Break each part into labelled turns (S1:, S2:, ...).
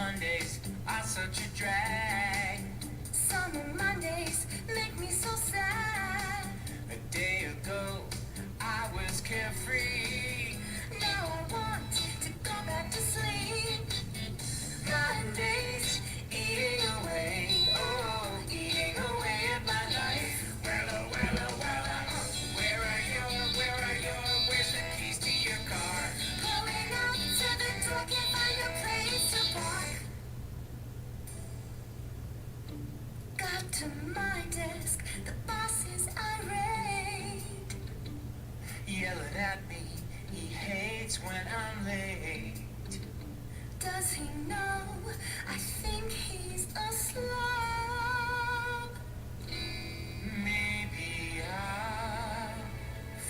S1: Mondays are such a drag. Summer Mondays make me so sad. A day ago, I was carefree. Now I want to go back to sleep. Mondays, eating away, oh, eating away at my life. Where are you? Where's the keys to your car? Going out to the door, can't find a place to park. Got to my desk, the boss is irate. Yelling at me, he hates when I'm late. Does he know I think he's a slob? Maybe I'll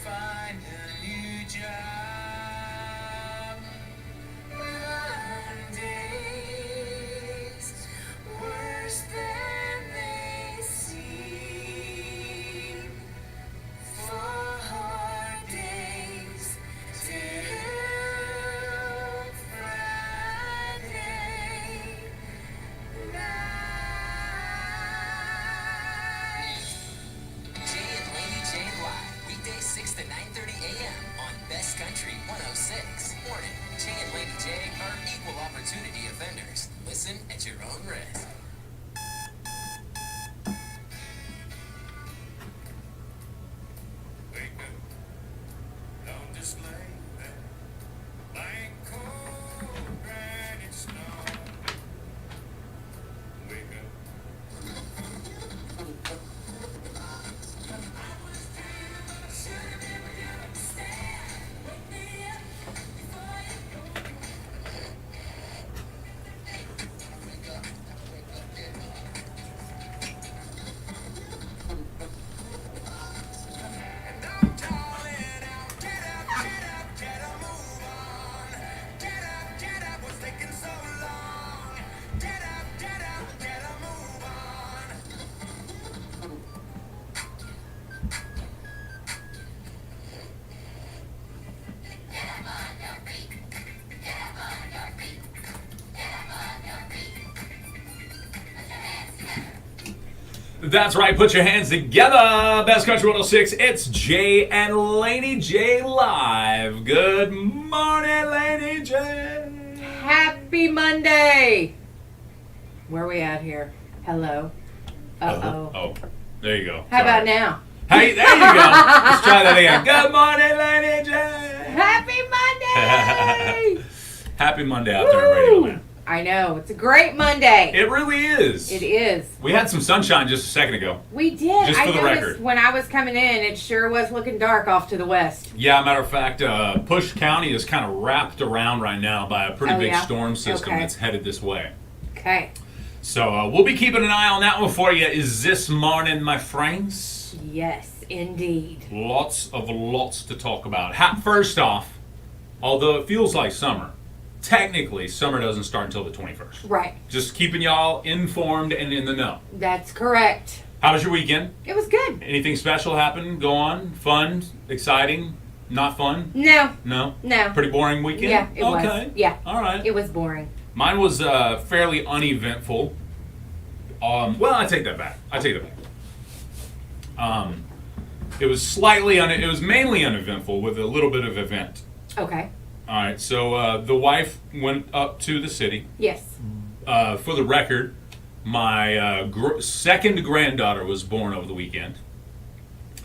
S1: find a new job. Mondays, worse than they seem. 4 days till Friday night. Jay and Laney J live, weekdays 6 to 9:30 a.m. on Best Country 106. Warning, Jay and Laney J are equal opportunity offenders. Listen at your own risk.
S2: Wake up, don't display that like cold granite snow. Wake up. Don't call it out. Get a move on. Get up, what's taking so long? Get up, get a move on.
S3: That's right. Put your hands together. Best Country 106. It's Jay and Laney J live. Good morning, Laney J.
S4: Happy Monday! Where are we at here? Hello? Uh-oh.
S3: Oh, there you go.
S4: How about now?
S3: Hey, there you go. Let's try that again. Good morning, Laney J.
S4: Happy Monday!
S3: Happy Monday out there in Radio
S4: Woo!
S3: Land.
S4: I know. It's a great Monday.
S3: It really is.
S4: It is.
S3: We had some sunshine just a second ago.
S4: We did.
S3: Just for
S4: I
S3: the
S4: noticed
S3: record.
S4: when I was coming in, it sure was looking dark off to the west.
S3: Yeah, matter of fact, Push County is kind of wrapped around right now by a pretty
S4: Oh,
S3: big
S4: yeah?
S3: storm system
S4: Okay.
S3: that's headed this way.
S4: Okay.
S3: So we'll be keeping an eye on that one for you. Is this morning, my friends?
S4: Yes, indeed.
S3: Lots to talk about. First off, although it feels like summer, technically summer doesn't start until the 21st.
S4: Right.
S3: Just keeping y'all informed and in the know.
S4: That's correct.
S3: How was your weekend?
S4: It was good.
S3: Anything special happen? Go on? Fun? Exciting? Not fun?
S4: No.
S3: No?
S4: No.
S3: Pretty boring weekend?
S4: Yeah, it was.
S3: Okay.
S4: Yeah.
S3: All right.
S4: It was boring.
S3: Mine was fairly uneventful. Well, I take that back. It was it was mainly uneventful with a little bit of event.
S4: Okay.
S3: All right, so the wife went up to the city.
S4: Yes.
S3: For the record, my second granddaughter was born over the weekend.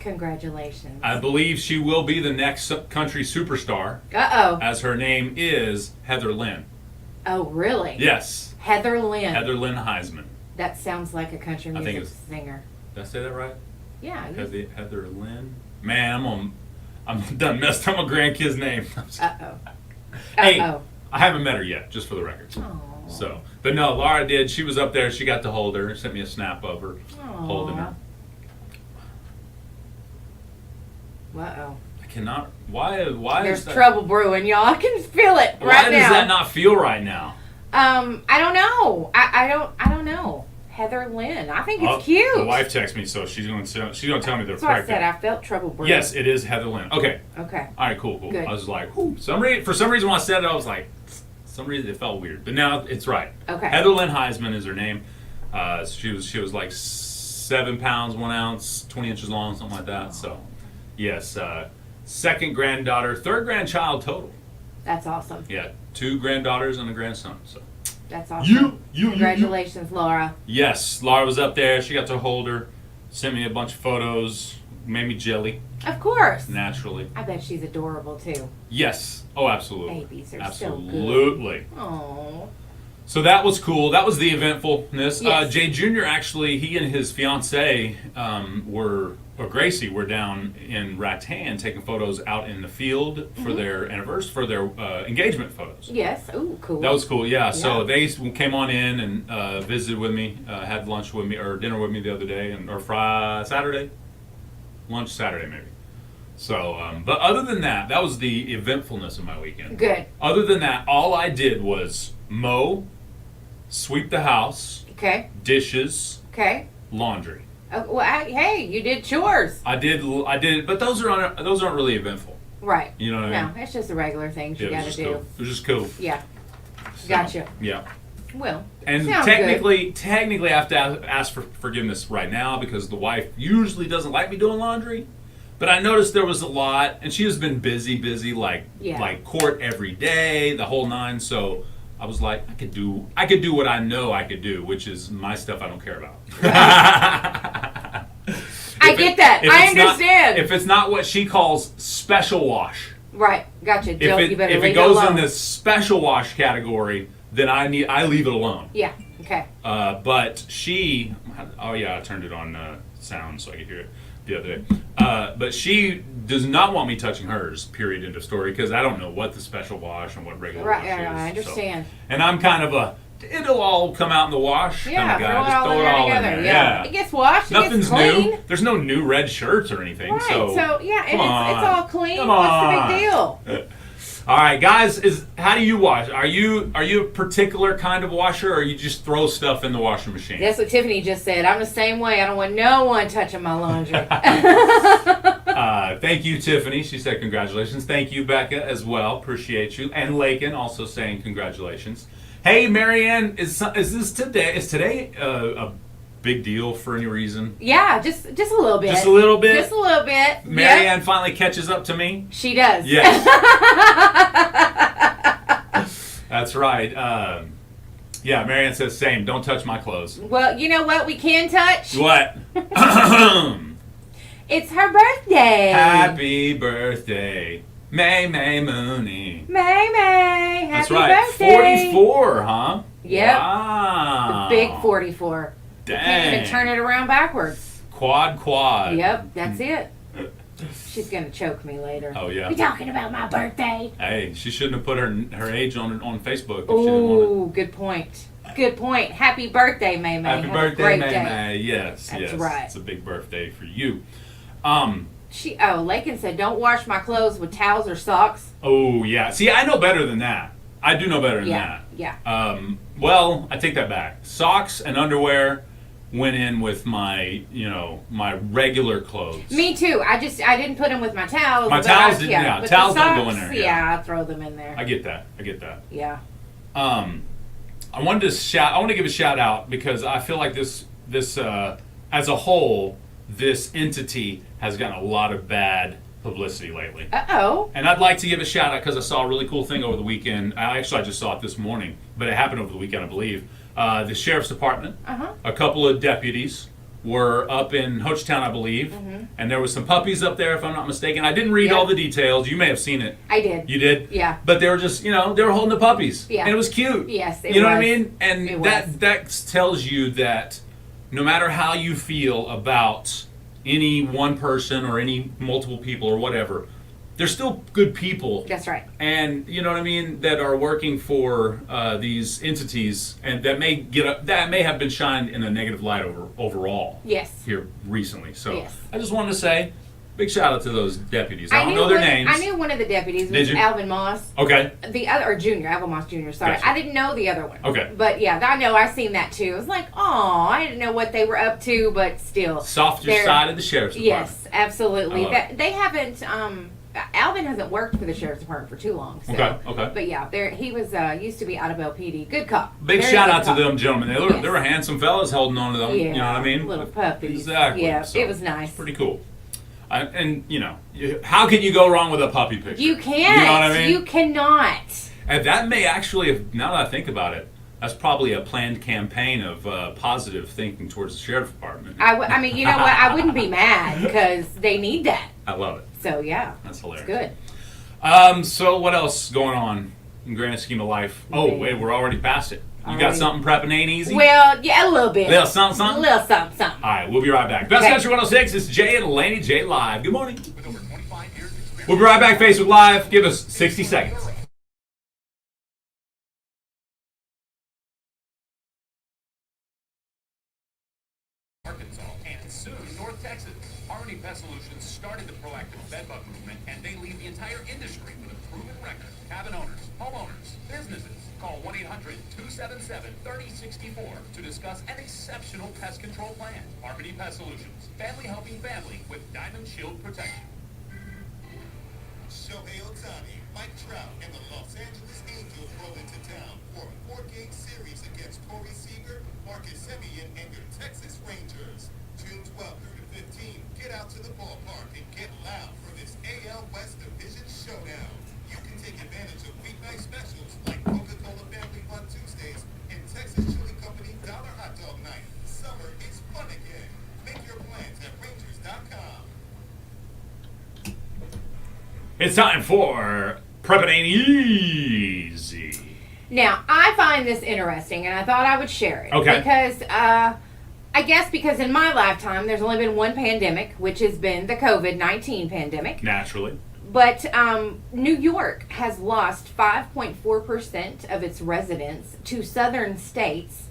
S4: Congratulations.
S3: I believe she will be the next country superstar,
S4: Uh-oh.
S3: as her name is Heather Lynn.
S4: Oh, really?
S3: Yes,
S4: Heather Lynn.
S3: Heather Lynn Heisman.
S4: That sounds like a country
S3: I think
S4: music singer.
S3: Did I say that right?
S4: Yeah.
S3: Heather Lynn. Man, I'm done messed up my grandkid's name.
S4: Uh-oh.
S3: Hey,
S4: Uh-oh.
S3: I haven't met her yet, just for the record.
S4: Aw.
S3: So, but no, Laura did. She was up there. She got to hold her. Sent me a snap of her holding her.
S4: Uh-oh.
S3: I cannot. Why
S4: There's
S3: is that?
S4: trouble brewing, y'all. I can feel it
S3: Why
S4: right now.
S3: does that not feel right now?
S4: I don't know. I don't know. Heather Lynn. I think it's cute.
S3: The wife texts me, so she's going to tell me they're
S4: That's what I
S3: pregnant.
S4: said. I felt trouble brewing.
S3: Yes, it is Heather Lynn. Okay.
S4: Okay.
S3: All right. Cool.
S4: Good.
S3: I was like, for some reason when I said it, I was like, some reason it felt weird, but now it's right.
S4: Okay.
S3: Heather Lynn Heisman is her name. She was like 7 pounds 1 ounce, 20 inches long, something like that. So, yes, second granddaughter, third grandchild total.
S4: That's awesome.
S3: Yeah, 2 granddaughters and a grandson. So.
S4: That's awesome.
S3: You.
S4: Congratulations, Laura.
S3: Yes, Laura was up there. She got to hold her, sent me a bunch of photos, made me jelly
S4: Of course.
S3: naturally.
S4: I bet she's adorable too.
S3: Yes. Oh, absolutely.
S4: Babies are
S3: Absolutely.
S4: so good. Oh.
S3: So that was cool. That was the eventfulness.
S4: Yes.
S3: Jay Jr. actually, he and his fiance Gracie were down in Rattan taking photos out in the field for their anniversary, for their engagement photos.
S4: Yes. Ooh, cool.
S3: That was cool. Yeah. So
S4: Yeah.
S3: they came on in and visited with me, had lunch with me or dinner with me the other day, or Saturday, lunch Saturday maybe. So, but other than that, that was the eventfulness of my weekend.
S4: Good.
S3: Other than that, all I did was mow, sweep the house,
S4: Okay.
S3: dishes,
S4: Okay.
S3: laundry.
S4: Well, hey, you did chores.
S3: I did, but those aren't really eventful.
S4: Right.
S3: You know what I
S4: No,
S3: mean?
S4: it's just the regular things you
S3: Yeah, it
S4: got
S3: was
S4: to
S3: just
S4: do.
S3: cool. It was just cool.
S4: Yeah.
S3: So,
S4: Gotcha.
S3: Yeah.
S4: Well,
S3: And
S4: sounds
S3: technically, I have to ask for forgiveness right now because the wife usually doesn't like me doing laundry. But I noticed there was a lot, and she has been busy, like court every day, the whole nine. So I was like, I could do what I know I could do, which is my stuff I don't care about.
S4: I get that. I understand.
S3: If it's not what she calls special wash,
S4: Right. Gotcha.
S3: if
S4: You better
S3: it
S4: leave
S3: goes
S4: alone.
S3: in the special wash category, then I leave it alone.
S4: Yeah. Okay.
S3: But she, oh yeah, I turned it on sound so I could hear it the other day. But she does not want me touching hers. Period. End of story. Because I don't know what the special wash and what regular
S4: Right.
S3: wash
S4: Yeah,
S3: is.
S4: I understand.
S3: So. And I'm kind of it'll all come out in the wash
S4: Yeah.
S3: kind of guy.
S4: Throw it
S3: Just
S4: all
S3: throw
S4: in
S3: it
S4: there
S3: all
S4: together.
S3: in there.
S4: Yeah. It gets washed.
S3: Nothing's
S4: it gets clean.
S3: new. There's no new red shirts or anything.
S4: Right.
S3: So
S4: yeah, and
S3: come on.
S4: it's all clean.
S3: Come
S4: What's
S3: on.
S4: the big deal?
S3: All right, guys. How do you wash? Are you a particular kind of washer, or you just throw stuff in the washing machine?
S4: That's what Tiffany just said. I'm the same way. I don't want no one touching my laundry.
S3: Thank you, Tiffany. She said congratulations. Thank you, Becca, as well. Appreciate you. And Lakin also saying congratulations. Hey, Marianne, is today a big deal for any reason?
S4: Yeah, just a little bit.
S3: Just a little bit?
S4: Just a little bit.
S3: Marianne
S4: Yep.
S3: finally catches up to me?
S4: She does.
S3: Yes. That's right. Yeah, Marianne says same. Don't touch my clothes.
S4: Well, you know what we can touch?
S3: What?
S4: It's her birthday.
S3: Happy birthday, May Mooney.
S4: May. Happy
S3: That's right.
S4: birthday.
S3: 44, huh?
S4: Yep.
S3: Wow.
S4: The big 44.
S3: Dang.
S4: Can't even turn it around backwards.
S3: Quad.
S4: Yep, that's it. She's gonna choke me later.
S3: Oh, yeah.
S4: We talking about my birthday?
S3: Hey, she shouldn't have put her age on Facebook if she didn't want
S4: Ooh, good point. Good point. Happy birthday, May.
S3: it. Happy
S4: Have a
S3: birthday,
S4: great
S3: May
S4: day.
S3: May. Yes,
S4: That's
S3: yes.
S4: right.
S3: It's a big birthday for you.
S4: Lakin said, "Don't wash my clothes with towels or socks."
S3: Oh, yeah. See, I know better than that. I do know better than
S4: Yeah,
S3: that.
S4: yeah.
S3: Well, I take that back. Socks and underwear went in with my regular clothes.
S4: Me too. I didn't put them with my towels.
S3: My
S4: but
S3: towels
S4: I,
S3: didn't-
S4: yeah,
S3: yeah,
S4: but
S3: towels
S4: the
S3: don't go in
S4: socks,
S3: there, yeah.
S4: I throw them in there.
S3: I get that.
S4: Yeah.
S3: I want to give a shout out because I feel like this as a whole, this entity has gotten a lot of bad publicity lately.
S4: Uh-oh.
S3: And I'd like to give a shout out because I saw a really cool thing over the weekend. I just saw it this morning, but it happened over the weekend, I believe. The sheriff's department, a couple of deputies were up in Hochtown, I believe, and there was some puppies up there, if I'm not mistaken. I didn't read
S4: Yeah.
S3: all the details. You may have seen it.
S4: I did.
S3: You did?
S4: Yeah.
S3: But they were just, they were holding the puppies.
S4: Yeah.
S3: And it was cute.
S4: Yes, it
S3: You know what I
S4: was.
S3: mean? And
S4: It
S3: that tells you that no matter how you feel about any one person or any multiple people or whatever, they're still good people.
S4: That's right.
S3: And you know what I mean, that are working for these entities, and that may have been shined in a negative light overall.
S4: Yes.
S3: Here recently. So
S4: Yes.
S3: I just wanted to say, big shout out to those deputies. I don't know their names.
S4: I knew one of the deputies
S3: Did
S4: was
S3: you?
S4: Alvin Moss.
S3: Okay.
S4: The other, or Junior, Alvin Moss Jr., sorry.
S3: Gotcha.
S4: I didn't know the other one.
S3: Okay.
S4: But yeah, I know, I seen that too. I was like, oh, I didn't know what they were up to, but still.
S3: Softer
S4: They're-
S3: side of the sheriff's department.
S4: Yes, absolutely.
S3: I love it.
S4: They haven't, Alvin hasn't worked for the sheriff's department for too long. So.
S3: Okay.
S4: But yeah, he was used to be out of LPD. Good cop.
S3: Big
S4: Very
S3: shout
S4: good
S3: out
S4: cop.
S3: to them gentlemen. They were handsome fellas holding on to them.
S4: Yeah,
S3: You know what I mean?
S4: little puppies.
S3: Exactly.
S4: Yeah,
S3: So,
S4: it was nice.
S3: Pretty cool. And how can you go wrong with a puppy picture?
S4: You can't.
S3: You know what I mean?
S4: You cannot.
S3: And that may actually, now that I think about it, that's probably a planned campaign of positive thinking towards the sheriff's department.
S4: I mean, you know what? I wouldn't be mad because they need that.
S3: I love it.
S4: So yeah,
S3: That's hilarious.
S4: it's good.
S3: So what else is going on in the grand scheme of life? Oh,
S4: Man.
S3: wait, we're already past it. You got
S4: Already.
S3: something prepping ain't easy?
S4: Well, yeah, a little bit.
S3: Little something, something?
S4: A little something, something.
S3: All right, we'll be right back. Best
S4: Okay.
S3: Country 106, it's Jay and Laney J live. Good morning.
S2: With over 25 years of experience.
S3: We'll be right back, Facebook Live. Give us 60 seconds.
S2: Arkansas, and soon North Texas. Harmony Pest Solutions started the proactive bedbug movement, and they lead the entire industry with a proven record. Cabin owners, homeowners, businesses. Call 1-800-277-3064 to discuss an exceptional pest control plan. Harmony Pest Solutions, family helping family with Diamond Shield protection.
S5: Shohei Ohtani, Mike Trout, and the Los Angeles Angels roll into town for a 4-game series against Corey Seager, Marcus Semien, and your Texas Rangers. June 12th through the 15th, get out to the ballpark and get loud for this AL West Division showdown. You can take advantage of weeknight specials like Coca-Cola Family Fun Tuesdays and Texas Chili Company Dollar Hot Dog Night. Summer is fun again. Make your plans at Rangers.com.
S3: It's time for Prepping Ain't Easy.
S4: Now, I find this interesting, and I thought I would share it.
S3: Okay.
S4: Because, I guess because in my lifetime, there's only been one pandemic, which has been the COVID-19 pandemic.
S3: Naturally.
S4: But New York has lost 5.4% of its residents to southern states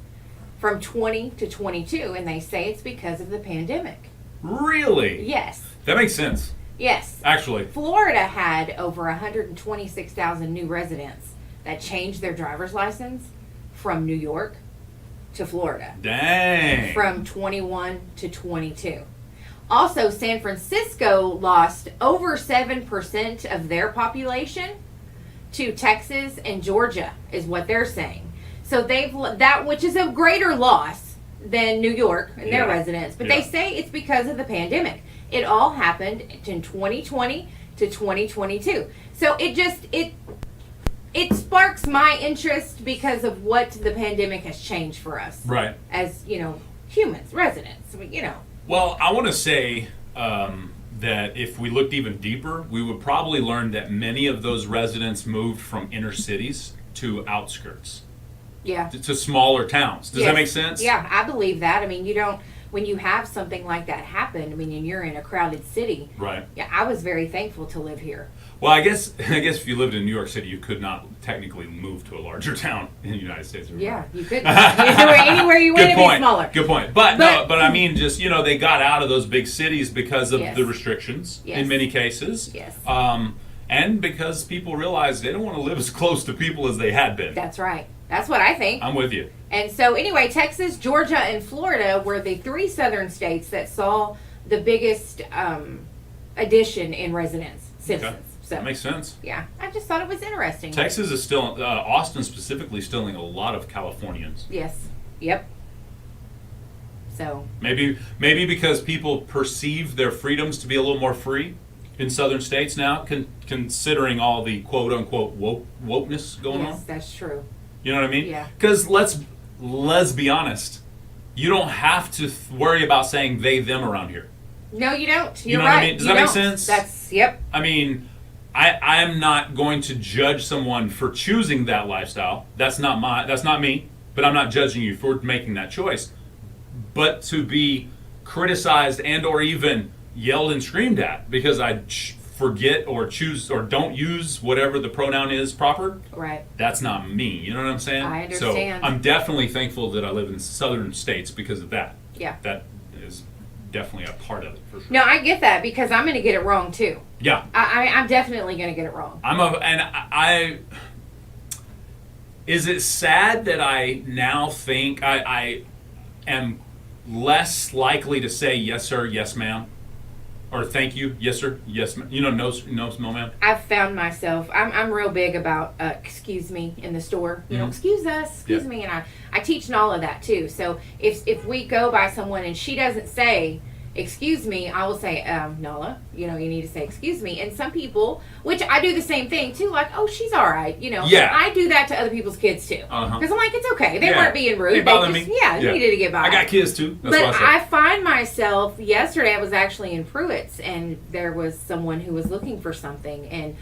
S4: from 20 to 22, and they say it's because of the pandemic.
S3: Really?
S4: Yes.
S3: That makes sense,
S4: Yes.
S3: actually.
S4: Florida had over 126,000 new residents that changed their driver's license from New York to Florida
S3: Dang.
S4: from 21 to 22. Also, San Francisco lost over 7% of their population to Texas and Georgia, is what they're saying. So that, which is a greater loss than New York and their
S3: Yeah.
S4: residents, but
S3: Yeah.
S4: they say it's because of the pandemic. It all happened in 2020 to 2022. So it sparks my interest because of what the pandemic has changed for us
S3: Right.
S4: as, humans, residents,
S3: Well, I want to say that if we looked even deeper, we would probably learn that many of those residents moved from inner cities to outskirts,
S4: Yeah.
S3: to smaller towns. Does
S4: Yes.
S3: that make sense?
S4: Yeah, I believe that. I mean, when you have something like that happen, I mean, and you're in a crowded city.
S3: Right.
S4: Yeah, I was very thankful to live here.
S3: Well, I guess if you lived in New York City, you could not technically move to a larger town in the United States. of
S4: Yeah,
S3: America.
S4: you could. Anywhere you went,
S3: Good
S4: it'd be
S3: point.
S4: smaller.
S3: Good point. But
S4: But-
S3: I mean, just they got out of those big cities because of
S4: Yes.
S3: the restrictions
S4: Yes.
S3: in many cases.
S4: Yes.
S3: And because people realized they don't want to live as close to people as they had been.
S4: That's right. That's what I think.
S3: I'm with you.
S4: And so, anyway, Texas, Georgia, and Florida were the three southern states that saw the biggest addition in residents, citizens.
S3: Okay.
S4: So,
S3: That makes sense.
S4: yeah, I just thought it was interesting.
S3: Texas is still, Austin specifically, stealing a lot of Californians.
S4: Yes. Yep. So,
S3: Maybe because people perceive their freedoms to be a little more free in southern states now, considering all the quote unquote wokeness going
S4: yes,
S3: on.
S4: that's true.
S3: You know what I mean?
S4: Yeah.
S3: Because let's be honest, you don't have to worry about saying they them around here.
S4: No, you don't.
S3: You
S4: You're
S3: know what I
S4: right.
S3: mean? Does
S4: You
S3: that make
S4: don't.
S3: sense?
S4: That's, yep.
S3: I mean, I am not going to judge someone for choosing that lifestyle. That's not me. But I'm not judging you for making that choice. But to be criticized and or even yelled and screamed at because I forget or choose or don't use whatever the pronoun is proper,
S4: Right.
S3: that's not me. You know what I'm saying?
S4: I understand.
S3: So I'm definitely thankful that I live in southern states because of that.
S4: Yeah.
S3: That is definitely a part of it for sure.
S4: No, I get that because I'm going to get it wrong too.
S3: Yeah.
S4: I'm definitely going to get it wrong.
S3: Is it sad that I now think I am less likely to say yes sir, yes ma'am? Or thank you, yes sir, yes ma'am. No ma'am.
S4: I've found myself, I'm real big about excuse me in the store. You know, excuse us, excuse me, and I teach Nala that too. So if we go by someone and she doesn't say excuse me, I will say, Nala, you need to say excuse me. And some people, which I do the same thing too, like, oh, she's all right,
S3: Yeah.
S4: I do that to other people's kids too. Because I'm like, it's okay. They
S3: Yeah.
S4: weren't being rude.
S3: They bother
S4: just,
S3: me.
S4: Yeah, you needed to get by.
S3: I got kids too. That's
S4: But
S3: what
S4: I
S3: I said.
S4: find myself, yesterday I was actually in Pruitt's and there was someone who was looking for something and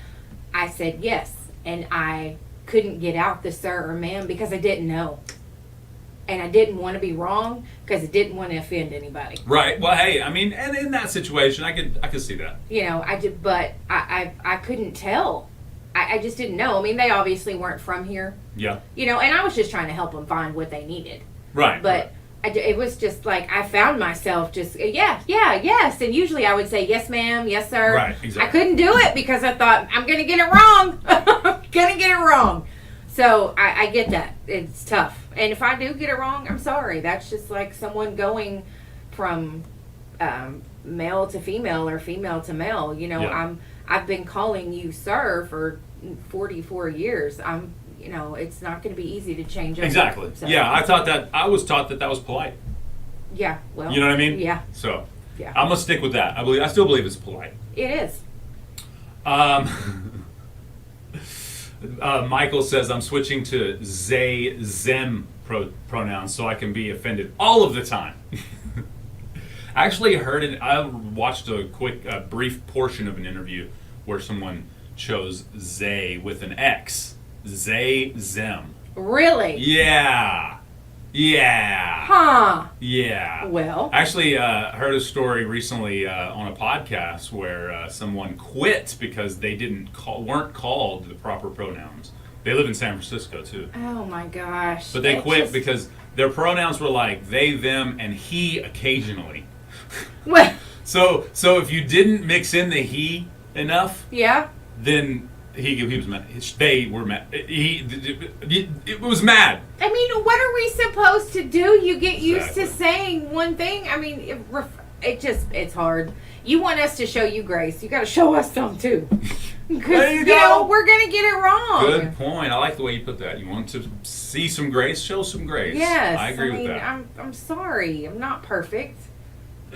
S4: I said yes. And I couldn't get out the sir or ma'am because I didn't know. And I didn't want to be wrong because I didn't want to offend anybody.
S3: Right. Well, hey, I mean, and in that situation, I could see that.
S4: I did, but I couldn't tell. I just didn't know. I mean, they obviously weren't from here.
S3: Yeah.
S4: And I was just trying to help them find what they needed.
S3: Right.
S4: But it was just like I found myself just yes, and usually I would say yes, ma'am, yes, sir.
S3: Right. Exactly.
S4: I couldn't do it because I thought I'm gonna get it wrong. I'm gonna get it wrong. So I get that. It's tough. And if I do get it wrong, I'm sorry. That's just like someone going from male to female or female to male.
S3: Yeah.
S4: I've been calling you sir for 44 years. It's not going to be easy to change over.
S3: Exactly.
S4: So,
S3: Yeah, I was taught that was polite.
S4: Yeah. Well.
S3: You know what I mean?
S4: Yeah.
S3: So,
S4: Yeah.
S3: I'm gonna stick with that. I still believe it's polite.
S4: It is.
S3: Michael says I'm switching to they, them pronouns so I can be offended all of the time. Actually heard it. I watched a brief portion of an interview where someone chose they with an X. They, them.
S4: Really?
S3: Yeah.
S4: Huh.
S3: Yeah.
S4: Well.
S3: Actually, heard a story recently on a podcast where someone quit because they weren't called the proper pronouns. They live in San Francisco too,
S4: Oh my gosh.
S3: but they
S4: It
S3: quit
S4: just-
S3: because their pronouns were like they, them, and he occasionally.
S4: Well,
S3: So if you didn't mix in the he enough,
S4: yeah.
S3: then he was mad. They were mad. It was mad.
S4: I mean, what are we supposed to do? You get used to
S3: Exactly.
S4: saying one thing. I mean, it's hard. You want us to show you grace. You got to show us some too. Because,
S3: There you go.
S4: we're going to get it wrong.
S3: Good point. I like the way you put that. You want to see some grace, show some grace.
S4: Yes.
S3: I agree with that.
S4: I'm sorry. I'm not perfect.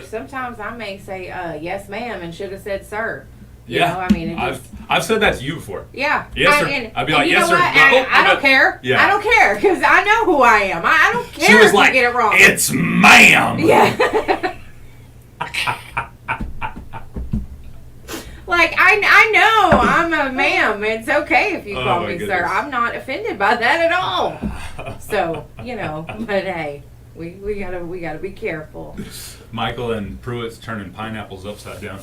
S4: Sometimes I may say, yes, ma'am, and should have said, sir.
S3: I've said that to you before.
S4: Yeah.
S3: Yes, sir. I'd be like,
S4: you
S3: yes,
S4: know
S3: sir.
S4: what? I don't care.
S3: Yeah.
S4: I don't care because I know who I am. I don't care
S3: She was
S4: if
S3: like,
S4: you get it wrong.
S3: it's ma'am.
S4: Yeah. Like, I know I'm a ma'am. It's okay if you
S3: Oh,
S4: call
S3: my
S4: me sir.
S3: goodness.
S4: I'm not offended by that at all. So, but hey, we gotta be careful.
S3: Michael and Pruitt's turning pineapples upside down.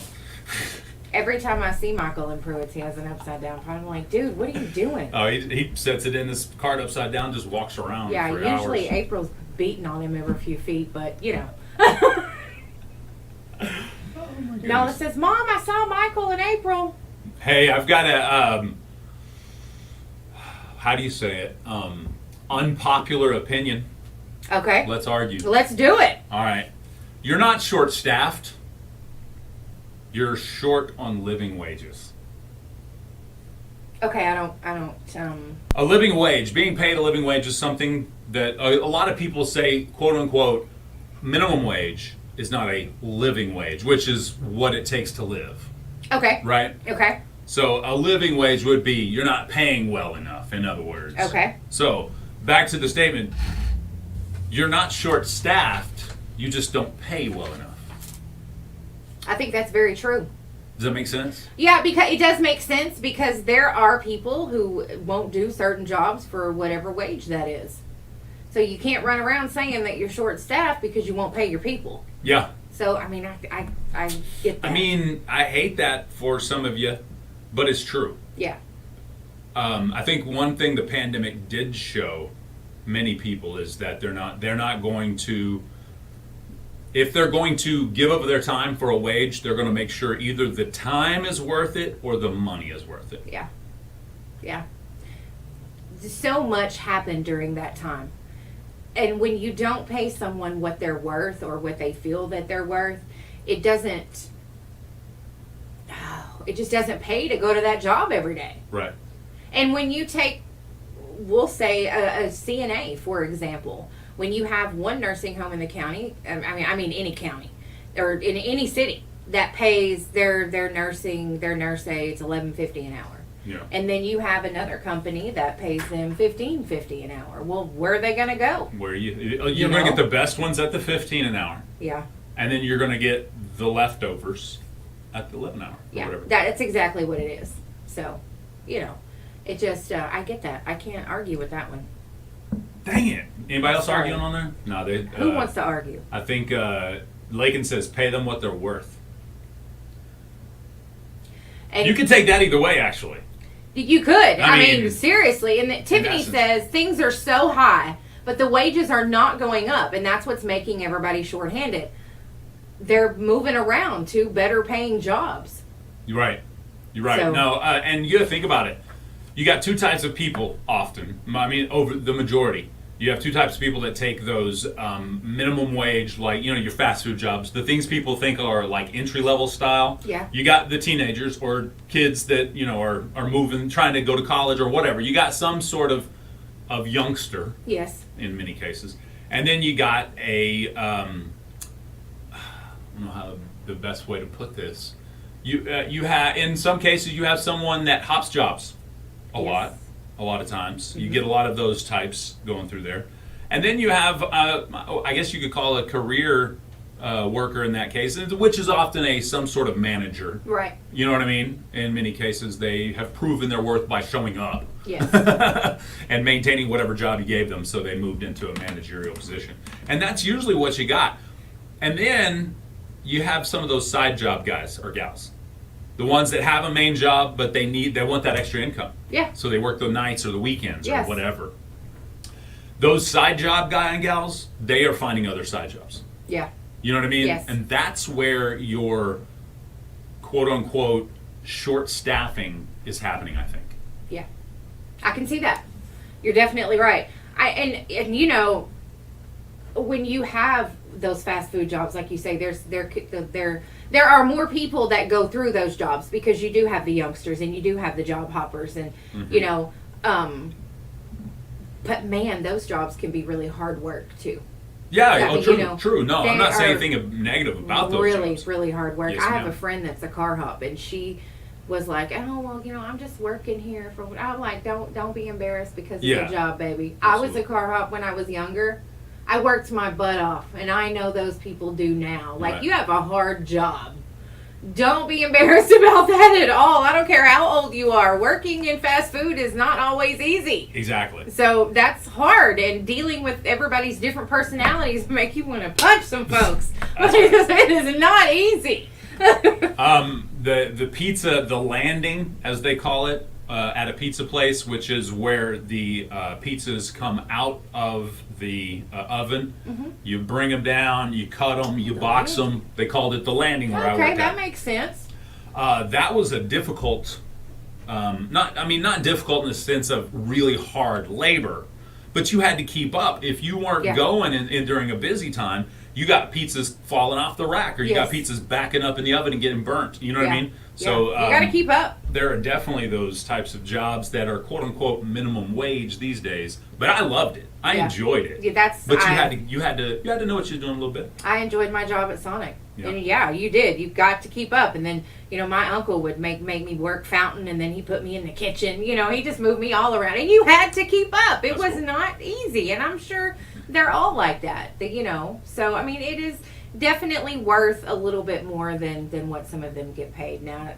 S4: Every time I see Michael in Pruitt's, he has an upside down pie. I'm like, dude, what are you doing?
S3: Oh, he sets it in his cart upside down, just walks around
S4: Yeah,
S3: for
S4: usually
S3: hours.
S4: April's beating on him every few feet, but No, it says, Mom, I saw Michael and April.
S3: Hey, I've got a how do you say it? Unpopular opinion.
S4: Okay,
S3: Let's argue.
S4: let's do it.
S3: All right. You're not short-staffed. You're short on living wages.
S4: Okay, I don't.
S3: A living wage, being paid a living wage is something that a lot of people say, quote unquote, minimum wage is not a living wage, which is what it takes to live,
S4: Okay.
S3: right?
S4: Okay.
S3: So a living wage would be you're not paying well enough, in other words.
S4: Okay.
S3: So back to the statement, you're not short-staffed, you just don't pay well enough.
S4: I think that's very true.
S3: Does that make sense?
S4: Yeah, because it does make sense because there are people who won't do certain jobs for whatever wage that is. So you can't run around saying that you're short staffed because you won't pay your people.
S3: Yeah.
S4: So I mean, I get that.
S3: I mean, I hate that for some of you, but it's true.
S4: Yeah.
S3: I think one thing the pandemic did show many people is that they're not going to, if they're going to give up their time for a wage, they're going to make sure either the time is worth it or the money is worth it.
S4: Yeah. Yeah. So much happened during that time. And when you don't pay someone what they're worth or what they feel that they're worth, it doesn't it just doesn't pay to go to that job every day.
S3: Right.
S4: And when you take, we'll say a CNA, for example, when you have one nursing home in the county, I mean any county, or in any city that pays their nurse aides $11.50 an hour.
S3: Yeah.
S4: And then you have another company that pays them $15.50 an hour. Well, where are they going to go?
S3: Where you're going to get the best ones at the 15 an hour.
S4: Yeah.
S3: And then you're going to get the leftovers at the 11 hour. Or
S4: Yeah.
S3: whatever.
S4: That's exactly what it is. So, it just, I get that. I can't argue with that one.
S3: Dang it. Anybody else
S4: Sorry.
S3: arguing on there? No, they.
S4: Who wants to argue?
S3: I think Lakin says pay them what they're worth.
S4: And
S3: You can take that either way, actually.
S4: You could. I mean,
S3: mean,
S4: seriously. And Tiffany
S3: essence.
S4: says things are so high, but the wages are not going up, and that's what's making everybody shorthanded. They're moving around to better paying jobs.
S3: You're right. You're right.
S4: So-
S3: No, and you got to think about it. You got two types of people often. I mean, over the majority. You have two types of people that take those minimum wage, like, your fast food jobs, the things people think are like entry level style.
S4: Yeah.
S3: You got the teenagers or kids that, are moving, trying to go to college or whatever. You got some sort of youngster
S4: Yes.
S3: in many cases. And then you got a, I don't know how the best way to put this. You have, in some cases, you have someone that hops jobs a lot of times.
S4: Mm-hmm.
S3: You get a lot of those types going through there. And then you have, I guess you could call a career worker in that case, which is often some sort of manager.
S4: Right.
S3: You know what I mean? In many cases, they have proven their worth by showing up.
S4: Yes.
S3: And maintaining whatever job you gave them, so they moved into a managerial position. And that's usually what you got. And then you have some of those side job guys or gals. The ones that have a main job, but they want that extra income.
S4: Yeah.
S3: So they work the nights or the weekends
S4: Yes.
S3: or whatever. Those side job guy and gals, they are finding other side jobs.
S4: Yeah.
S3: You know what I mean?
S4: Yes.
S3: And that's where your quote unquote short staffing is happening, I think.
S4: Yeah. I can see that. You're definitely right. And when you have those fast food jobs, like you say, there are more people that go through those jobs because you do have the youngsters and you do have the job hoppers and but man, those jobs can be really hard work too.
S3: Yeah,
S4: I mean,
S3: true, true. No, I'm
S4: they
S3: not saying
S4: are
S3: anything negative about those
S4: really,
S3: jobs.
S4: really hard work.
S3: Yes,
S4: I have
S3: ma'am.
S4: a friend that's a car hop, and she was like, "Oh well, I'm just working here for." I'm like, "Don't be embarrassed because it's
S3: Yeah.
S4: a job, baby." I was
S3: Absolutely.
S4: a car hop when I was younger. I worked my butt off, and I know those people do now. Like,
S3: Right.
S4: you have a hard job. Don't be embarrassed about that at all. I don't care how old you are. Working in fast food is not always easy.
S3: Exactly.
S4: So that's hard, and dealing with everybody's different personalities make you want to punch some folks. Because it is not easy.
S3: The pizza, the landing, as they call it, at a pizza place, which is where the pizzas come out of the oven.
S4: Mm-hmm.
S3: You bring them down, you cut them, you box them. They called it the landing where I
S4: Okay,
S3: worked
S4: that
S3: at.
S4: makes sense.
S3: That was a difficult, not difficult in the sense of really hard labor, but you had to keep up. If you weren't
S4: Yeah.
S3: going in during a busy time, you got pizzas falling off the rack, or you got
S4: Yes.
S3: pizzas backing up in the oven and getting burnt. You know what I
S4: Yeah.
S3: mean?
S4: Yeah.
S3: So
S4: you got to keep up.
S3: there are definitely those types of jobs that are quote unquote minimum wage these days. But I loved it. I
S4: Yeah.
S3: enjoyed it.
S4: Yeah,
S3: But you had to know what you're doing a little bit.
S4: I enjoyed my job at Sonic.
S3: Yeah.
S4: And yeah, you did. You got to keep up. And then, my uncle would make me work fountain, and then he put me in the kitchen. He just moved me all around. And you had to keep up. It
S3: That's
S4: was
S3: cool.
S4: not easy. And I'm sure they're all like that. So, I mean, it is definitely worth a little bit more than what some of them get paid. Now,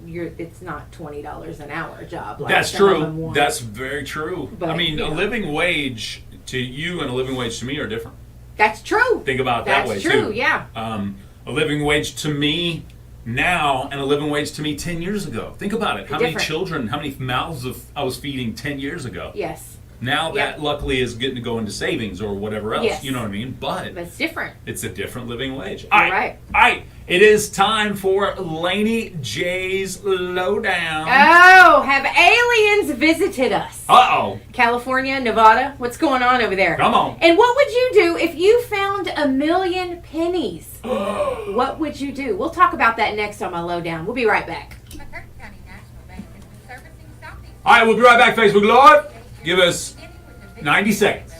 S4: it's not $20 an hour job. Like
S3: That's
S4: some of
S3: true.
S4: them want.
S3: That's very true.
S4: But,
S3: I mean,
S4: you
S3: a
S4: know.
S3: living wage to you and a living wage to me are different.
S4: That's true.
S3: Think about it that
S4: That's
S3: way
S4: true,
S3: too.
S4: yeah.
S3: A living wage to me now and a living wage to me 10 years ago. Think about it. How many
S4: Different.
S3: children, how many mouths I was feeding 10 years ago.
S4: Yes.
S3: Now
S4: Yeah.
S3: that luckily is getting to go into savings or whatever else.
S4: Yes.
S3: You know what I mean? But
S4: But it's different.
S3: it's a different living wage.
S4: You're right.
S3: All right. It is time for Laney J's Lowdown.
S4: Oh, have aliens visited us?
S3: Uh-oh.
S4: California, Nevada, what's going on over there?
S3: Come on.
S4: And what would you do if you found 1,000,000 pennies? What would you do? We'll talk about that next on my lowdown. We'll be right back.
S3: All right, we'll be right back, Facebook Live. Give us 90 seconds.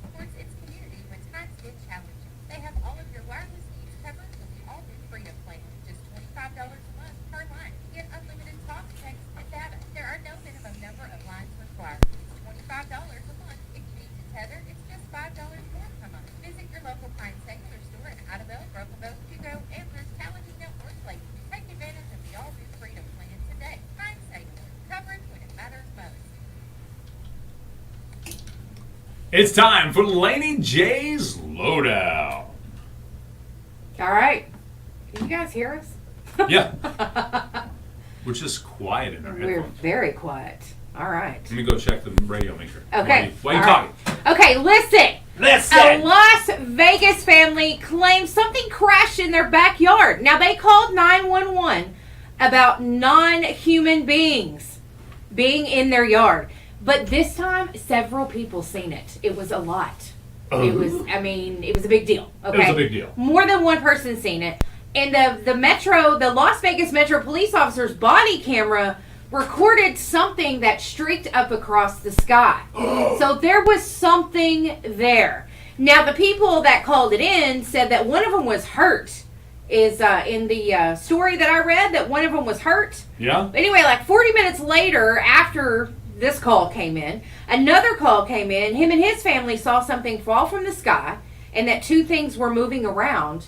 S1: Supports its community when times get challenging. They have all of your wireless needs covered with the all-new Freedom Plan. Just $25 a month per line. Get unlimited talk, text, and data. There are no minimum number of lines required. It's $25 a month. If you need to tether, it's just $5 more per month. Visit your local Pine Cellular store in Idabel, Brokenville, Hugo, Amherst, Taladino, or Slayton. Take advantage of the all-new Freedom Plan today. Pine Cellular. Coverage when it matters most.
S3: It's time for Laney J's Lowdown.
S4: All right. Can you guys hear us?
S3: Yeah. We're just quiet in our
S4: We're
S3: headphones.
S4: very quiet. All right.
S3: Let me go check the radio maker.
S4: Okay.
S3: Why are you
S4: All
S3: talking?
S4: right. Okay, listen. A
S3: Listen.
S4: Las Vegas family claims something crashed in their backyard. Now, they called 911 about non-human beings being in their yard. But this time, several people seen it. It was a lot. It was a big deal. Okay?
S3: It was a big deal.
S4: More than one person seen it. And the Las Vegas Metro police officer's body camera recorded something that streaked up across the sky. So there was something there. Now, the people that called it in said that one of them was hurt. Is in the story that I read that one of them was hurt.
S3: Yeah?
S4: Anyway, like 40 minutes later, after this call came in, another call came in. Him and his family saw something fall from the sky, and that two things were moving around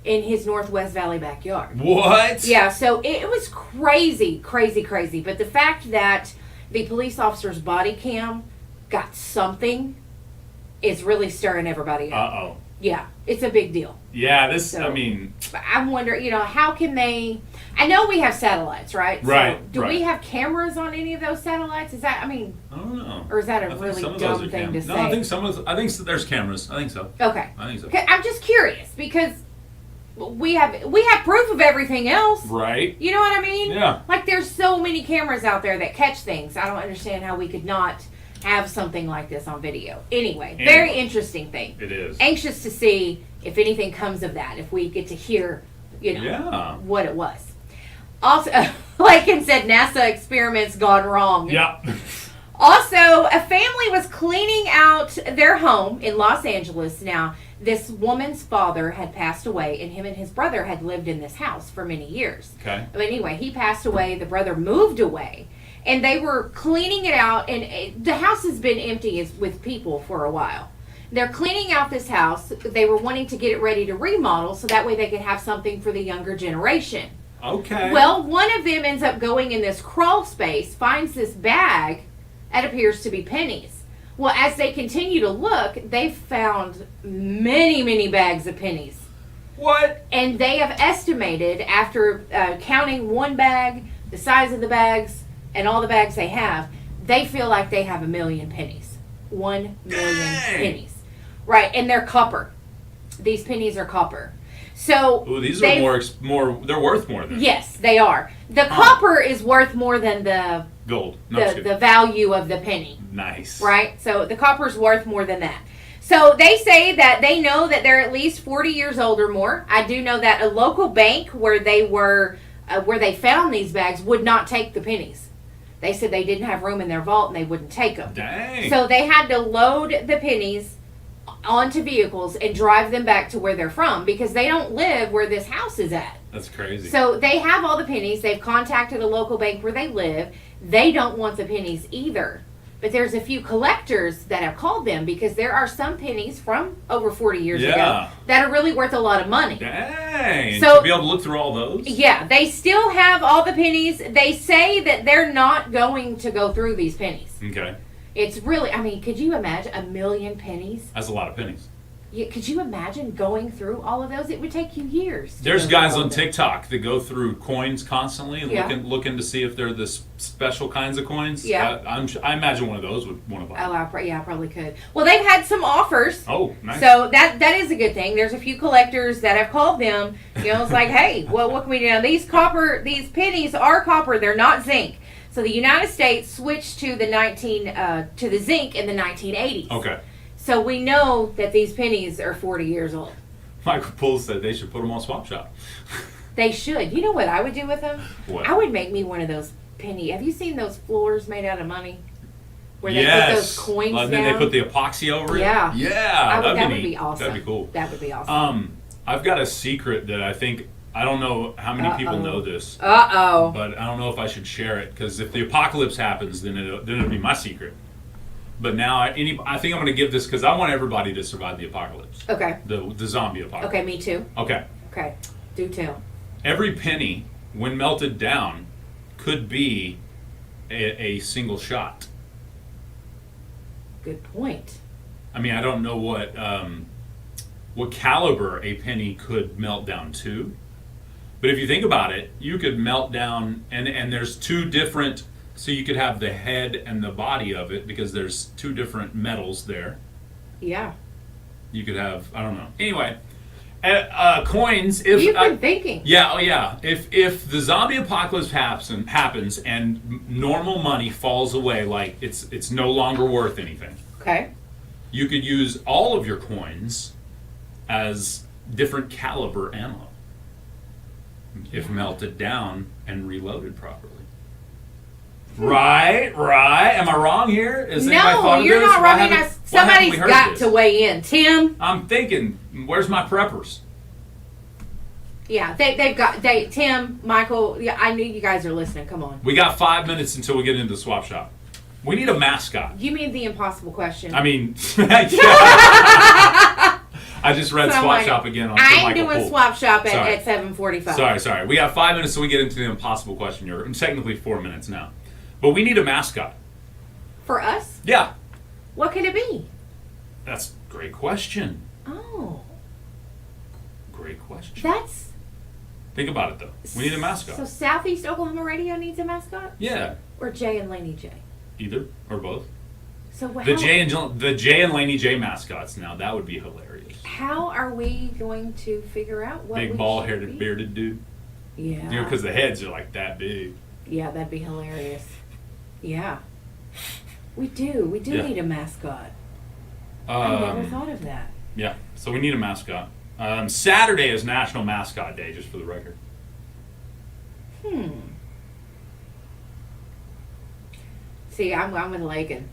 S4: in his Northwest Valley backyard.
S3: What?
S4: Yeah, so it was crazy, crazy, crazy. But the fact that the police officer's body cam got something is really stirring everybody up.
S3: Uh-oh.
S4: Yeah, it's a big deal.
S3: Yeah,
S4: So- I wonder, how can they... I know we have satellites, right?
S3: Right,
S4: So do we have cameras on any of those satellites? Is that,
S3: I don't know.
S4: or is that a
S3: I think
S4: really
S3: some of those
S4: dumb
S3: are
S4: thing to
S3: cameras.
S4: say?
S3: No, I think there's cameras. I think so.
S4: Okay.
S3: I think so.
S4: Okay, I'm just curious because we have proof of everything else.
S3: Right?
S4: You know what I mean?
S3: Yeah.
S4: Like there's so many cameras out there that catch things. I don't understand how we could not have something like this on video. Anyway, very interesting thing.
S3: It is.
S4: Anxious to see if anything comes of that, if we get to hear,
S3: Yeah.
S4: what it was. Also, Lakin said NASA experiments gone wrong.
S3: Yeah.
S4: Also, a family was cleaning out their home in Los Angeles. Now, this woman's father had passed away, and him and his brother had lived in this house for many years.
S3: Okay.
S4: But anyway, he passed away. The brother moved away, and they were cleaning it out. And the house has been empty with people for a while. They're cleaning out this house. They were wanting to get it ready to remodel, so that way they could have something for the younger generation.
S3: Okay.
S4: Well, one of them ends up going in this crawl space, finds this bag that appears to be pennies. Well, as they continue to look, they've found many, many bags of pennies.
S3: What?
S4: And they have estimated, after counting one bag, the size of the bags, and all the bags they have, they feel like they have 1 million pennies. 1 million
S3: Dang.
S4: pennies. Right, and they're copper. These pennies are copper. So
S3: Ooh, these
S4: they've-
S3: are more. They're worth more than
S4: Yes, they are. The copper is worth more than the
S3: gold. No, just kidding.
S4: the value of the penny,
S3: Nice.
S4: right? So the copper's worth more than that. So they say that they know that they're at least 40 years old or more. I do know that a local bank where they found these bags would not take the pennies. They said they didn't have room in their vault and they wouldn't take them.
S3: Dang.
S4: So they had to load the pennies onto vehicles and drive them back to where they're from because they don't live where this house is at.
S3: That's crazy.
S4: So they have all the pennies. They've contacted a local bank where they live. They don't want the pennies either. But there's a few collectors that have called them because there are some pennies from over 40 years ago
S3: Yeah.
S4: that are really worth a lot of money.
S3: Dang.
S4: So-
S3: to be able to look through all those?
S4: Yeah, they still have all the pennies. They say that they're not going to go through these pennies.
S3: Okay.
S4: It's really, I mean, could you imagine 1,000,000 pennies?
S3: That's a lot of pennies.
S4: Could you imagine going through all of those? It would take you years. to
S3: There's
S4: go through
S3: guys
S4: all
S3: on
S4: of them.
S3: TikTok that go through coins constantly and
S4: Yeah.
S3: looking to see if they're the special kinds of coins.
S4: Yeah.
S3: I imagine one of those would want to buy.
S4: Oh, I probably could. Well, they've had some offers.
S3: Oh, nice.
S4: So that is a good thing. There's a few collectors that have called them. You know, it's like, hey, well, what can we do now? These pennies are copper. They're not zinc. So the United States switched to the zinc in the 1980s.
S3: Okay.
S4: So we know that these pennies are 40 years old.
S3: Michael Poole said they should put them on Swap Shop.
S4: They should. You know what I would do with them?
S3: What?
S4: I would make me one of those penny. Have you seen those floors made out of money? Where they
S3: Yes.
S4: put those coins
S3: And
S4: down?
S3: then they put the epoxy over it.
S4: Yeah.
S3: Yeah.
S4: that would
S3: that'd
S4: be
S3: neat.
S4: awesome.
S3: That'd be cool.
S4: That would be awesome.
S3: I've got a secret that I don't know how many people know this,
S4: Uh-oh.
S3: but I don't know if I should share it because if the apocalypse happens, then it'll be my secret. But now I think I'm going to give this because I want everybody to survive the apocalypse,
S4: Okay.
S3: the zombie apocalypse.
S4: Okay, me too.
S3: Okay.
S4: Okay. Do tell.
S3: Every penny, when melted down, could be a single shot.
S4: Good point.
S3: I mean, I don't know what caliber a penny could melt down to, but if you think about it, you could melt down, and there's two different. So you could have the head and the body of it because there's two different metals there.
S4: Yeah.
S3: You could have, I don't know. Anyway, coins. If
S4: You've been thinking.
S3: Yeah, oh yeah. If the zombie apocalypse happens and normal money falls away, like it's no longer worth anything,
S4: Okay.
S3: you could use all of your coins as different caliber ammo if melted down and reloaded properly. Right. Am I wrong here? Has anybody thought
S4: No,
S3: of
S4: you're
S3: this?
S4: not
S3: Why
S4: wrong.
S3: haven't- why haven't
S4: Somebody's
S3: we heard
S4: got
S3: this?
S4: to weigh in. Tim?
S3: I'm thinking, where's my preppers?
S4: Yeah, Tim, Michael, yeah, I knew you guys are listening. Come on.
S3: We got 5 minutes until we get into the swap shop. We need a mascot.
S4: You mean the impossible question?
S3: I mean, yeah. I just read
S4: So I'm
S3: Swap
S4: like,
S3: Shop again on
S4: I'm
S3: Michael
S4: doing
S3: Poole.
S4: swap shop
S3: Sorry.
S4: at 7:45.
S3: Sorry. We got 5 minutes so we get into the impossible question. You're technically 4 minutes now. But we need a mascot.
S4: For us?
S3: Yeah.
S4: What could it be?
S3: That's a great question.
S4: Oh,
S3: Great question.
S4: that's...
S3: Think about it, though. We need a mascot.
S4: So Southeast Oklahoma Radio needs a mascot?
S3: Yeah.
S4: Or Jay and Laney J?
S3: Either or both.
S4: So
S3: The Jay and Laney J mascots now. That would be hilarious.
S4: how are we going to figure out what
S3: Big
S4: we
S3: bald-headed,
S4: should be?
S3: bearded dude.
S4: Yeah.
S3: You know, because the heads are like that big.
S4: Yeah, that'd be hilarious. Yeah. We do
S3: Yeah.
S4: need a mascot. I never
S3: Um,
S4: thought of that.
S3: Yeah, so we need a mascot. Saturday is National Mascot Day, just for the record.
S4: See, I'm with Lakin.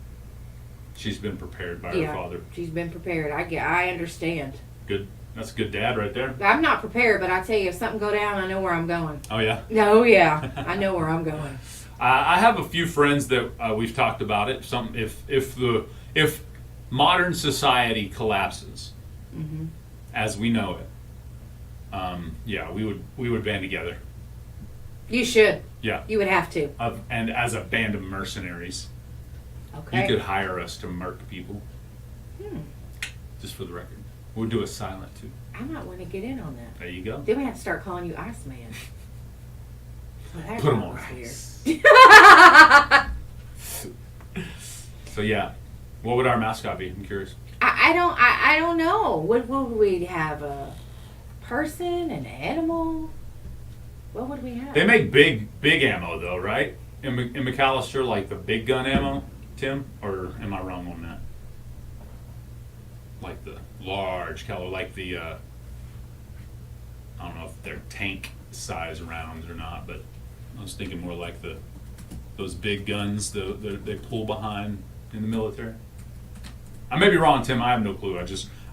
S3: She's been prepared by
S4: Yeah,
S3: her father.
S4: she's been prepared. I understand.
S3: Good. That's a good dad right there.
S4: I'm not prepared, but I tell you, if something go down, I know where I'm going.
S3: Oh yeah.
S4: No, yeah, I know where I'm going.
S3: I have a few friends that we've talked about it. If modern society collapses, as we know it, yeah, we would band together.
S4: You should.
S3: Yeah,
S4: You would have to.
S3: and as a band of mercenaries,
S4: Okay.
S3: you could hire us to murk people. Just for the record, we'll do a silent too.
S4: I might want to get in on that.
S3: There you go.
S4: Then we have to start calling you Iceman. Well, that
S3: Put 'em
S4: was
S3: on
S4: weird.
S3: So yeah, what would our mascot be? I'm curious.
S4: I don't know. What would we have? A person, an animal? What would we have?
S3: They make big ammo though, right? In McAllister, like the big gun ammo, Tim? Or am I wrong on that? Like the large caliber, like the I don't know if they're tank size rounds or not, but I was thinking more like those big guns they pull behind in the military. I may be wrong, Tim. I have no clue.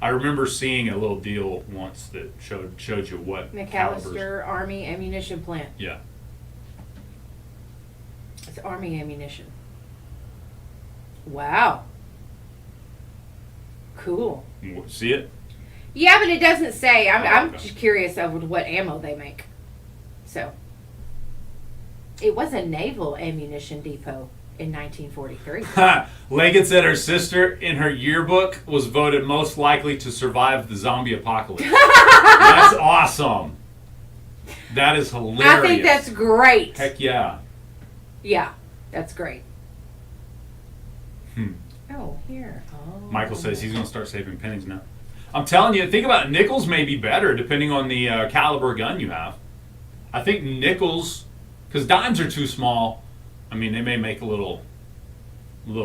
S3: I remember seeing a little deal once that showed you what calibers.
S4: McAllister Army Ammunition Plant.
S3: Yeah.
S4: It's Army ammunition. Wow. Cool.
S3: See it?
S4: Yeah, but it doesn't say. I'm
S3: okay.
S4: just curious of what ammo they make. So, it was a naval ammunition depot in 1943.
S3: Leggett said her sister in her yearbook was voted most likely to survive the zombie apocalypse. That's awesome. That is hilarious.
S4: I think that's great.
S3: Heck yeah.
S4: Yeah, that's great.
S3: Hmm.
S4: Oh, here. Oh.
S3: Michael says he's going to start saving pennies now. I'm telling you, think about it. Nickels may be better depending on the caliber gun you have. I think nickels, because dimes are too small. I mean, they may make a little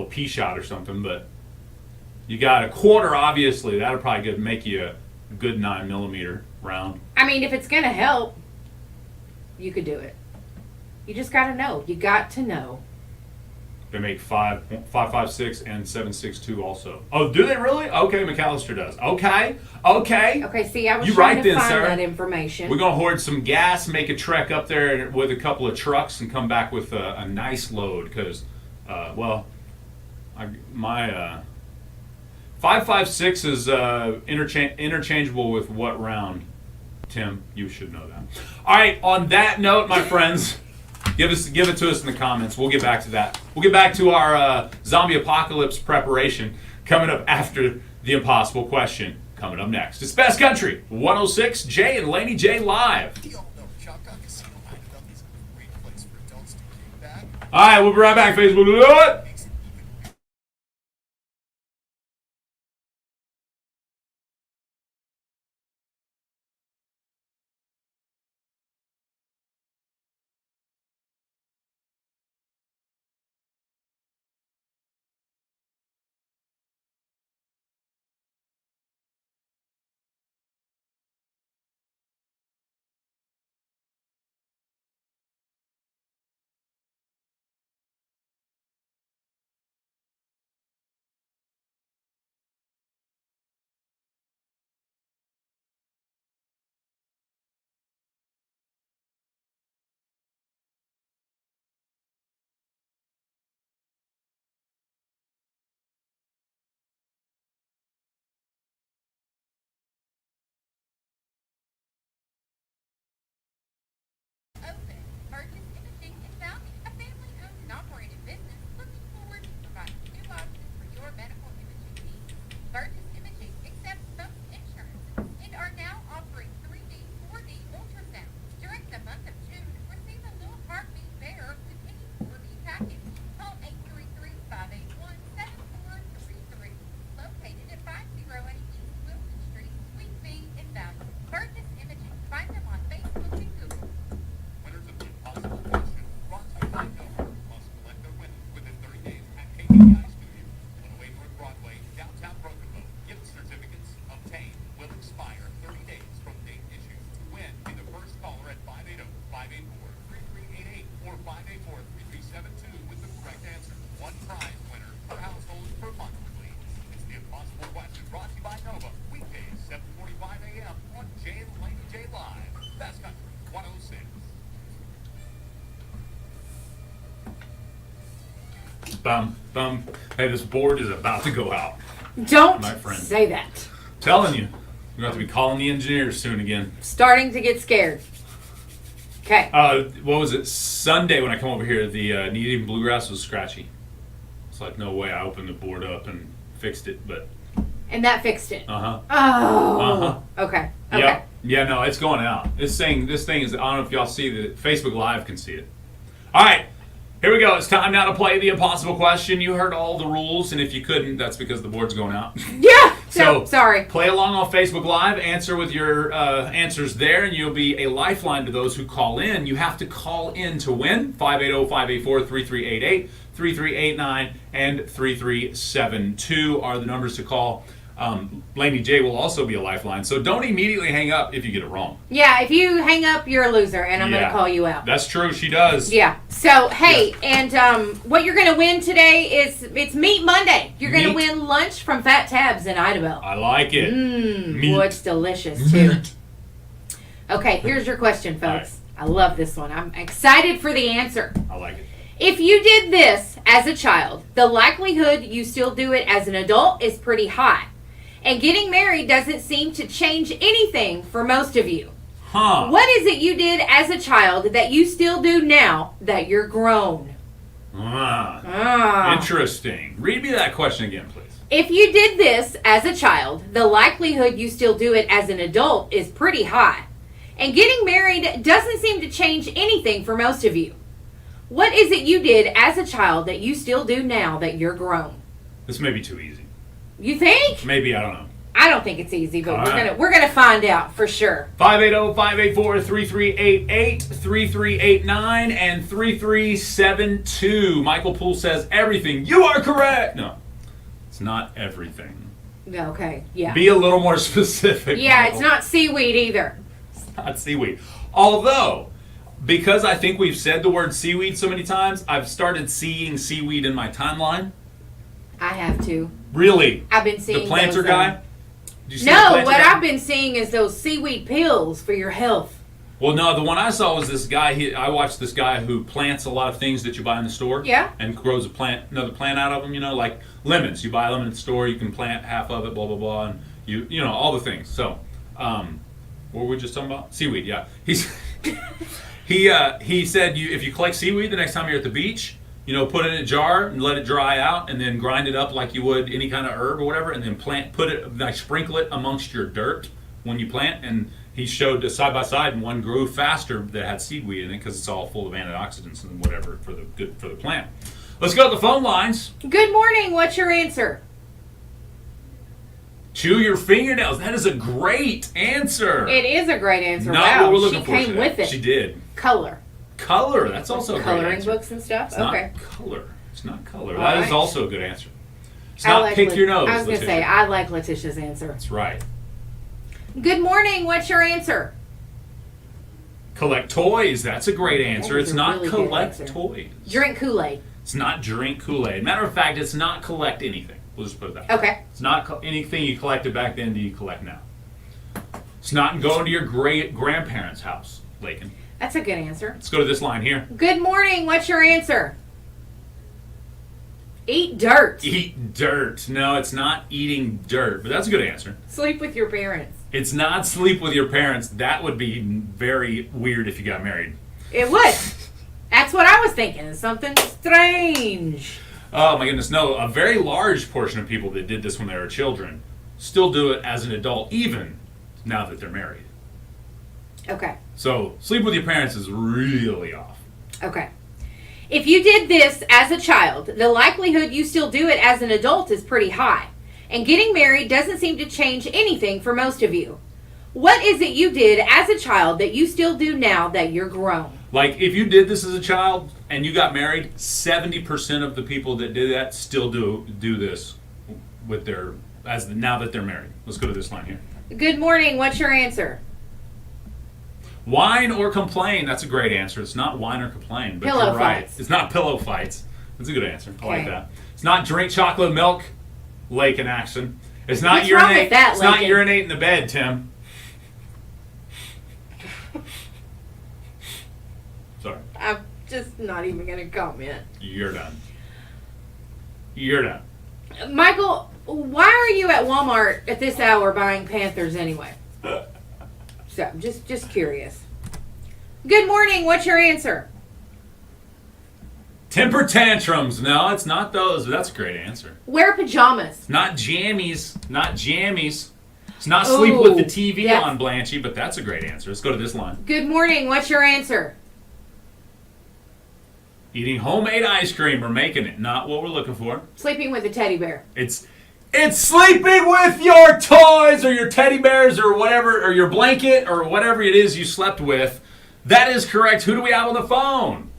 S3: pea shot or something, but you got a quarter, obviously. That'll probably make you a good 9mm round.
S4: I mean, if it's going to help, you could do it. You just got to know. You got to know.
S3: They make 5.56 and 7.62 also. Oh, do they really? Okay, McAllister does. Okay.
S4: Okay, see, I was
S3: You
S4: trying
S3: right
S4: to
S3: then,
S4: find
S3: sir.
S4: that information.
S3: We're going to hoard some gas, make a trek up there with a couple of trucks, and come back with a nice load. Because, my 5.56 is interchangeable with what round? Tim, you should know that. All right, on that note, my friends, give it to us in the comments. We'll get back to that. We'll get back to our zombie apocalypse preparation coming up after the impossible question. Coming up next. It's Best Country 106, Jay and Laney J live.
S5: We all know Shotgun Casino Hideout is a great place for adults to kick back.
S3: All right, we'll be right back, Facebook. Do it.
S5: Makes it even
S6: Open. Purchase Imaging is founding a family-owned and operated business looking forward to providing new options for your medical imaging needs. Purchase Imaging accepts most insurance and are now offering 3D, 4D ultrasound. During the month of June, receive a little heartbeat bearer with any 4D package. Call 833-581-7433. Located at 508 East Wilson Street, Suite B in Valley. Purchase Imaging. Find them on Facebook and Google.
S2: Winners of the Impossible Question brought to you by Nova. Must select their winners within 30 days at KPI Studio, 108 North Broadway, downtown Brokenville. Gift certificates obtained will expire 30 days from date issued. To win, be the first caller at 580-584-3388 or 584-3372 with the correct answer. One prize winner per household per month, please. It's the Impossible Question brought to you by Nova. Weekdays, 7:45 a.m. on Jay and Laney J Live. Best Country 106.
S3: Bum, bum. Hey, this board is about to go out.
S4: Don't
S3: My friend.
S4: say that.
S3: Telling you. We're going to have to be calling the engineers soon again.
S4: Starting to get scared. Okay.
S3: What was it? Sunday when I come over here, the Needing Bluegrass was scratchy. It's like, no way. I opened the board up and fixed it, but
S4: And that fixed it.
S3: uh-huh.
S4: Oh.
S3: Uh-huh.
S4: Okay.
S3: Yeah. Yeah, no, it's going out. This thing is, I don't know if y'all see the Facebook Live can see it. All right. Here we go. It's time now to play the impossible question. You heard all the rules, and if you couldn't, that's because the board's going out.
S4: Yeah. So sorry.
S3: Play along on Facebook Live. Answer with your answers there, and you'll be a lifeline to those who call in. You have to call in to win. 580-584-3388, 3389, and 3372 are the numbers to call. Laney J will also be a lifeline, so don't immediately hang up if you get it wrong.
S4: Yeah, if you hang up, you're a loser, and I'm going
S3: Yeah.
S4: to call you out.
S3: That's true. She does.
S4: Yeah. So, hey, and what you're going to win today is it's Meat Monday. You're going to
S3: Meat.
S4: win lunch from Fat Tabs in Idabel.
S3: I like it. Meat.
S4: Boy, it's delicious, too.
S3: Meat.
S4: Okay, here's your question,
S3: All
S4: folks. I love this one. I'm excited for the answer.
S3: I like it.
S4: If you did this as a child, the likelihood you still do it as an adult is pretty high. And getting married doesn't seem to change anything for most of you.
S3: Huh.
S4: What is it you did as a child that you still do now that you're grown?
S3: Interesting. Read me that question again, please.
S4: If you did this as a child, the likelihood you still do it as an adult is pretty high. And getting married doesn't seem to change anything for most of you. What is it you did as a child that you still do now that you're grown?
S3: This may be too easy.
S4: You think?
S3: Maybe, I don't know.
S4: I don't think it's easy, but
S3: All right.
S4: we're gonna find out for sure.
S3: 580-584-3388, 3389, and 3372. Michael Poole says everything. You are correct. No, it's not everything.
S4: Okay, yeah.
S3: Be a little more specific.
S4: Yeah,
S3: Michael.
S4: it's not seaweed either.
S3: It's not seaweed. Although, because I think we've said the word seaweed so many times, I've started seeing seaweed in my timeline.
S4: I have to.
S3: Really?
S4: I've been seeing
S3: the planter
S4: those,
S3: guy? Did you see the
S4: No,
S3: planter
S4: what
S3: guy?
S4: I've been seeing is those seaweed pills for your health.
S3: Well, no, the one I saw was this guy. I watched this guy who plants a lot of things that you buy in the store.
S4: Yeah.
S3: And grows another plant out of them. You know, like lemons. You buy a lemon at the store. You can plant half of it. Blah blah blah. And you know all the things. So, what were we just talking about? Seaweed. Yeah. He said if you collect seaweed the next time you're at the beach, put it in a jar and let it dry out, and then grind it up like you would any kind of herb or whatever, and then sprinkle it amongst your dirt when you plant. And he showed a side by side, and one grew faster that had seaweed in it because it's all full of antioxidants and whatever good for the plant. Let's go to the phone lines.
S4: Good morning. What's your answer?
S3: Chew your fingernails. That is a great answer.
S4: It is a great answer.
S3: Not
S4: wow,
S3: what we're looking
S4: she
S3: for
S4: came
S3: today.
S4: with it.
S3: She did.
S4: Color.
S3: Color. That's also a great
S4: Coloring
S3: answer.
S4: books and stuff.
S3: It's
S4: Okay.
S3: not color. It's not color.
S4: All
S3: That is
S4: right.
S3: also a good answer. It's
S4: I
S3: not
S4: like
S3: pick your nose.
S4: I was gonna
S3: Letitia.
S4: say I like Letitia's answer.
S3: That's right.
S4: Good morning. What's your answer?
S3: Collect toys. That's a great answer.
S4: That
S3: It's
S4: is a
S3: not
S4: really good
S3: collect
S4: answer.
S3: toys.
S4: Drink Kool-Aid.
S3: It's not drink Kool-Aid. Matter of fact, it's not collect anything. We'll just put it that way.
S4: Okay.
S3: It's not anything you collected back then do you collect now. It's not going to your great grandparents' house, Lakin.
S4: That's a good answer.
S3: Let's go to this line here.
S4: Good morning. What's your answer? Eat dirt.
S3: Eat dirt. No, it's not eating dirt, but that's a good answer.
S4: Sleep with your parents.
S3: It's not sleep with your parents. That would be very weird if you got married.
S4: It would. That's what I was thinking. It's something strange.
S3: Oh my goodness, no. A very large portion of people that did this when they were children still do it as an adult, even now that they're married.
S4: Okay.
S3: So, sleep with your parents is really off.
S4: Okay. If you did this as a child, the likelihood you still do it as an adult is pretty high. And getting married doesn't seem to change anything for most of you. What is it you did as a child that you still do now that you're grown?
S3: Like, if you did this as a child and you got married, 70% of the people that did that still do this with now that they're married. Let's go to this line here.
S4: Good morning. What's your answer?
S3: Whine or complain. That's a great answer. It's not whine or complain, but
S4: Pillow
S3: you're right.
S4: fights.
S3: It's not pillow fights. That's a good answer. I like
S4: Okay.
S3: that. It's not drink chocolate milk, Lake in action. It's not
S4: What's wrong
S3: urinate.
S4: with that,
S3: It's not
S4: Lakin?
S3: urinate in the bed, Tim. Sorry.
S4: I'm just not even going to comment.
S3: You're done. You're done.
S4: Michael, why are you at Walmart at this hour buying Panthers anyway? So, just curious. Good morning. What's your answer?
S3: Temper tantrums. No, it's not those, but that's a great answer.
S4: Wear pajamas.
S3: Not jammies. Not jammies. It's not sleep with the TV
S4: yes.
S3: on, Blanchy, but that's a great answer. Let's go to this line.
S4: Good morning. What's your answer?
S3: Eating homemade ice cream or making it. Not what we're looking for.
S4: Sleeping with a teddy bear.
S3: It's sleeping with your toys or your teddy bears or whatever, or your blanket or whatever it is you slept with. That is correct. Who do we have on the phone?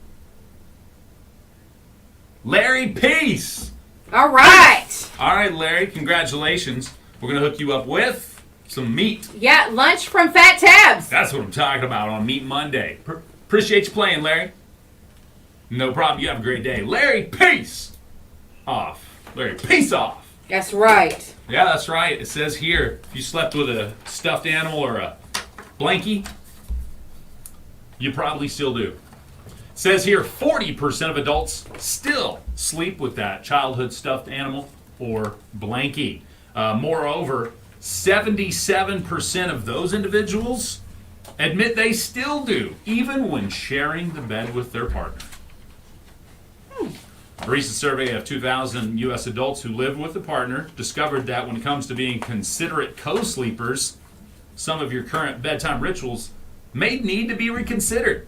S3: Larry Peace.
S4: All right.
S3: All right, Larry, congratulations. We're going to hook you up with some meat.
S4: Yeah, lunch from Fat Tabs.
S3: That's what I'm talking about on Meat Monday. Appreciate you playing, Larry. No problem. You have a great day. Larry, peace off. Larry, peace off.
S4: That's right.
S3: Yeah, that's right. It says here, if you slept with a stuffed animal or a blankie, you probably still do. Says here 40% of adults still sleep with that childhood stuffed animal or blankie. Moreover, 77% of those individuals admit they still do, even when sharing the bed with their partner. A recent survey of 2,000 U.S. adults who live with a partner discovered that when it comes to being considerate co-sleepers, some of your current bedtime rituals may need to be reconsidered.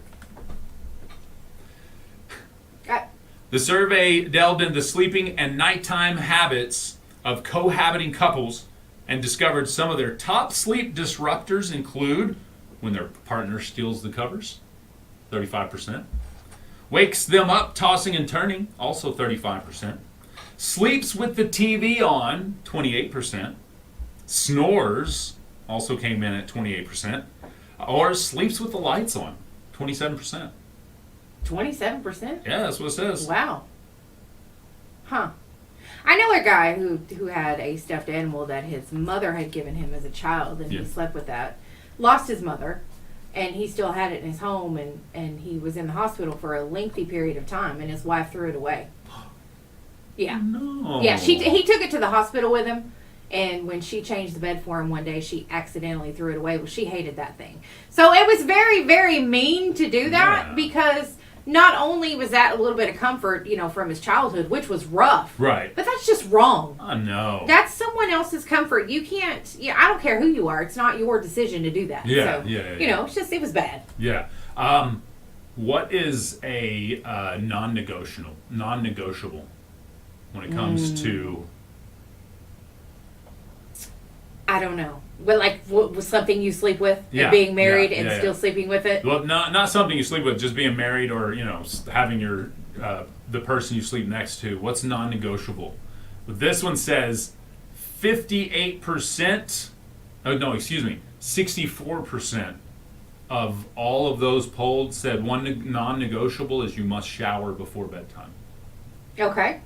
S3: The survey delved into sleeping and nighttime habits of cohabiting couples and discovered some of their top sleep disruptors include when their partner steals the covers, 35%. Wakes them up tossing and turning, also 35%. Sleeps with the TV on, 28%. Snores, also came in at 28%. Or sleeps with the lights on, 27%.
S4: 27%?
S3: Yeah, that's what it says.
S4: Wow. Huh. I know a guy who had a stuffed animal that his mother had given him as a child, and he slept with that. Lost his mother, and he still had it in his home, and he was in the hospital for a lengthy period of time, and his wife threw it away. Yeah.
S3: No.
S4: Yeah, he took it to the hospital with him, and when she changed the bed for him one day, she accidentally threw it away. Well, she hated that thing. So it was very, very mean to do that because not only was that a little bit of comfort, from his childhood, which was rough.
S3: Right.
S4: But that's just wrong.
S3: I know.
S4: That's someone else's comfort. You can't, I don't care who you are. It's not your decision to do that.
S3: Yeah,
S4: so,
S3: yeah.
S4: It's just, it was bad.
S3: Yeah. What is a non-negotiable when it comes to...
S4: I don't know. But what was something you sleep with?
S3: Yeah,
S4: Being married
S3: yeah,
S4: and
S3: yeah,
S4: still sleeping with it?
S3: Well, not something you sleep with, just being married or, having your the person you sleep next to. What's non-negotiable? This one says 58%, 64% of all of those polled said one non-negotiable is you must shower before bedtime.
S4: Okay.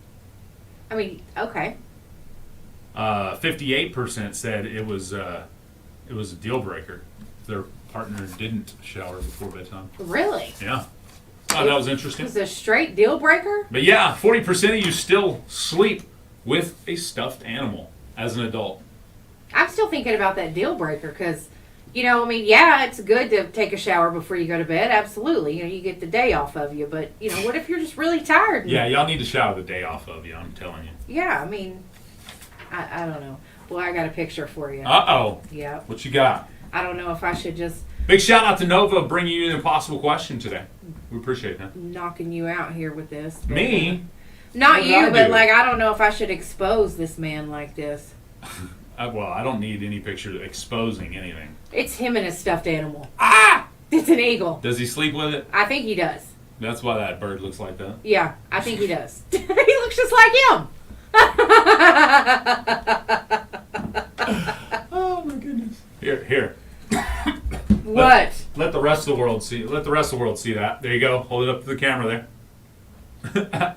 S4: Okay.
S3: 58% said it was a deal breaker if their partner didn't shower before bedtime.
S4: Really?
S3: Yeah. That was interesting.
S4: It was a straight deal breaker?
S3: But yeah, 40% of you still sleep with a stuffed animal as an adult.
S4: I'm still thinking about that deal breaker because, it's good to take a shower before you go to bed. Absolutely. You get the day off of you. But, what if you're just really tired?
S3: Yeah, y'all need to shower the day off of you, I'm telling you.
S4: Yeah, I don't know. Well, I got a picture for you.
S3: Uh-oh.
S4: Yep.
S3: What you got?
S4: I don't know if I should just...
S3: Big shout out to Nova bringing you an impossible question today. We appreciate that.
S4: Knocking you out here with this.
S3: Me?
S4: Not
S3: What did
S4: you,
S3: I
S4: but
S3: do?
S4: I don't know if I should expose this man like this.
S3: Well, I don't need any picture exposing anything.
S4: It's him and a stuffed animal.
S3: Ah!
S4: It's an eagle.
S3: Does he sleep with it?
S4: I think he does.
S3: That's why that bird looks like that.
S4: Yeah, I think he does. He looks just like him.
S3: Oh my goodness. Here.
S4: What?
S3: Let the rest of the world see. Let the rest of the world see that. There you go. Hold it up to the camera there.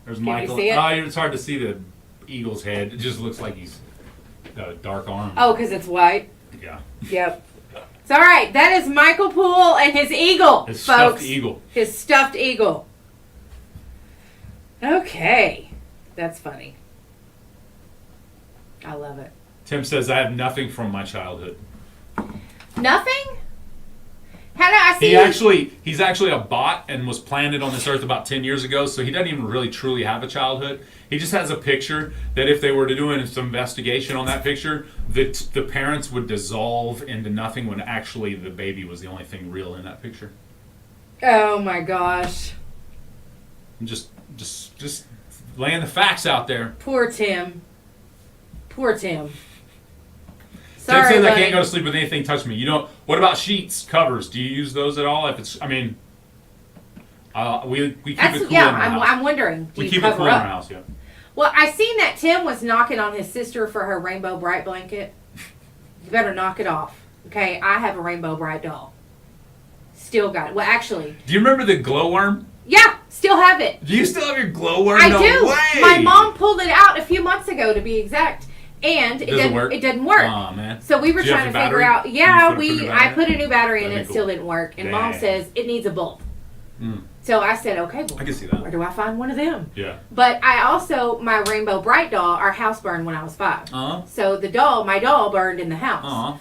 S3: There's Michael.
S4: see it?
S3: Oh, it's hard to see the eagle's head. It just looks like he's got a dark arm.
S4: Oh, because it's white?
S3: Yeah.
S4: Yep. It's all right. That is Michael Poole and his eagle,
S3: His
S4: folks.
S3: stuffed eagle.
S4: His stuffed eagle. Okay. That's funny. I love it.
S3: Tim says, I have nothing from my childhood.
S4: Nothing? How do I see?
S3: He's actually a bot and was planted on this earth about 10 years ago, so he doesn't even really truly have a childhood. He just has a picture that if they were to do some investigation on that picture, the parents would dissolve into nothing when actually the baby was the only thing real in that picture.
S4: Oh my gosh.
S3: I'm just laying the facts out there.
S4: Poor Tim. Poor Tim.
S3: Tim
S4: Sorry,
S3: says I
S4: buddy.
S3: can't go to sleep with anything touch me. What about sheets, covers? Do you use those at all? We keep it cool in our house.
S4: I'm wondering. Do
S3: We
S4: you
S3: keep it
S4: cover
S3: cool in our
S4: up?
S3: house, yeah.
S4: Well, I seen that Tim was knocking on his sister for her Rainbow Bright blanket. You better knock it off. Okay, I have a Rainbow Bright doll. Still got it. Well, actually,
S3: Do you remember the glowworm?
S4: yeah, still have it.
S3: Do you still have your glowworm?
S4: I
S3: No
S4: do.
S3: way!
S4: My mom pulled it out a few months ago, to be exact, and it
S3: Doesn't work?
S4: It didn't work.
S3: Aw, man.
S4: So we were
S3: Do you have
S4: trying to
S3: your
S4: figure
S3: battery?
S4: out. Yeah,
S3: You put a new
S4: I
S3: battery
S4: put a new battery in
S3: That'd
S4: it.
S3: be
S4: It
S3: cool.
S4: still didn't work, and Mom
S3: Dang.
S4: says it needs a bulb. So I said, okay, well,
S3: I can see that.
S4: where do I find one of them?
S3: Yeah.
S4: But I also, my Rainbow Bright doll, our house burned when I was 5.
S3: Uh-huh.
S4: So my doll burned in the house.
S3: Uh-huh.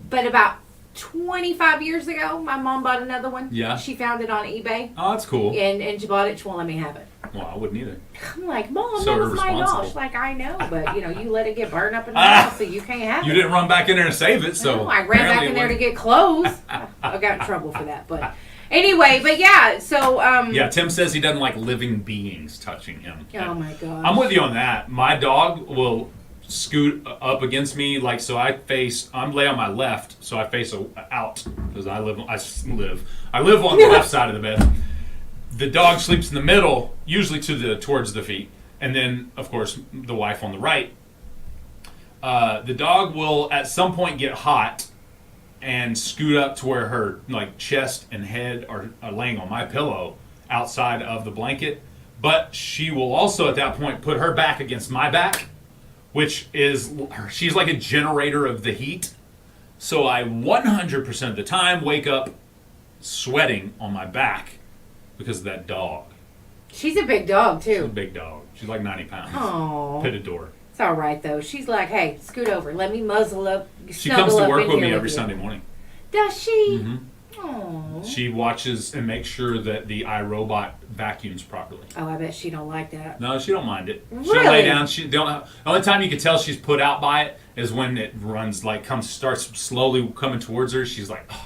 S4: But about 25 years ago, my mom bought another one.
S3: Yeah.
S4: She found it on eBay.
S3: Oh, that's cool.
S4: And she bought it. She won't let me have it.
S3: Well, I wouldn't either.
S4: I'm like, Mom,
S3: So
S4: that was my doll.
S3: irresponsible.
S4: She's like, I know, but you let it get burned up in the house, so you can't have it.
S3: You didn't run back in there and save it, so.
S4: No, I ran back in there to get clothes. I got in trouble for that, but anyway, but yeah. So
S3: Yeah, Tim says he doesn't like living beings touching him.
S4: Oh my god.
S3: I'm with you on that. My dog will scoot up against me, like, so I'm lay on my left, so I face out because I live on the left side of the bed. The dog sleeps in the middle, usually towards the feet, and then of course the wife on the right. The dog will at some point get hot and scoot up to where her like chest and head are laying on my pillow outside of the blanket, but she will also at that point put her back against my back, which is, she's like a generator of the heat. So I 100% of the time wake up sweating on my back because of that dog.
S4: She's a big dog
S3: She's a
S4: too.
S3: big dog. She's like 90 pounds.
S4: Oh.
S3: Pitador.
S4: It's all right though. She's like, hey, scoot over. Let me muzzle up.
S3: She comes
S4: snuggle
S3: to
S4: up
S3: work
S4: in
S3: with
S4: here
S3: me every
S4: you.
S3: Sunday morning.
S4: Does she?
S3: Mm-hmm.
S4: Oh.
S3: She watches and makes sure that the iRobot vacuums properly.
S4: Oh, I bet she don't like that.
S3: No, she don't mind it. She'll
S4: Really?
S3: lay down. The only time you can tell she's put out by it is when it runs, like, starts slowly coming towards her. She's like, oh.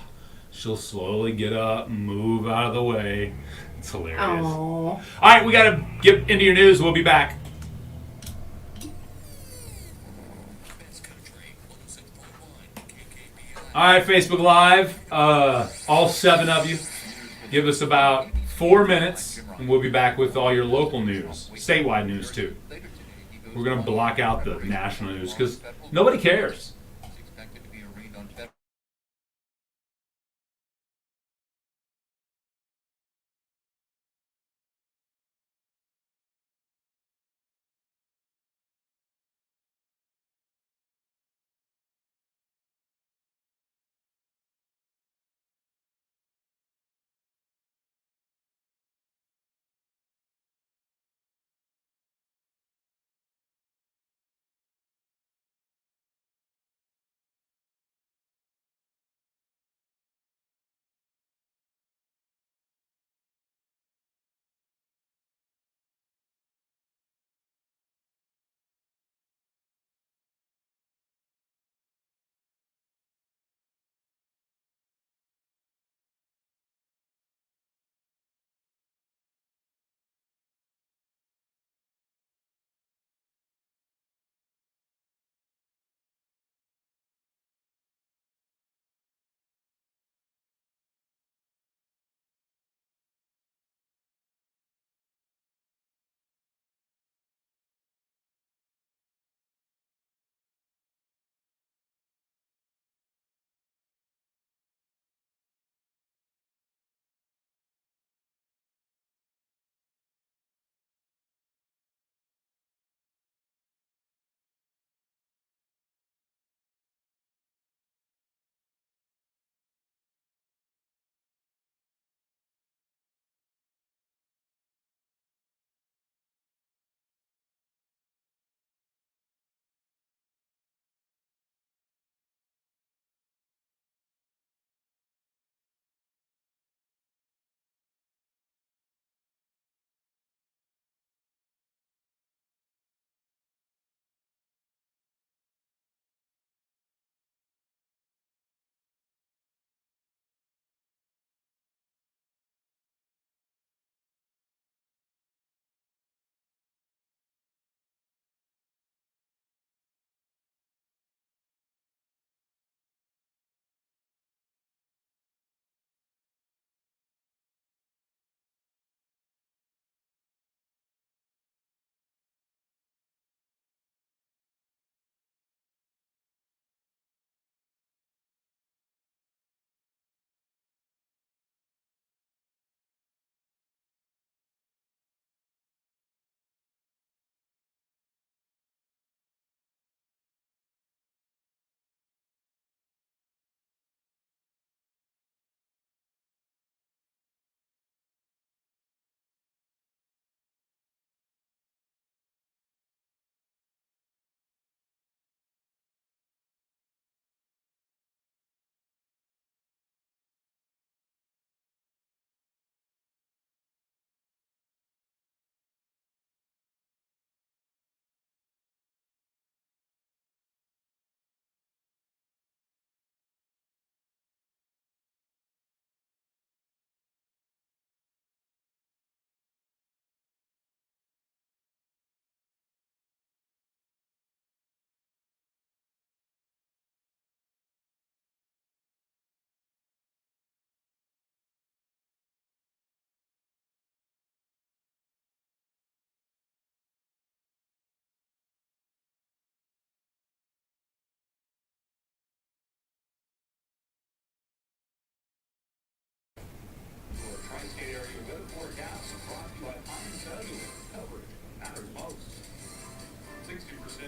S3: She'll slowly get up and move out of the way. It's hilarious.
S4: Oh.
S3: All right, we got to get into your news. We'll be back. All right, Facebook Live, all 7 of you, give us about 4 minutes, and we'll be back with all your local news, statewide news too. We're going to block out the national news because nobody cares.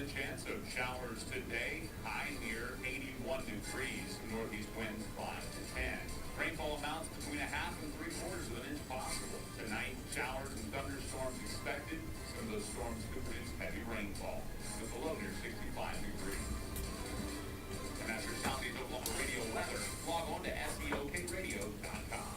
S2: 50% chance of showers today. High near 81 degrees. Northeast winds 5 to 10. Rainfall amounts between a half and 3/4 of an inch possible. Tonight, showers and thunderstorms expected. Some of those storms could produce heavy rainfall. With the low near 65 degrees. And that's your Southeast Oklahoma radio weather. Log on to SEOKradio.com.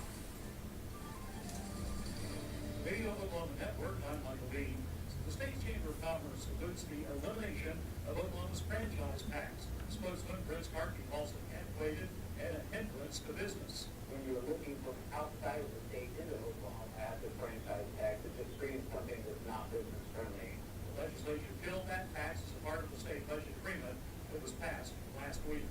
S7: Radio Oklahoma Network, I'm Michael Dean. The State Chamber of Commerce includes the elimination of Oklahoma's franchise tax. Spokesman Prince Carkey calls it antiquated and a hindrance to business.
S8: When you're looking from outside of the state into Oklahoma at the franchise tax, it just screams something that's not business friendly.
S7: The legislature killed that tax as a part of the state budget agreement that was passed last week.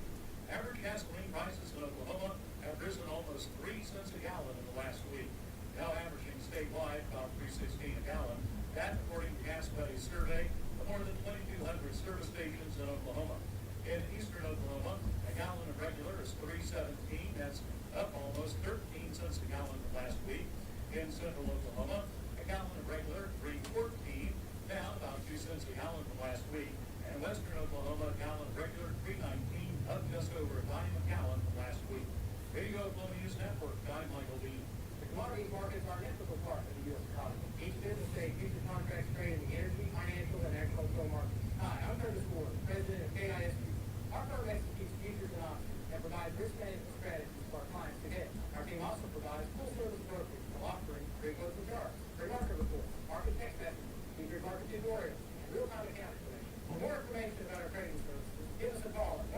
S7: Average gasoline prices in Oklahoma have risen almost 3 cents a gallon in the last week, now averaging statewide about $3.16 a gallon. That, according to Gas Buddy's survey of more than 2,200 service stations in Oklahoma. In eastern Oklahoma, a gallon of regular is $3.17. That's up almost 13 cents a gallon from last week. In central Oklahoma, a gallon of regular $3.14, down about 2 cents a gallon from last week. And western Oklahoma, a gallon of regular $3.19, up just over a dime a gallon from last week. Radio Oklahoma News Network, I'm Michael Dean.
S8: The commodities markets are an integral part of the U.S. economy. Each business takes future contracts traded in the energy, financial, and agricultural markets. Hi, I'm Curtis Ford, president of KIS. Our firm executes futures and options and provides risk management strategies for our clients today. Our team also provides full service brokerage, offering pre-closing charts, pre-market reports, market text messages, futures market tutorials, and real-time account information. For more information about our trading services, give us a call at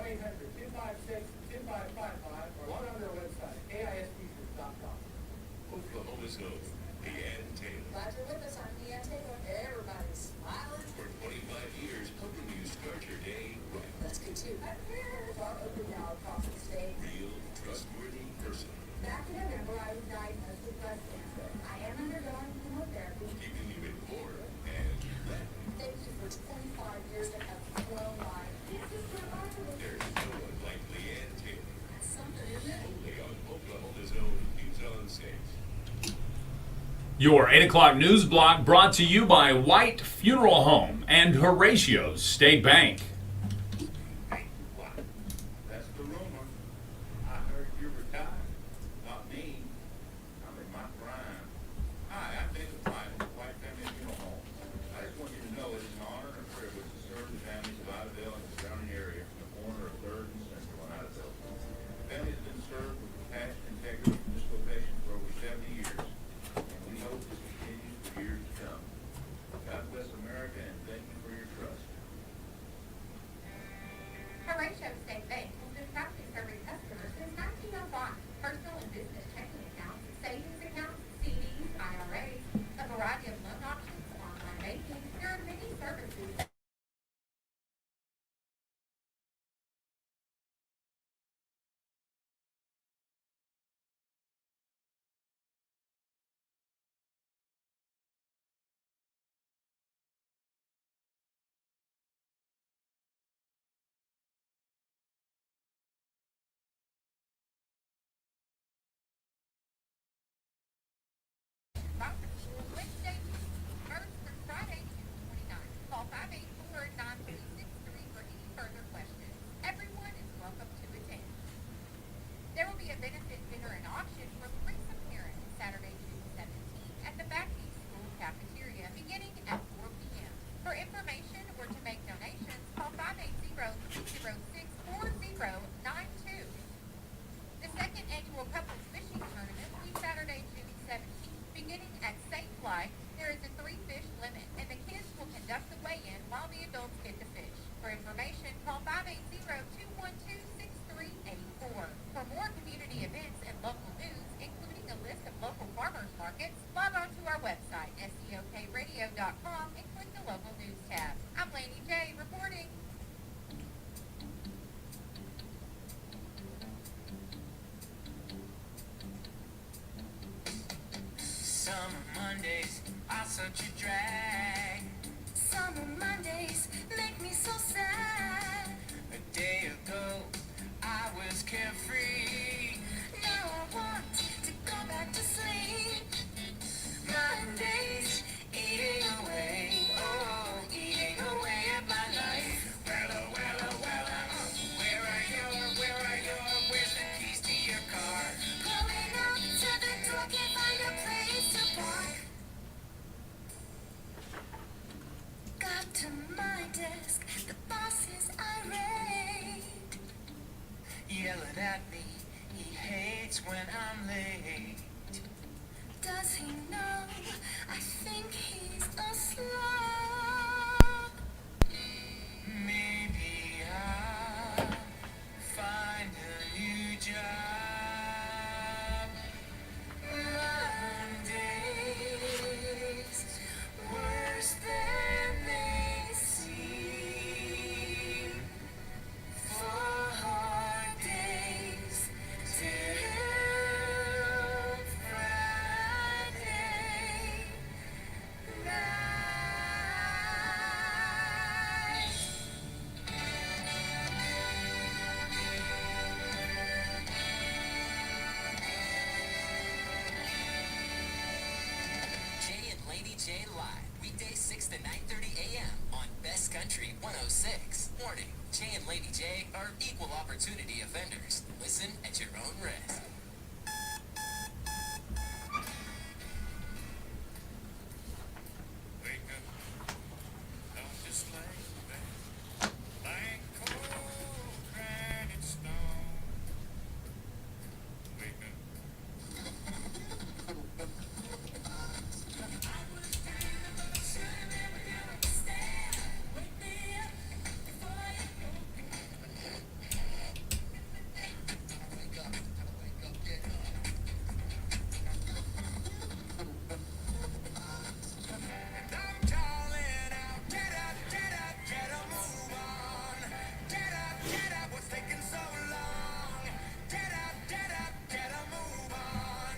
S8: 1-800-256-2555 or log on to our website, KISfutures.com.
S5: Oklahoma's own Leanne Taylor.
S9: Glad you're with us. I'm Leanne Taylor. Everybody's smiling.
S5: For 25 years, helping you start your day right.
S9: That's good too. Our open now across the state.
S5: Real, trustworthy person.
S9: Back in November, I was diagnosed with breast cancer. I am undergoing chemotherapy.
S5: Keeping you informed and led.
S9: Thank you for 25 years that have flown by. This is remarkable.
S5: There's no one like Leanne Taylor.
S9: That's something, isn't it?
S5: Only on Oklahoma's own News on 6.
S3: Your 8 o'clock news block brought to you by White Funeral Home and Horatio's State Bank.
S2: Wow. That's the rumor. I heard you retired. Not me. I'm in my prime. Hi, I'm David Prime of White Family Funeral Home. I just want you to know it is an honor and a privilege to serve the families of Idaville and the surrounding area from the corner of 3rd and Central in Idaville. The family has been served with compassion and integrity from this location for over 70 years, and we hope this continues for years to come. God bless America, and thank you for your trust.
S6: Horatio State Bank has been proudly serving customers since 1905. Personal and business checking accounts, savings accounts, CDs, IRAs, a variety of loan options, online banking. There are many services. Wednesday, 1st through Friday, June 29th. Call 584-9363 for any further questions. Everyone is welcome to attend. There will be a benefit dinner and auction for Lisa Parent Saturday, June 17th at the Baptist School cafeteria beginning at 4 p.m. For information or to make donations, call 580-206-4092. The second annual couples fishing tournament will be Saturday, June 17th. Beginning at St. Fly, there is a 3-fish limit, and the kids will conduct the weigh-in while the adults get to fish. For information, call 580-212-6384. For more community events and local news, including a list of local farmers markets, log on to our website, SEOKradio.com, and click the local news tab. I'm Laney J reporting.
S1: Summer Mondays are such a drag.
S9: Summer Mondays make me so sad.
S1: A day ago, I was carefree.
S9: Now I want to go back to sleep.
S1: Mondays, eating away, oh, eating away at my life. desk, the boss is irate, yelling at me, he hates when I'm late. Does he know I think he's a slob? Maybe I'll find a new job. Mondays, worse than they seem. 4 days till Friday night. Jay and Laney J live, weekdays 6 to 9:30 a.m. on Best Country 106. Warning, Jay and Laney J are equal opportunity offenders. Listen at your own risk. Wake up, don't just lay there like cold granite stone. Wake up. And I'm calling out, get up, get a move on. Get up, what's taking so long? Get up, get a move on.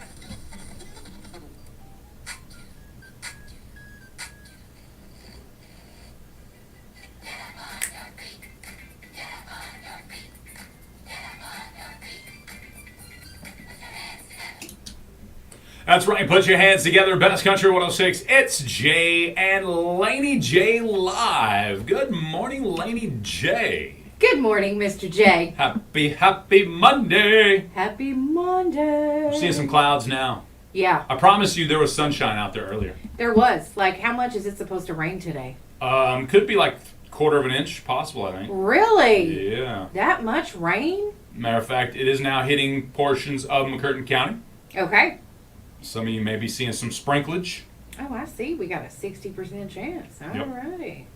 S3: That's right. Put your hands together. Best Country 106. It's Jay and Laney J live. Good morning, Laney J.
S4: Good morning, Mr. J.
S3: Happy Monday.
S4: Happy Monday.
S3: Seeing some clouds now.
S4: Yeah,
S3: I promise you there was sunshine out there earlier.
S4: there was. Like, how much is it supposed to rain today?
S3: Could be like 1/4 of an inch possible, I think.
S4: Really?
S3: Yeah.
S4: That much rain?
S3: Matter of fact, it is now hitting portions of McCurtain County.
S4: Okay.
S3: Some of you may be seeing some sprinklage.
S4: Oh, I see. We got a 60% chance. All
S3: Yep.
S4: righty.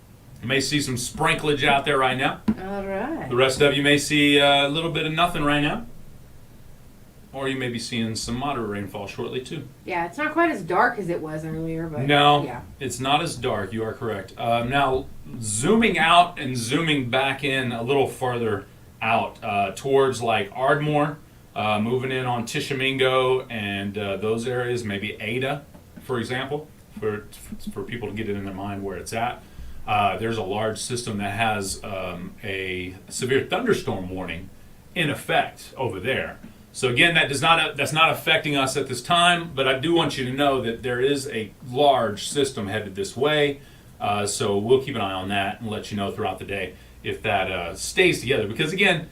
S3: You may see some sprinklage out there right now.
S4: All right.
S3: The rest of you may see a little bit of nothing right now. Or you may be seeing some moderate rainfall shortly too.
S4: Yeah, it's not quite as dark as it was earlier, but
S3: No,
S4: yeah.
S3: it's not as dark. You are correct. Now, zooming out and zooming back in a little further out towards like Ardmore, moving in on Tishomingo and those areas, maybe Ada, for example, for people to get it in their mind where it's at. There's a large system that has a severe thunderstorm warning in effect over there. So again, that's not affecting us at this time, but I do want you to know that there is a large system headed this way. So we'll keep an eye on that and let you know throughout the day if that stays together. Because again,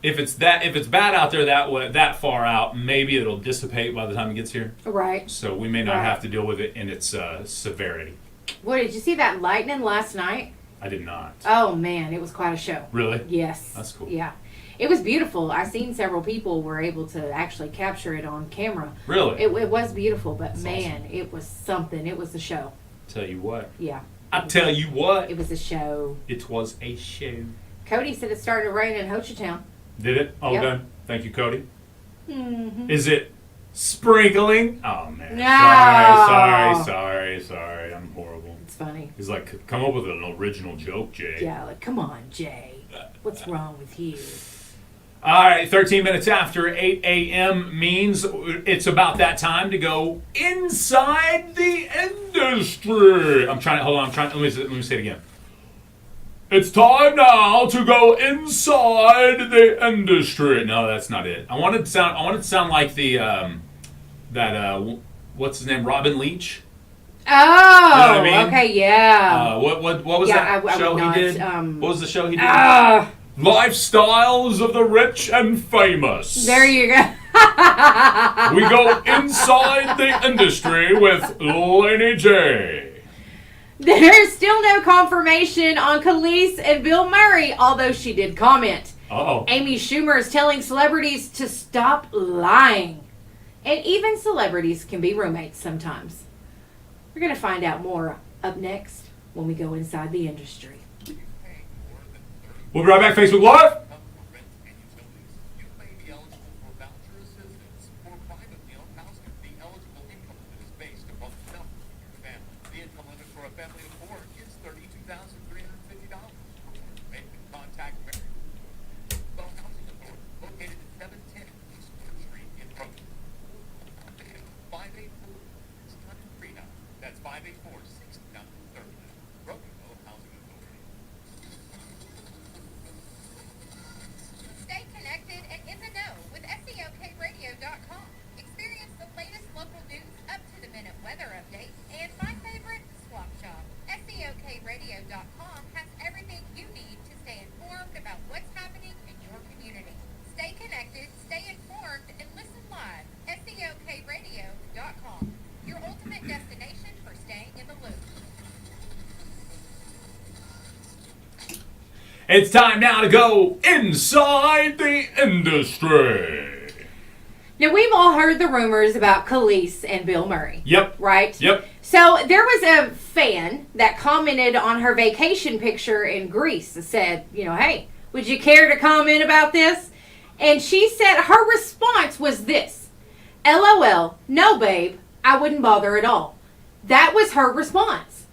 S3: if it's bad out there that far out, maybe it'll dissipate by the time it gets here.
S4: Right.
S3: So we may not
S4: Right.
S3: have to deal with it in its severity.
S4: What, did you see that lightning last night?
S3: I did not.
S4: Oh, man, it was quite a show.
S3: Really?
S4: Yes.
S3: That's cool.
S4: Yeah. It was beautiful. I seen several people were able to actually capture it on camera.
S3: Really?
S4: It was beautiful, but
S3: That's
S4: man, it was something. It was a show.
S3: Tell you what.
S4: Yeah.
S3: I tell you what.
S4: It was a show.
S3: It was a show.
S4: Cody said it started to rain in Ho Chi Town.
S3: Did it? Oh,
S4: Yep.
S3: good. Thank you, Cody.
S4: Mm-hmm.
S3: Is it sprinkling? Oh, man.
S4: No.
S3: Sorry. I'm horrible.
S4: It's funny.
S3: He's like, come up with an original joke, Jay.
S4: Yeah, like, come on, Jay. What's wrong with you?
S3: All right, 13 minutes after 8 a.m. means it's about that time to go inside the industry. Let me say it again. It's time now to go inside the industry. No, that's not it. I wanted to sound like the what's his name, Robin Leach.
S4: Oh,
S3: what I mean?
S4: okay, yeah.
S3: What was
S4: Yeah,
S3: that
S4: I
S3: show
S4: would
S3: he
S4: not,
S3: did? What was the show he did? Lifestyles of the rich and famous.
S4: There you go.
S3: We go inside the industry with Laney J.
S4: There's still no confirmation on Khalees and Bill Murray, although she did comment.
S3: Uh-oh.
S4: Amy Schumer is telling celebrities to stop lying. And even celebrities can be roommates sometimes. We're going to find out more up next when we go inside the industry.
S3: We'll be right back, Facebook Live.
S2: You may be eligible for voucher assistance for privately owned housing. The eligible income limit is based upon the income of your family. The income limit for a family of four is $32,350. Make contact Mary Housing Authority, located at 710 East 4th Street in Brooklyn. 584-6939. That's 584-6939. Brokenville Housing Authority.
S6: Stay connected and in the know with SEOKradio.com. Experience the latest local news, up to the minute weather updates, and my favorite, Swap Shop. SEOKradio.com has everything you need to stay informed about what's happening in your community. Stay connected, stay informed, and listen live. SEOKradio.com, your ultimate destination for staying in the loop.
S3: It's time now to go inside the industry.
S4: Now, we've all heard the rumors about Khalees and Bill Murray.
S3: Yep.
S4: Right?
S3: Yep.
S4: So there was a fan that commented on her vacation picture in Greece that said, hey, would you care to comment about this? And she said her response was this: LOL, no babe, I wouldn't bother at all. That was her response.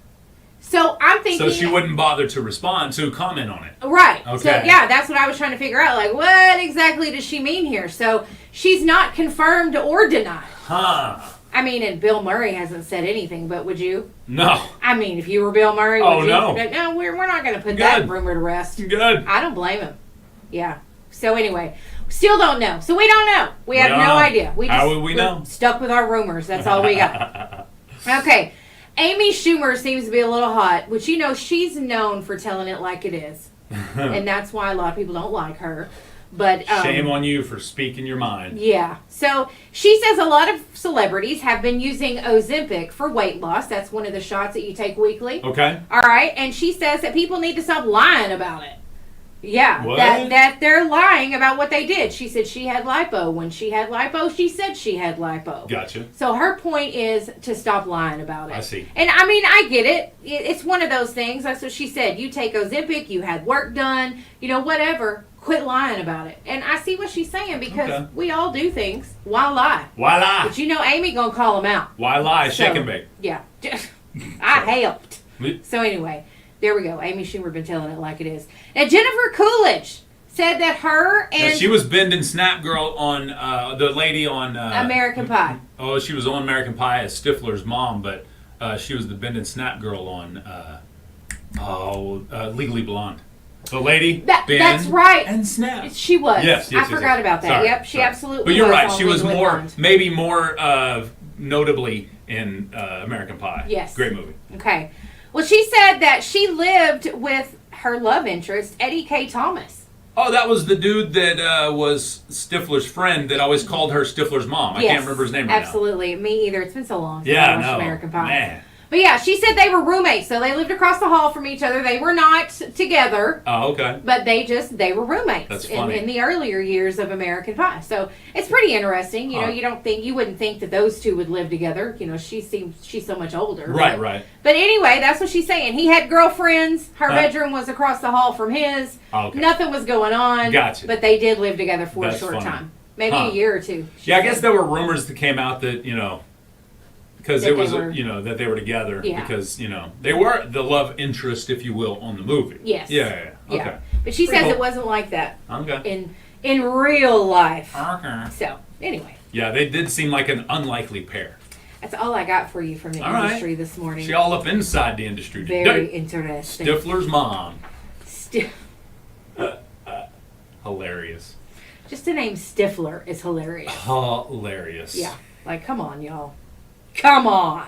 S4: So I'm thinking...
S3: So she wouldn't bother to respond to comment on it.
S4: Right.
S3: Okay.
S4: So yeah, that's what I was trying to figure out. Like, what exactly does she mean here? So she's not confirmed or denied.
S3: Huh.
S4: I mean, and Bill Murray hasn't said anything, but would you?
S3: No.
S4: I mean, if you were Bill Murray,
S3: Oh,
S4: would you?
S3: no.
S4: No, we're not going to put that rumor to rest.
S3: Good.
S4: I don't blame him. Yeah. So anyway, still don't know. So we don't know. We have
S3: don't
S4: no
S3: know.
S4: idea.
S3: How would we know?
S4: Stuck with our rumors. That's all we got. Okay. Amy Schumer seems to be a little hot, which, she's known for telling it like it is. And that's why a lot of people don't like her. But
S3: shame on you for speaking your mind.
S4: Yeah. So she says a lot of celebrities have been using Ozempic for weight loss. That's one of the shots that you take weekly.
S3: Okay.
S4: All right. And she says that people need to stop lying about it. Yeah.
S3: What?
S4: That they're lying about what they did. She said she had lipo. When she had lipo, she said she had lipo.
S3: Gotcha.
S4: So her point is to stop lying about it.
S3: I see.
S4: And I mean, I get it. It's one of those things. That's what she said. You take Ozempic, you had work done, whatever. Quit lying about it. And I see what she's saying because we all do things. Why lie?
S3: Why lie?
S4: But Amy gonna call him out.
S3: Why lie?
S4: So,
S3: Shake and bake.
S4: Yeah. I helped. So anyway, there we go. Amy Schumer been telling it like it is. Now Jennifer Coolidge said that her and...
S3: Now, she was bending Snap Girl on the lady on...
S4: American Pie.
S3: Oh, she was on American Pie as Stifler's mom, but she was the bending Snap Girl on Legally Blonde. The lady,
S4: that's right.
S3: And Snap.
S4: She was.
S3: Yes,
S4: I forgot about that.
S3: Sorry,
S4: Yep, she absolutely
S3: But you're
S4: was
S3: right.
S4: on
S3: She was
S4: Legally
S3: more,
S4: Blonde.
S3: maybe more notably in American Pie.
S4: Yes.
S3: Great movie.
S4: Okay. Well, she said that she lived with her love interest, Eddie K. Thomas.
S3: Oh, that was the dude that was Stifler's friend that always called her Stifler's mom. I can't remember his name right now.
S4: Absolutely. Me either. It's been so long since
S3: Yeah,
S4: I watched
S3: no.
S4: American Pie.
S3: Man.
S4: But yeah, she said they were roommates, so they lived across the hall from each other. They were not together.
S3: Oh, okay.
S4: But they were roommates.
S3: That's funny.
S4: In the earlier years of American Pie. So it's pretty interesting. You wouldn't think that those two would live together. She's so much older.
S3: Right, right.
S4: But anyway, that's what she's saying. He had girlfriends. Her bedroom was across the hall from his.
S3: Okay.
S4: Nothing was going on.
S3: Gotcha.
S4: But they did live together for
S3: That's
S4: a short
S3: funny.
S4: time. Maybe a year or two.
S3: Yeah, I guess there were rumors that came out that, because
S4: That
S3: it was,
S4: they were-
S3: that they were together.
S4: Yeah.
S3: Because, they were the love interest, if you will, on the movie.
S4: Yes.
S3: Yeah. Okay.
S4: But she
S3: Pretty
S4: says
S3: cool.
S4: it wasn't like that
S3: Okay.
S4: in real life.
S3: Okay.
S4: So, anyway.
S3: Yeah, they did seem like an unlikely pair.
S4: That's all I got for you from the
S3: All right.
S4: industry this morning.
S3: She all up inside the industry today.
S4: Very interesting.
S3: Stifler's mom.
S4: Sti-
S3: Hilarious.
S4: Just the name Stifler is hilarious.
S3: Hilarious.
S4: Yeah. Like, come on, y'all. Come on.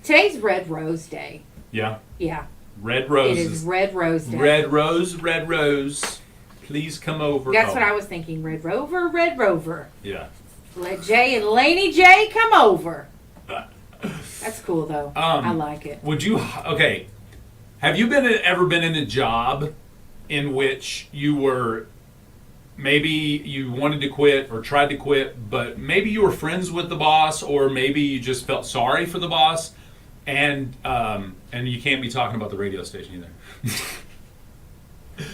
S4: Today's Red Rose Day.
S3: Yeah.
S4: Yeah.
S3: Red
S4: It
S3: roses.
S4: is Red Rose Day.
S3: Red rose. Please come over.
S4: That's what I was thinking. Red Rover.
S3: Yeah.
S4: Let Jay and Laney J come over. That's cool though. I like it.
S3: Would you? Okay. Have you ever been in a job in which you were maybe you wanted to quit or tried to quit, but maybe you were friends with the boss, or maybe you just felt sorry for the boss, and you can't be talking about the radio station either.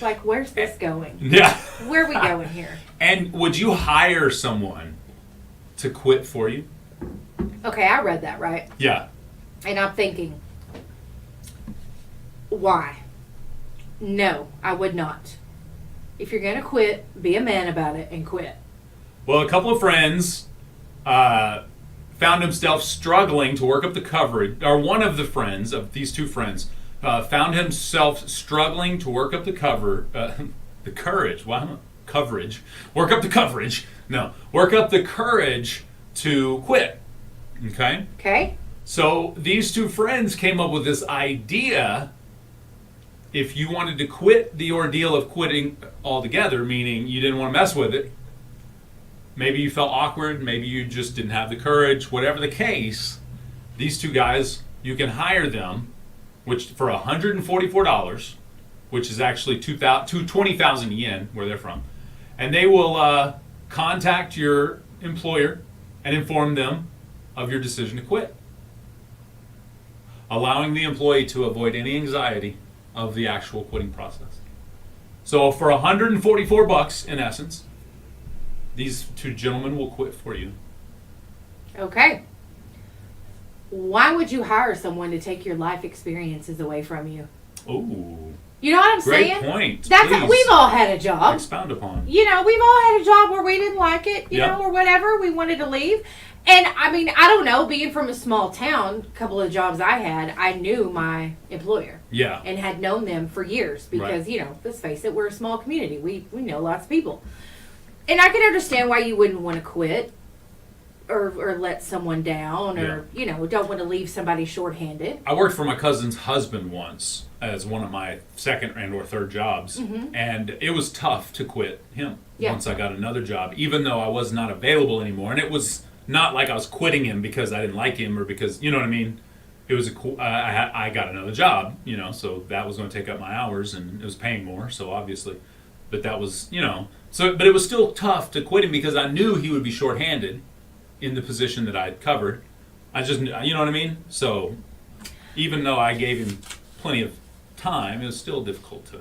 S4: Like, where's this going?
S3: Yeah.
S4: Where are we going here?
S3: And would you hire someone to quit for you?
S4: Okay, I read that, right?
S3: Yeah.
S4: And I'm thinking, why? No, I would not. If you're going to quit, be a man about it and quit.
S3: Well, a couple of friends found himself struggling to work up the coverage, or one of the friends of these two friends found himself struggling to work up the courage. Wow, coverage. Work up the coverage. No, work up the courage to quit. Okay.
S4: Okay.
S3: So these two friends came up with this idea. If you wanted to quit the ordeal of quitting altogether, meaning you didn't want to mess with it, maybe you felt awkward, maybe you just didn't have the courage, whatever the case, these two guys, you can hire them, which for $144, which is actually 20,000 yen, where they're from, and they will contact your employer and inform them of your decision to quit, allowing the employee to avoid any anxiety of the actual quitting process. So for $144, in essence, these two gentlemen will quit for you.
S4: Okay. Why would you hire someone to take your life experiences away from you?
S3: Ooh,
S4: You know what I'm
S3: great
S4: saying?
S3: point.
S4: That's
S3: Please
S4: we've all had a job.
S3: expound upon.
S4: You know, we've all had a job where we didn't like it, you
S3: Yeah.
S4: know, or whatever. We wanted to leave. And I mean, I don't know, being from a small town, a couple of jobs I had, I knew my employer
S3: Yeah.
S4: and had known them for years because,
S3: Right.
S4: you know, let's face it, we're a small community. We know lots of people. And I can understand why you wouldn't want to quit or let someone down or, you know, don't want to leave somebody shorthanded.
S3: I worked for my cousin's husband once as one of my second and or third jobs, and it was tough to quit him
S4: Yeah.
S3: once I got another job, even though I was not available anymore. And it was not like I was quitting him because I didn't like him or because, you know what I mean? It was I got another job, you know, so that was going to take up my hours and it was paying more, so obviously. But that was, you know, but it was still tough to quit him because I knew he would be shorthanded in the position that I'd covered. I just, you know what I mean? So even though I gave him plenty of time, it was still difficult to.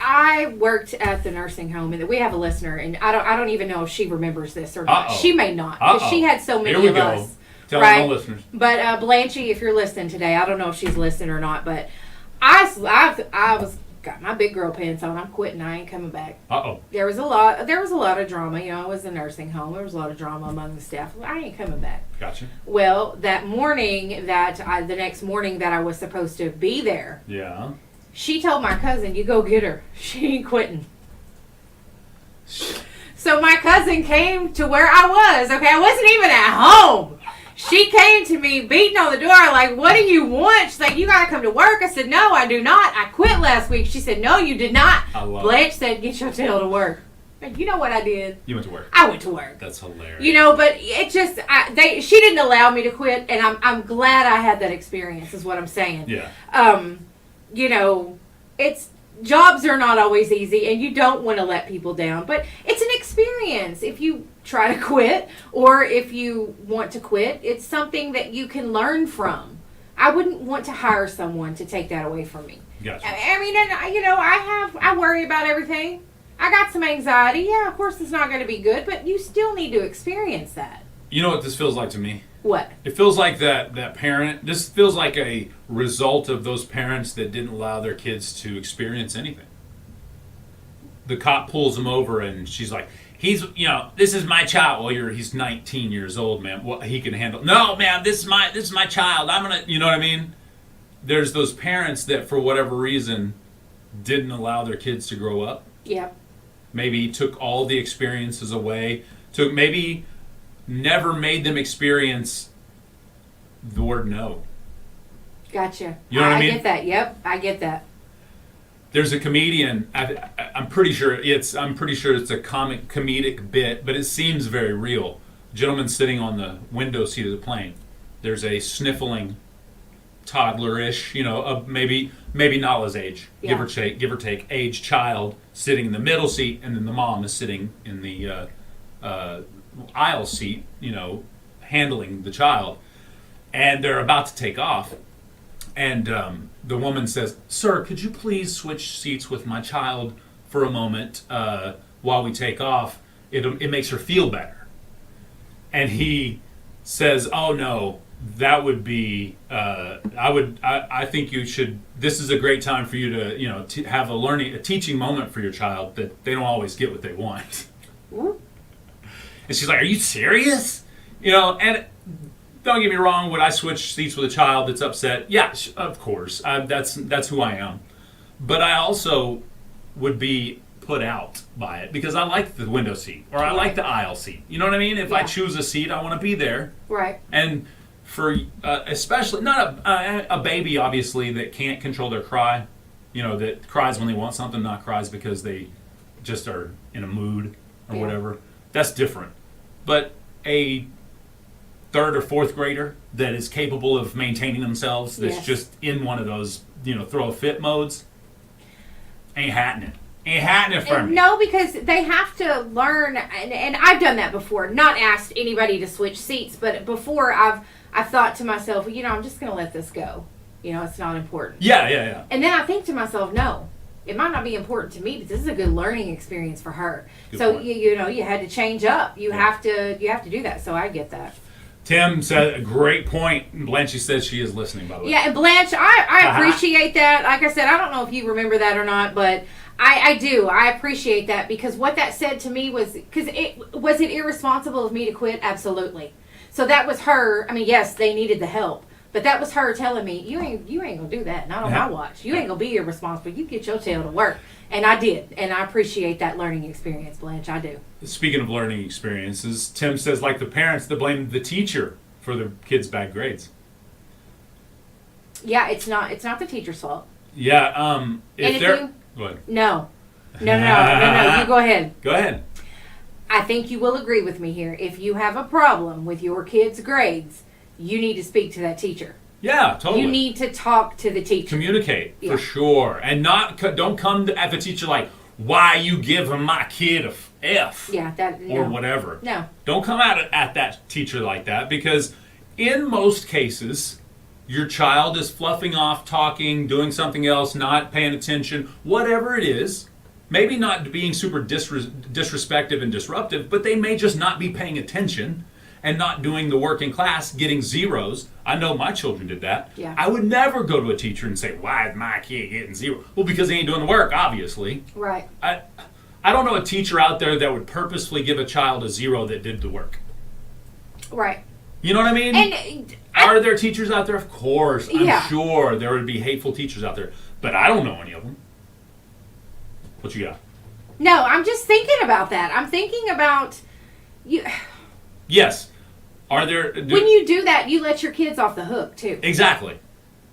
S4: I worked at the nursing home, and we have a listener, and I don't even know if she remembers this or not.
S3: Uh-oh.
S4: She may not, because she had so many
S3: Here we
S4: of
S3: go.
S4: us.
S3: Tell
S4: right?
S3: all listeners.
S4: But Blanchie, if you're listening today, I don't know if she's listening or not, but I was got my big girl pants on. I'm quitting. I ain't coming back.
S3: Uh-oh.
S4: There was a lot of drama. You know, it was a nursing home. There was a lot of drama among the staff. I ain't coming back.
S3: Gotcha.
S4: Well, the next morning that I was supposed to be there,
S3: Yeah.
S4: she told my cousin, "You go get her. She ain't quitting." So my cousin came to where I was. Okay, I wasn't even at home. She came to me beating on the door like, "What do you want?" She's like, "You gotta come to work." I said, "No, I do not. I quit last week." She said, "No, you did not."
S3: I love
S4: Blanche said, "Get your tail to work." And you know what I did?
S3: You went to work.
S4: I went to work.
S3: That's hilarious.
S4: You know, but it just she didn't allow me to quit, and I'm glad I had that experience. Is what I'm saying.
S3: Yeah.
S4: You know, jobs are not always easy, and you don't want to let people down, but it's an experience. If you try to quit, or if you want to quit, it's something that you can learn from. I wouldn't want to hire someone to take that away from me.
S3: Gotcha.
S4: I mean, and you know, I worry about everything. I got some anxiety. Yeah, of course it's not going to be good, but you still need to experience that.
S3: You know what this feels like to me?
S4: What?
S3: It feels like that parent, this feels like a result of those parents that didn't allow their kids to experience anything. The cop pulls them over and she's like, this is my child. Well, he's 19 years old, man. What he can handle. No, man, this is my child. I'm going to, you know what I mean? There's those parents that for whatever reason didn't allow their kids to grow up.
S4: Yep.
S3: Maybe took all the experiences away. Maybe never made them experience the word no.
S4: Gotcha.
S3: You know what I mean?
S4: I get that. Yep, I get that.
S3: There's a comedian. I'm pretty sure it's a comedic bit, but it seems very real. Gentleman sitting on the window seat of the plane, there's a sniffling toddlerish, maybe Nala's age,
S4: Yeah.
S3: give or take age child sitting in the middle seat, and then the mom is sitting in the aisle seat, handling the child, and they're about to take off, and the woman says, "Sir, could you please switch seats with my child for a moment while we take off? It makes her feel better." And he says, "Oh no, that would be. I think you should. This is a great time for you to, to have a teaching moment for your child that they don't always get what they want."
S4: Ooh.
S3: And she's like, "Are you serious?" And don't get me wrong. Would I switch seats with a child that's upset? Yeah, of course. That's who I am. But I also would be put out by it because I like the window seat or I like the aisle seat. You know what I mean? If I
S4: Yeah.
S3: choose a seat, I want to be there.
S4: Right.
S3: And for especially not a baby, obviously, that can't control their cry, that cries when they want something, not cries because they just are in a mood or
S4: Yeah.
S3: whatever. That's different. But a third or fourth grader that is capable of maintaining themselves, that's
S4: Yes.
S3: just in one of those, throw a fit modes, ain't happening. Ain't happening for me.
S4: No, because they have to learn, and I've done that before. Not asked anybody to switch seats, but before I've thought to myself, I'm just going to let this go. It's not important.
S3: Yeah.
S4: And then I think to myself, no, it might not be important to me, but this is a good learning experience for her.
S3: Good
S4: So
S3: point.
S4: you had to change up. You
S3: Yeah.
S4: have to do that. So I get that.
S3: Tim said a great point. Blanche says she is listening, by the way.
S4: Yeah, and Blanche, I appreciate that. Like I said, I don't know if you remember that or not, but I do. I appreciate that because what that said to me was, because was it irresponsible of me to quit? Absolutely. So that was her. I mean, yes, they needed the help, but that was her telling me, you ain't gonna do that. Not on my watch. You ain't gonna be irresponsible. You get your tail to work, and I did, and I appreciate that learning experience, Blanche. I do.
S3: Speaking of learning experiences, Tim says like the parents that blame the teacher for their kids' bad grades.
S4: Yeah, it's not the teacher's fault.
S3: Yeah. If
S4: And if
S3: they're
S4: you-
S3: go ahead.
S4: No. You go ahead.
S3: Go ahead.
S4: I think you will agree with me here. If you have a problem with your kids' grades, you need to speak to that teacher.
S3: Yeah, totally.
S4: You need to talk to the teacher.
S3: Communicate
S4: Yeah.
S3: for sure, and don't come at the teacher like, "Why you giving my kid a F?"
S4: Yeah, that
S3: or
S4: no.
S3: whatever.
S4: No.
S3: Don't come at that teacher like that because in most cases, your child is fluffing off, talking, doing something else, not paying attention, whatever it is. Maybe not being super disrespectful and disruptive, but they may just not be paying attention and not doing the work in class, getting zeros. I know my children did that.
S4: Yeah.
S3: I would never go to a teacher and say, "Why is my kid getting zero?" Well, because they ain't doing the work, obviously.
S4: Right.
S3: I don't know a teacher out there that would purposefully give a child a zero that did the work.
S4: Right.
S3: You know what I mean?
S4: And
S3: Are there teachers out there? Of course.
S4: Yeah.
S3: I'm sure there would be hateful teachers out there. But I don't know any of them. What you got?
S4: no, I'm just thinking about that. I'm thinking about you.
S3: Yes. Are there...
S4: When you do that, you let your kids off the hook too.
S3: Exactly.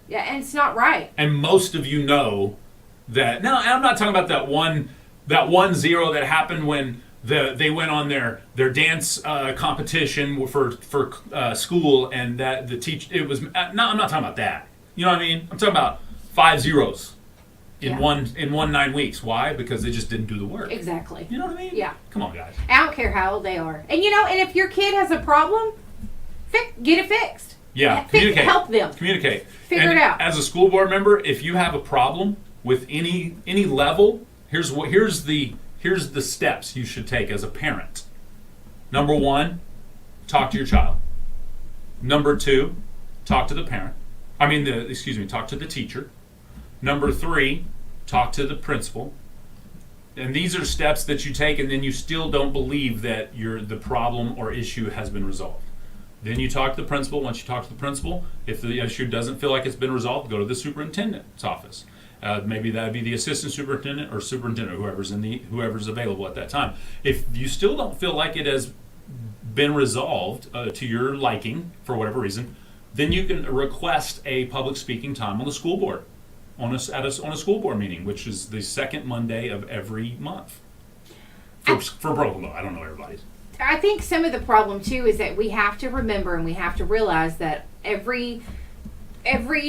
S4: Yeah, and it's not right.
S3: And most of you know that... No, I'm not talking about that one zero that happened when they went on their dance competition for school, and that the teacher... It was... No, I'm not talking about that. You know what I mean? I'm talking about 5 zeros in
S4: Yeah.
S3: one 9 weeks. Why? Because they just didn't do the work.
S4: Exactly.
S3: You know what I mean?
S4: Yeah.
S3: Come on, guys.
S4: I don't care how old they are. And and if your kid has a problem, get it fixed.
S3: Yeah, communicate.
S4: Help them.
S3: Communicate.
S4: Figure
S3: And
S4: it out.
S3: As a school board member, if you have a problem with any level, here's the steps you should take as a parent. Number 1, talk to your child. Number 2, talk to the parent. Talk to the teacher. Number 3, talk to the principal. And these are steps that you take, and then you still don't believe that the problem or issue has been resolved. Then you talk to the principal. Once you talk to the principal, if the issue doesn't feel like it's been resolved, go to the superintendent's office. Maybe that would be the assistant superintendent or superintendent, whoever's available at that time. If you still don't feel like it has been resolved to your liking for whatever reason, then you can request a public speaking time on the school board, on a school board meeting, which is the second Monday of every month. For Brooklyn, I don't know everybody's.
S4: I think some of the problem too is that we have to remember and we have to realize that every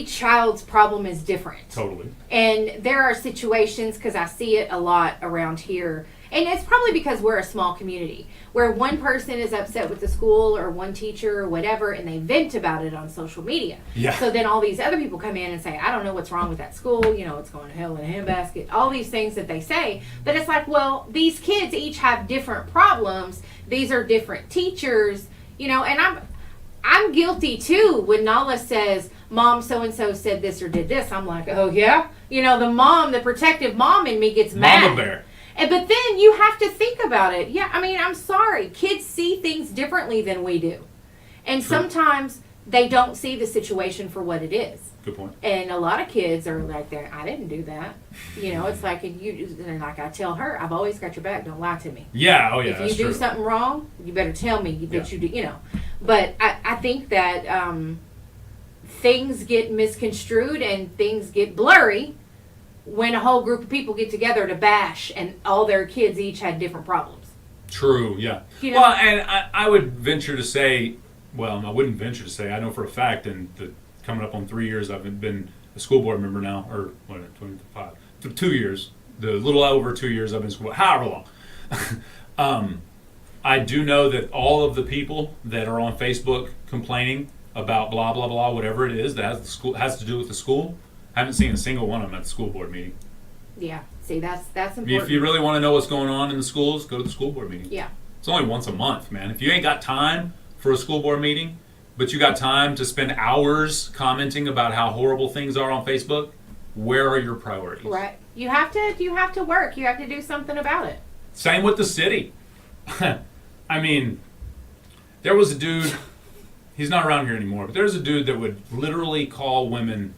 S4: child's problem is different.
S3: Totally.
S4: And there are situations, because I see it a lot around here, and it's probably because we're a small community, where one person is upset with the school or one teacher or whatever, and they vent about it on social media.
S3: Yeah.
S4: So then all these other people come in and say, I don't know what's wrong with that school, you know, it's going to hell in a handbasket, all these things that they say. But it's like, well, these kids each have different problems. These are different teachers, you know, and I'm guilty too when Nala says, Mom so-and-so said this or did this. I'm like, oh yeah? You know, the protective mom in me gets mad.
S3: Mama bear.
S4: But then you have to think about it. Yeah, I mean, I'm sorry. Kids see things differently than we do. And
S3: True.
S4: Sometimes they don't see the situation for what it is.
S3: Good point.
S4: And a lot of kids are like that. I didn't do that. You know, it's like, and like I tell her, I've always got your back. Don't lie to me.
S3: Yeah, oh yeah,
S4: If you
S3: that's
S4: do
S3: true.
S4: something wrong, you better tell me that
S3: Yeah.
S4: you do, you know. But I think that things get misconstrued and things get blurry when a whole group of people get together to bash and all their kids each had different problems.
S3: True, yeah.
S4: You know?
S3: Well, and I would venture to say, well, I wouldn't venture to say, I know for a fact, and coming up on 3 years, I've been a school board member now, or what, 25, 2 years, the little over 2 years I've been school, however long. I do know that all of the people that are on Facebook complaining about blah, blah, blah, whatever it is that has to do with the school, I haven't seen a single one of them at the school board meeting.
S4: Yeah, see, that's important.
S3: If you really want to know what's going on in the schools, go to the school board meeting.
S4: Yeah.
S3: It's only once a month, man. If you ain't got time for a school board meeting, but you got time to spend hours commenting about how horrible things are on Facebook, where are your priorities?
S4: Right. You have to work. You have to do something about it.
S3: Same with the city. I mean, there was a dude, he's not around here anymore, but there's a dude that would literally call women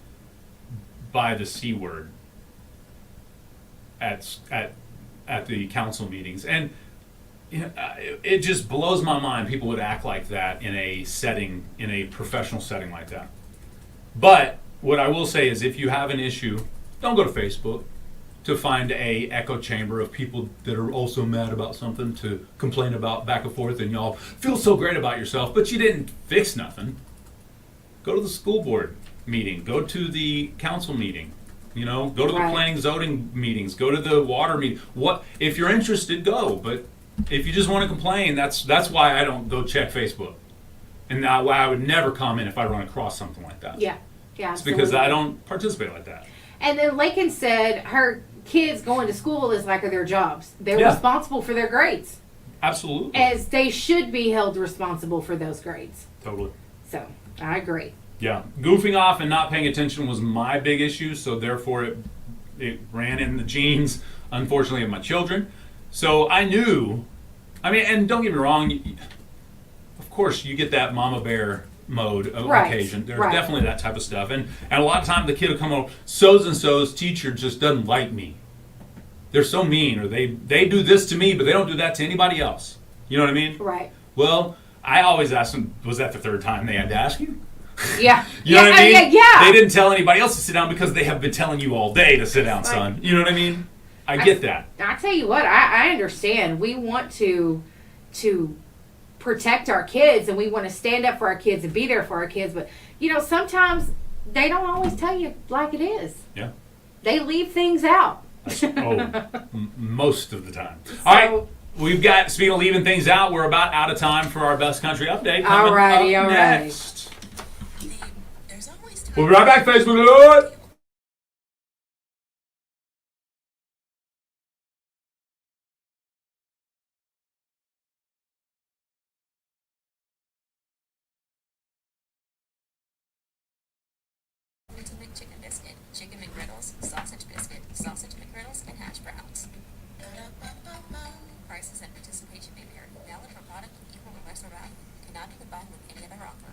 S3: by the C word at the council meetings. And you know, it just blows my mind people would act like that in a professional setting like that. But what I will say is, if you have an issue, don't go to Facebook to find a echo chamber of people that are also mad about something to complain about back and forth, and y'all feel so great about yourself, but you didn't fix nothing. Go to the school board meeting, go to the council meeting, you know, go to the
S4: Right.
S3: planning zoning meetings, go to the water meeting. What if you're interested, go, but if you just want to complain, that's why I don't go check Facebook. And why I would never comment if I run across something like that.
S4: Yeah. Yeah.
S3: It's because I
S4: absolutely.
S3: don't participate like that.
S4: And then Lakin said her kids going to school is like their jobs. They're
S3: Yeah.
S4: responsible for their grades,
S3: Absolutely.
S4: as they should be held responsible for those grades.
S3: Totally.
S4: So I agree.
S3: Yeah. Goofing off and not paying attention was my big issue, so therefore it ran in the genes, unfortunately, of my children. So I knew, I mean, and don't get me wrong, of course you get that mama bear mode on
S4: Right,
S3: occasion. There's
S4: right.
S3: definitely that type of stuff. And a lot of times the kid will come over, so's and so's teacher just doesn't like me. They're so mean, or they do this to me, but they don't do that to anybody else. You know what I mean?
S4: Right.
S3: Well, I always ask them, was that the third time they had to ask you?
S4: Yeah.
S3: You know what I mean?
S4: Yeah.
S3: They didn't tell anybody else to sit down because they have been telling you all day to sit down, son. You know what I mean? I get that.
S4: I tell you what, I understand. We want to protect our kids, and we want to stand up for our kids and be there for our kids. But you know, sometimes they don't always tell you like it is.
S3: Yeah.
S4: They leave things out.
S3: Most of the time. All right. We've got, speaking of leaving things out, we're about out of time for our best country update. Coming
S4: Alrighty,
S3: up
S4: alrighty.
S3: next.
S1: There's always time.
S3: We'll be right back, Facebook Lord.
S1: Ultimate chicken biscuit, chicken McGriddles, sausage biscuit, sausage McGriddles, and hash browns. Prices and participation may vary. Valid for product equal or lesser value. Cannot be combined with any other offer.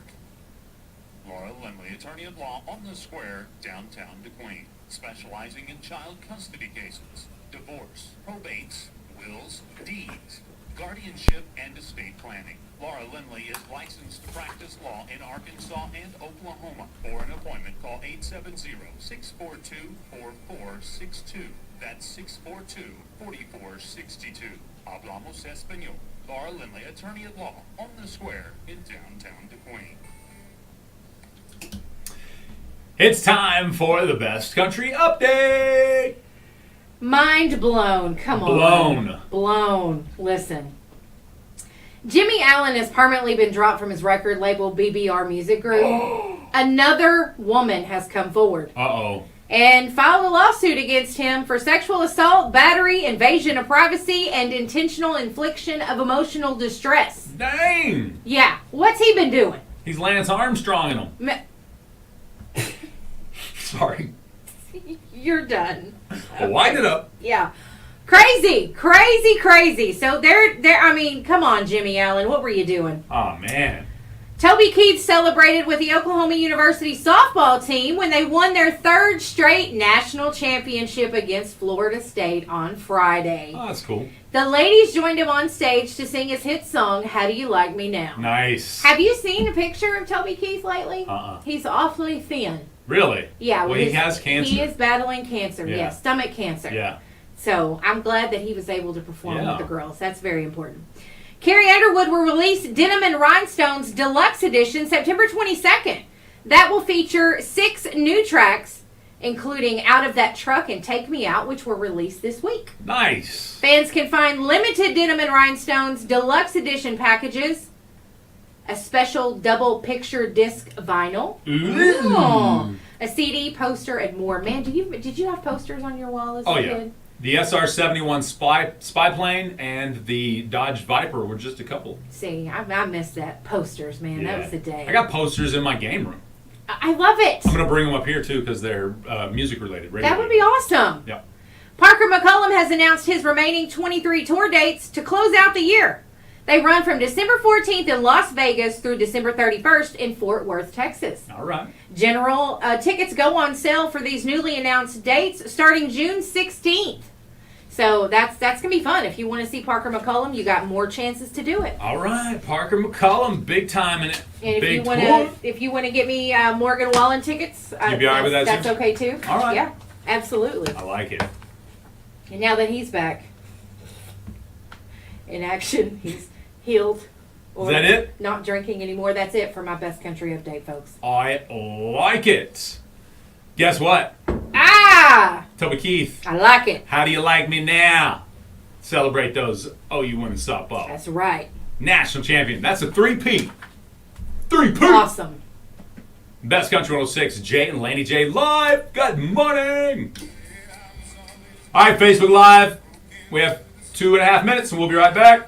S2: Laura Lindley, attorney at law on the square, downtown DeQueen, specializing in child custody cases, divorce, probates, wills, deeds, guardianship, and estate planning. Laura Lindley is licensed to practice law in Arkansas and Oklahoma. For an appointment, call 870-642-4462. That's 642-4462. Hablamos Español. Laura Lindley, attorney at law, on the square in downtown DeQueen.
S3: It's time for the best country update.
S4: Mind blown. Come on. Blown. Listen. Jimmy Allen has permanently been dropped from his record label BBR Music Group. Another woman has come forward.
S3: Uh-oh.
S4: And filed a lawsuit against him for sexual assault, battery, invasion of privacy, and intentional infliction of emotional distress.
S3: Dang.
S4: Yeah. What's he been doing?
S3: He's Lance Armstrong in him. Sorry.
S4: You're done.
S3: Well, wind it up.
S4: Yeah. Crazy. So I mean, come on, Jimmy Allen. What were you doing?
S3: Oh, man.
S4: Toby Keith celebrated with the Oklahoma University softball team when they won their third straight national championship against Florida State on Friday.
S3: Oh, that's cool.
S4: The ladies joined him on stage to sing his hit song, How Do You Like Me Now?
S3: Nice.
S4: Have you seen a picture of Toby Keith lately?
S3: Uh-uh.
S4: He's awfully thin.
S3: Really?
S4: Yeah.
S3: Well, he has cancer.
S4: He is battling cancer,
S3: Yeah.
S4: yes, stomach cancer.
S3: Yeah.
S4: So I'm glad that he was able to perform
S3: Yeah.
S4: with the girls. That's very important. Carrie Underwood will release Denim and Rhinestones Deluxe Edition September 22nd. That will feature 6 new tracks, including Out of That Truck and Take Me Out, which were released this week.
S3: Nice.
S4: Fans can find limited Denim and Rhinestones Deluxe Edition packages, a special double picture disc vinyl,
S3: Ooh.
S4: a CD, poster, and more. Man, did you have posters on your wall as a
S3: Oh, yeah.
S4: kid?
S3: The SR-71 spy plane and the Dodge Viper were just a couple.
S4: See, I missed that. Posters, man. That was the day.
S3: I got posters in my game room.
S4: I love it.
S3: I'm going to bring them up here, too, because they're music-related.
S4: That would be awesome.
S3: Yep.
S4: Parker McCollum has announced his remaining 23 tour dates to close out the year. They run from December 14th in Las Vegas through December 31st in Fort Worth, Texas.
S3: All right.
S4: General tickets go on sale for these newly announced dates starting June 16th. So that's going to be fun. If you want to see Parker McCollum, you got more chances to do it.
S3: All right. Parker McCollum, big time in it.
S4: And if
S3: big
S4: you want to get me Morgan Wallen tickets,
S3: You'd be all right with that,
S4: that's
S3: too?
S4: okay too.
S3: All right.
S4: Yeah, absolutely.
S3: I like it.
S4: And now that he's back in action, he's healed.
S3: Is that it?
S4: Not drinking anymore. That's it for my best country update, folks.
S3: I like it. Guess what?
S4: Ah!
S3: Toby Keith,
S4: I like it.
S3: How Do You Like Me Now? Celebrate those OU women's softball.
S4: That's right.
S3: National champion. That's a 3P. 3P.
S4: Awesome.
S3: Best Country 106, Jay and Laney J live. Good morning. All right, Facebook Live. We have 2.5 minutes, and we'll be right back.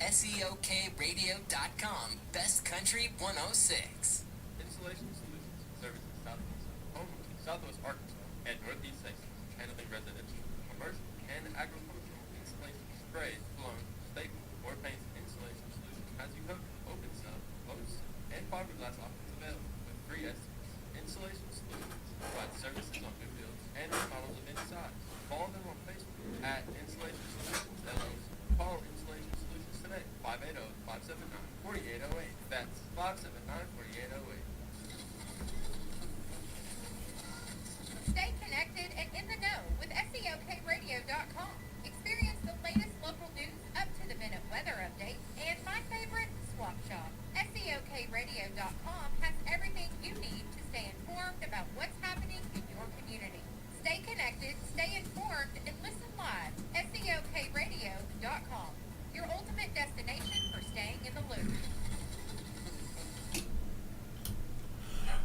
S1: SEOKradio.com. Best Country 106.
S2: Installation Solutions services Southwest Arkansas and Northeast Texas, handling residential, commercial, and agricultural installation, sprays, blown, staple, or paints. Installation Solutions has you covered. Open sub, closed, and fiberglass options available with free estimates. Installation Solutions provides services on new builds and remodels of any size. Follow them on Facebook at Installation Solutions LLC. Call Installation Solutions today, 580-579-4808. That's 579-4808.
S6: Stay connected and in the know with SEOKradio.com. Experience the latest local news, up-to-the-minute weather updates, and my favorite, Swap Shop. SEOKradio.com has everything you need to stay informed about what's happening in your community. Stay connected, stay informed, and listen live. SEOKradio.com, your ultimate destination for staying in the loop.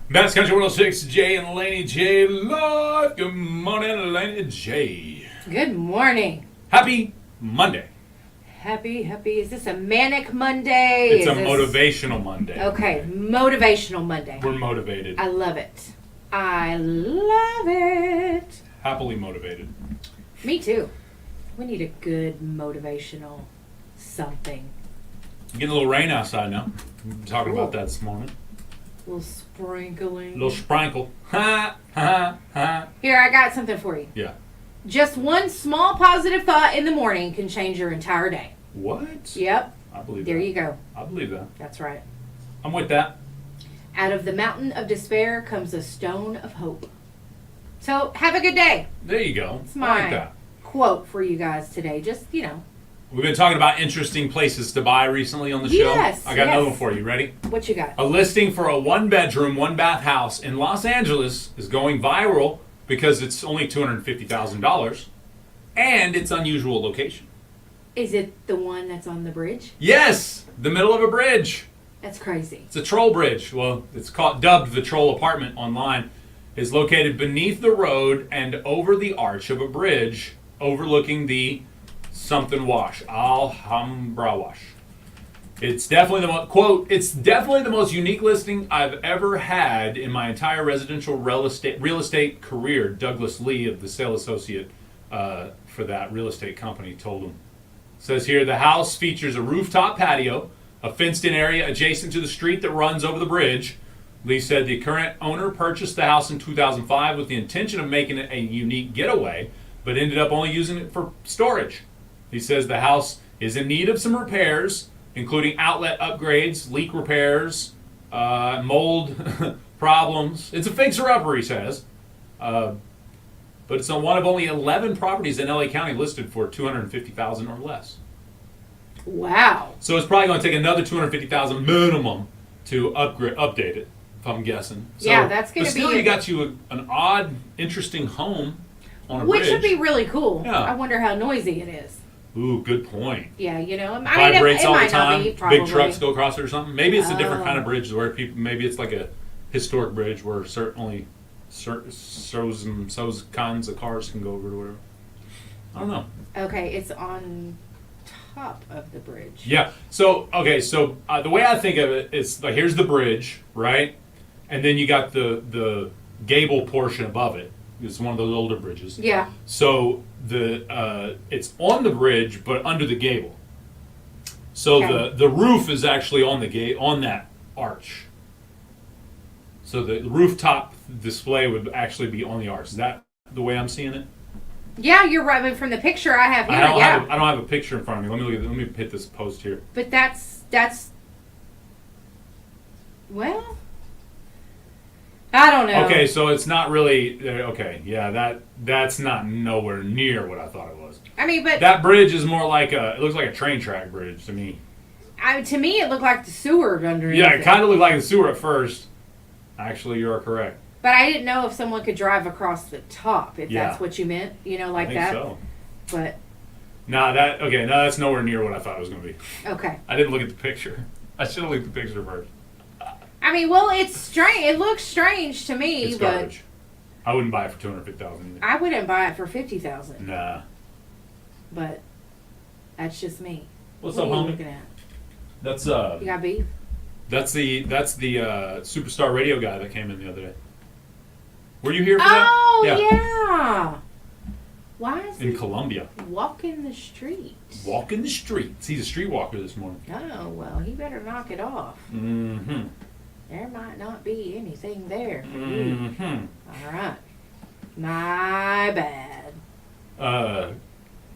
S3: Best Country 106, Jay and Laney J live. Good morning, Laney J.
S4: Good morning.
S3: Happy Monday.
S4: Happy. Is this a manic Monday?
S3: It's
S4: Is
S3: a
S4: this-
S3: motivational Monday.
S4: Okay, motivational Monday.
S3: We're motivated.
S4: I love it. I love it.
S3: Happily motivated.
S4: Me too. We need a good motivational something.
S3: Getting a little rain outside now. We were talking about
S4: Cool.
S3: that this morning.
S4: A little sprinkling.
S3: A little sprinkle. Ha, ha, ha.
S4: Here, I got something for you.
S3: Yeah.
S4: Just one small positive thought in the morning can change your entire day.
S3: What?
S4: Yep.
S3: I believe
S4: There
S3: that.
S4: you go.
S3: I believe that.
S4: That's right.
S3: I'm with that.
S4: Out of the mountain of despair comes a stone of hope. So, have a good day.
S3: There you go.
S4: It's
S3: I like
S4: my
S3: that.
S4: quote for you guys today. Just,
S3: We've been talking about interesting places to buy recently on the show.
S4: Yes,
S3: I got another
S4: yes.
S3: one for you. Ready?
S4: what you got?
S3: A listing for a one-bedroom, one-bath house in Los Angeles is going viral because it's only $250,000 and its unusual location.
S4: Is it the one that's on the bridge?
S3: Yes, the middle of a bridge.
S4: That's crazy.
S3: It's a troll bridge. Well, it's dubbed the Troll Apartment online. It's located beneath the road and over the arch of a bridge overlooking the something wash, Alhambra wash. It's definitely it's definitely the most unique listing I've ever had in my entire residential real estate career. Douglas Lee of the sales associate for that real estate company told him. Says here, the house features a rooftop patio, a fenced-in area adjacent to the street that runs over the bridge. Lee said the current owner purchased the house in 2005 with the intention of making it a unique getaway, but ended up only using it for storage. He says the house is in need of some repairs, including outlet upgrades, leak repairs, mold problems. It's a fixer-upper, he says. But it's on one of only 11 properties in LA County listed for $250,000 or less.
S4: Wow.
S3: So it's probably going to take another $250,000 minimum to update it, if I'm guessing. So,
S4: Yeah, that's gonna
S3: but still,
S4: be
S3: you got you an odd, interesting home on a
S4: Which
S3: bridge.
S4: would be really cool.
S3: Yeah.
S4: I wonder how noisy it is.
S3: Ooh, good point.
S4: Yeah, I mean,
S3: Vibrates
S4: it
S3: all the
S4: might
S3: time.
S4: not be, probably.
S3: Big trucks go across it or something. Maybe it's a different
S4: Oh.
S3: kind of bridge where people. Maybe it's like a historic bridge where certainly those kinds of cars can go over or whatever. I don't know.
S4: Okay, it's on top of the bridge.
S3: Yeah. So okay. So the way I think of it is like here's the bridge, right? And then you got the gable portion above it. It's one of those older bridges.
S4: Yeah.
S3: So it's on the bridge, but under the gable. So
S4: Okay.
S3: the roof is actually on on that arch. So the rooftop display would actually be on the arch. Is that the way I'm seeing it?
S4: Yeah, you're right. I mean, from the picture I have here,
S3: I don't
S4: yeah.
S3: have I don't have a picture in front of me. Let me hit this post here.
S4: But that's well, I don't know.
S3: Okay, so it's not really okay. Yeah, that's not nowhere near what I thought it was.
S4: I mean, but
S3: That bridge is more like it looks like a train track bridge to me.
S4: to me, it looked like the sewer underneath.
S3: Yeah, it kind of looked like a sewer at first. Actually, you are correct.
S4: But I didn't know if someone could drive across the top, if
S3: Yeah.
S4: that's what you meant. Like
S3: I think
S4: that.
S3: so.
S4: But
S3: No, that's nowhere near what I thought it was going to be.
S4: okay.
S3: I didn't look at the picture. I should have looked at the picture first.
S4: I mean, well, it's strange. It looks strange to me,
S3: It's
S4: but
S3: garbage. I wouldn't buy it for $250,000 either.
S4: I wouldn't buy it for $50,000.
S3: Nah.
S4: But that's just me.
S3: What's
S4: What
S3: up,
S4: are you
S3: homie?
S4: looking at?
S3: That's
S4: You got beef?
S3: that's the superstar radio guy that came in the other day. Were you here for that?
S4: Oh yeah. Why is
S3: In
S4: he
S3: Colombia,
S4: walking the street?
S3: walking the streets. He's a streetwalker this morning.
S4: Oh well, he better knock it off.
S3: Mm-hmm.
S4: There might not be anything there for you.
S3: Mm-hmm.
S4: All right. My bad.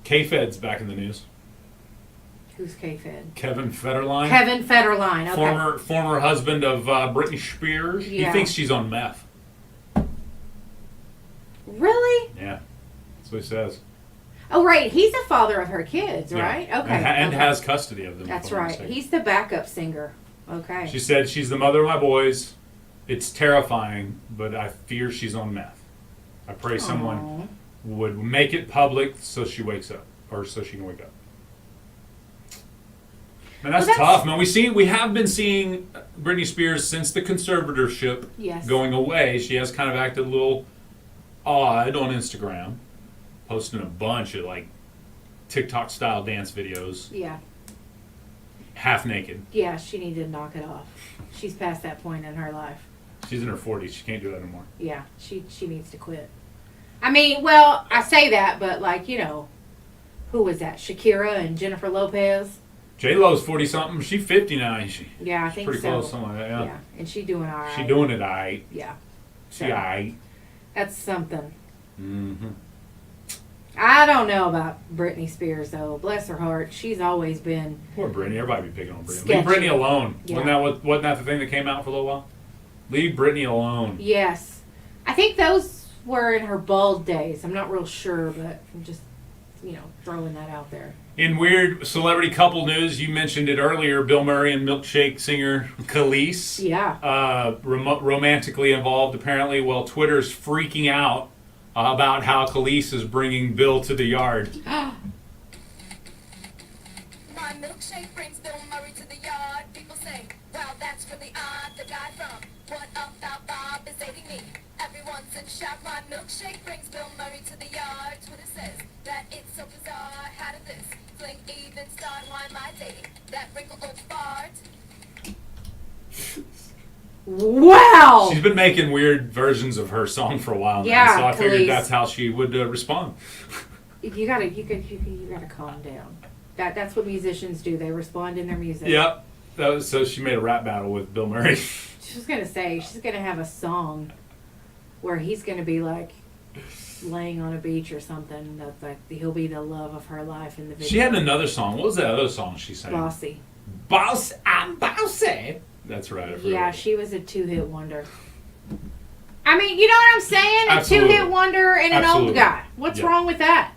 S3: K-Fed's back in the news.
S4: Who's K-Fed?
S3: Kevin Federline.
S4: Kevin Federline. Okay.
S3: Former husband of Britney Spears.
S4: Yeah.
S3: He thinks she's on meth.
S4: Really?
S3: Yeah, that's what he says.
S4: Oh, right. He's the father of her kids,
S3: Yeah.
S4: right? Okay.
S3: And
S4: okay.
S3: has custody of them.
S4: That's
S3: if I'm not
S4: right.
S3: mistaken.
S4: He's the backup singer. Okay.
S3: She said she's the mother of my boys. It's terrifying, but I fear she's on meth. I pray someone would make it public so she wakes up, or so she can wake up. Man, that's,
S4: Well,
S3: tough, man. We have been seeing Britney Spears since the conservatorship
S4: Yes.
S3: going away. She has kind of acted a little odd on Instagram, posting a bunch of like TikTok style dance videos,
S4: Yeah.
S3: half naked.
S4: Yeah, she needed to knock it off. She's past that point in her life.
S3: She's in her 40s. She can't do that anymore.
S4: Yeah, she needs to quit. I mean, well, I say that, but like, you know, who was that? Shakira and Jennifer Lopez?
S3: J Lo's 40 something. She's 50 now.
S4: Yeah, I think
S3: Pretty
S4: so.
S3: close, something like that. Yeah.
S4: Yeah, and she doing all right.
S3: She doing it aight.
S4: Yeah,
S3: She
S4: So-
S3: aight.
S4: that's something.
S3: Mm-hmm.
S4: I don't know about Britney Spears though. Bless her heart, she's always been.
S3: Poor Britney. Everybody be picking on Britney.
S4: Sketchy.
S3: Leave Britney alone.
S4: Yeah.
S3: Wasn't that the thing that came out for a little while? Leave Britney alone.
S4: Yes, I think those were in her bald days. I'm not real sure, but I'm just, throwing that out there.
S3: In weird celebrity couple news, you mentioned it earlier. Bill Murray and milkshake singer Khalees.
S4: Yeah.
S3: Romantically involved, apparently. Well, Twitter's freaking out about how Khalees is bringing Bill to the yard.
S6: My milkshake brings Bill Murray to the yard. People say, wow, that's really odd. The guy from What About Bob is dating me. Everyone's in shock. My milkshake brings Bill Murray to the yard. Twitter says that it's so bizarre. How did this fling even start? Why am I dating that wrinkle old fart?
S4: Wow.
S3: She's been making weird versions of her song for a while now,
S4: Yeah,
S3: so I figured
S4: Khalees.
S3: that's how she would respond.
S4: You gotta calm down. That's what musicians do. They respond in their music.
S3: Yep. So she made a rap battle with Bill Murray.
S4: She's gonna say she's gonna have a song where he's gonna be like laying on a beach or something. That's like he'll be the love of her life in the video.
S3: She had another song. What was that other song she sang?
S4: Bossy.
S3: Boss, I'm bossy. That's right. I forgot.
S4: Yeah, she was a 2-hit wonder. I mean, you know what I'm saying?
S3: Absolutely.
S4: A 2-hit wonder and an
S3: Absolutely.
S4: old guy. What's
S3: Yeah.
S4: wrong with that?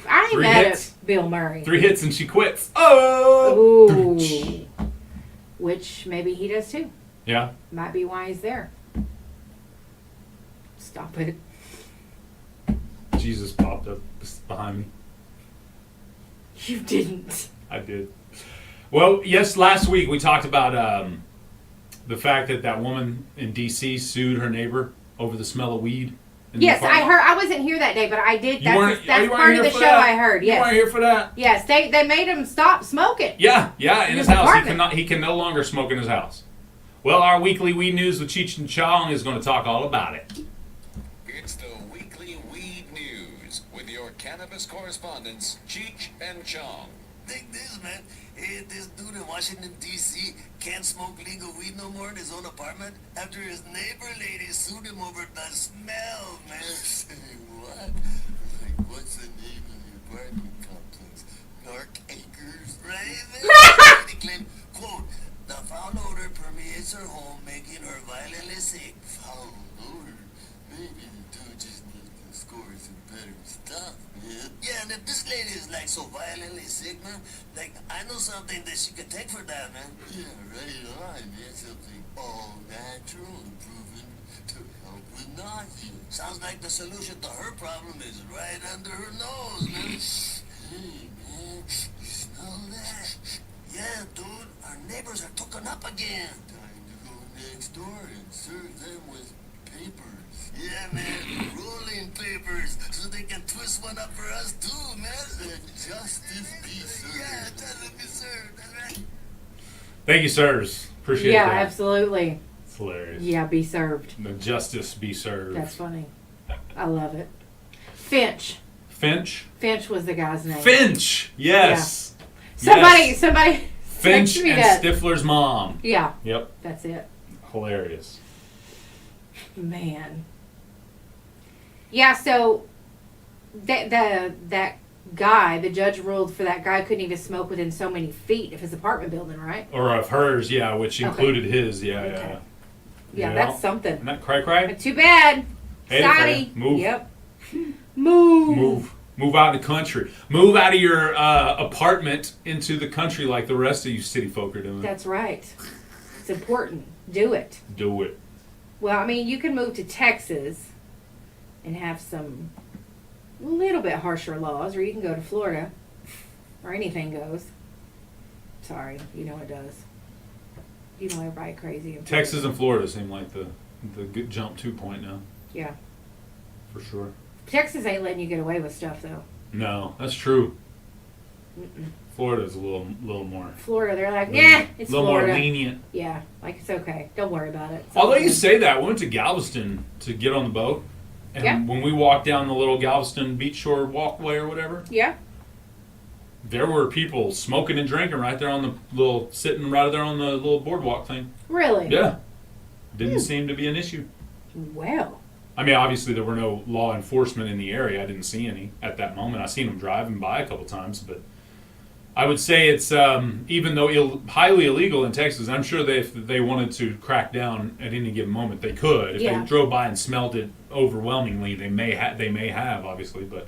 S4: I ain't
S3: 3
S4: mad
S3: hits.
S4: at Bill Murray.
S3: 3 hits and she quits. Oh.
S4: Ooh. Which maybe he does too.
S3: Yeah.
S4: Might be why he's there. Stop it.
S3: Jesus popped up behind me.
S4: You didn't.
S3: I did. Well, yes, last week we talked about the fact that woman in D.C. sued her neighbor over the smell of weed. in the
S4: Yes, I
S3: apartment.
S4: heard. I wasn't here that day, but I did.
S3: You weren't
S4: That's
S3: you weren't
S4: part of
S3: here
S4: the
S3: for
S4: show.
S3: that?
S4: I heard.
S3: You
S4: Yes.
S3: weren't here for that?
S4: Yes, they made him stop smoking.
S3: Yeah, in
S4: In
S3: his
S4: his
S3: house.
S4: apartment.
S3: He can no longer smoke in his house. Well, our weekly weed news with Cheech and Chong is going to talk all about it.
S10: It's the weekly weed news with your cannabis correspondents, Cheech and Chong.
S11: Think this, man. Hey, this dude in Washington, D.C. can't smoke legal weed no more in his own apartment after his neighbor lady sued him over the smell, man. Say what? Like, what's the name of the apartment complex? Narc Acres, right? They claim, quote, the foul odor permeates her home, making her violently sick. Foul odor? Maybe the dude just needs to score some better stuff, man. Yeah, and if this lady is like so violently sick, man, like I know something that she could take for that, man. Yeah, right on, man. Something all natural and proven to help with nausea. Sounds like the solution to her problem is right under her nose, man. Hey, man, you smell that? Yeah, dude, our neighbors are took up again. Time to go next door and serve them with papers. Yeah, man. Rolling papers so they can twist one up for us too, man.
S5: Justice be served.
S11: Yeah, justice be served. That's right.
S3: Thank you, sirs. Appreciate
S4: Yeah,
S3: that.
S4: absolutely.
S3: It's hilarious.
S4: Yeah, be served.
S3: The justice be served.
S4: That's funny. I love it. Finch.
S3: Finch?
S4: Finch was the guy's name.
S3: Finch! Yes.
S4: Somebody
S3: Finch
S4: text me
S3: and
S4: that.
S3: Stifler's mom.
S4: Yeah,
S3: Yep.
S4: that's it.
S3: Hilarious.
S4: Man. Yeah, so that guy, the judge ruled for that guy couldn't even smoke within so many feet of his apartment building, right?
S3: Or of hers, yeah, which
S4: Okay.
S3: included his. Yeah,
S4: Okay.
S3: yeah.
S4: Yeah,
S3: Yeah.
S4: that's something.
S3: Isn't that cray-cray?
S4: But too bad.
S3: Hey,
S4: Sorry.
S3: Fran, move.
S4: Yep. Move.
S3: Move out of the country. Move out of your apartment into the country like the rest of you city folk are doing.
S4: That's right. It's important. Do it.
S3: Do it.
S4: Well, I mean, you can move to Texas and have some little bit harsher laws, or you can go to Florida, or anything goes. Sorry, you know it does. You know everybody crazy. In Florida.
S3: Texas and Florida seem like the good jump to point now,
S4: Yeah.
S3: for sure.
S4: Texas ain't letting you get away with stuff though.
S3: No, that's true.
S4: Mm-mm.
S3: Florida's a little more.
S4: Florida, they're like, yeah, it's
S3: a little
S4: Florida.
S3: more lenient.
S4: Yeah, like it's okay. Don't worry about it. It's
S3: Although
S4: all
S3: you
S4: good.
S3: say that, we went to Galveston to get on the boat, and
S4: Yeah.
S3: when we walked down the little Galveston beach shore walkway or whatever,
S4: Yeah.
S3: there were people smoking and drinking right there on the sitting right there on the little boardwalk thing.
S4: Really?
S3: Yeah, didn't seem to be an issue.
S4: Well.
S3: I mean, obviously there were no law enforcement in the area. I didn't see any at that moment. I seen them driving by a couple times, but I would say it's even though highly illegal in Texas. I'm sure if they wanted to crack down at any given moment, they could. If
S4: Yeah.
S3: they drove by and smelled it overwhelmingly, they may have obviously, but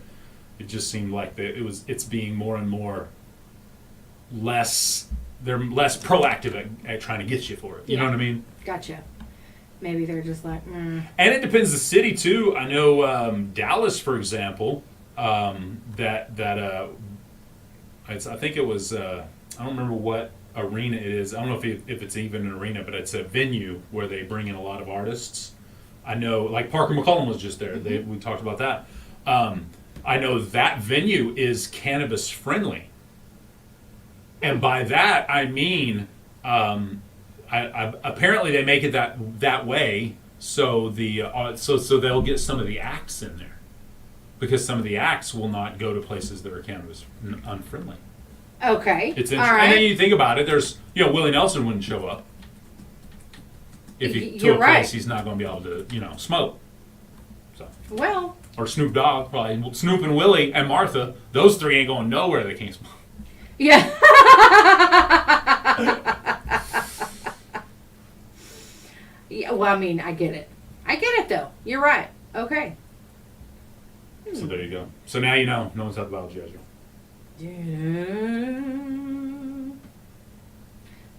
S3: it just seemed like it's being more and more they're less proactive at trying to get you for it. You know
S4: Yeah.
S3: what I mean?
S4: Gotcha. Maybe they're just like,
S3: And it depends the city too. I know Dallas, for example, I think it was I don't remember what arena it is. I don't know if it's even an arena, but it's a venue where they bring in a lot of artists. I know, like Parker McCollum was just there. We talked about that. I know that venue is cannabis friendly, and by that I mean. Apparently they make it that way so so they'll get some of the acts in there because some of the acts will not go to places that are cannabis unfriendly.
S4: okay.
S3: It's
S4: all
S3: interesting.
S4: right.
S3: And then you think about it. There's Willie Nelson wouldn't show up if he to
S4: You're
S3: a
S4: right.
S3: place he's not going to be able to smoke. So
S4: Well,
S3: or Snoop Dogg probably Snoop and Willie and Martha. Those three ain't going nowhere. They can't smoke.
S4: yeah. Yeah, well, I mean, I get it. I get it, though. You're right. Okay.
S3: So there you go. So now you know. No one's talking about Jojo.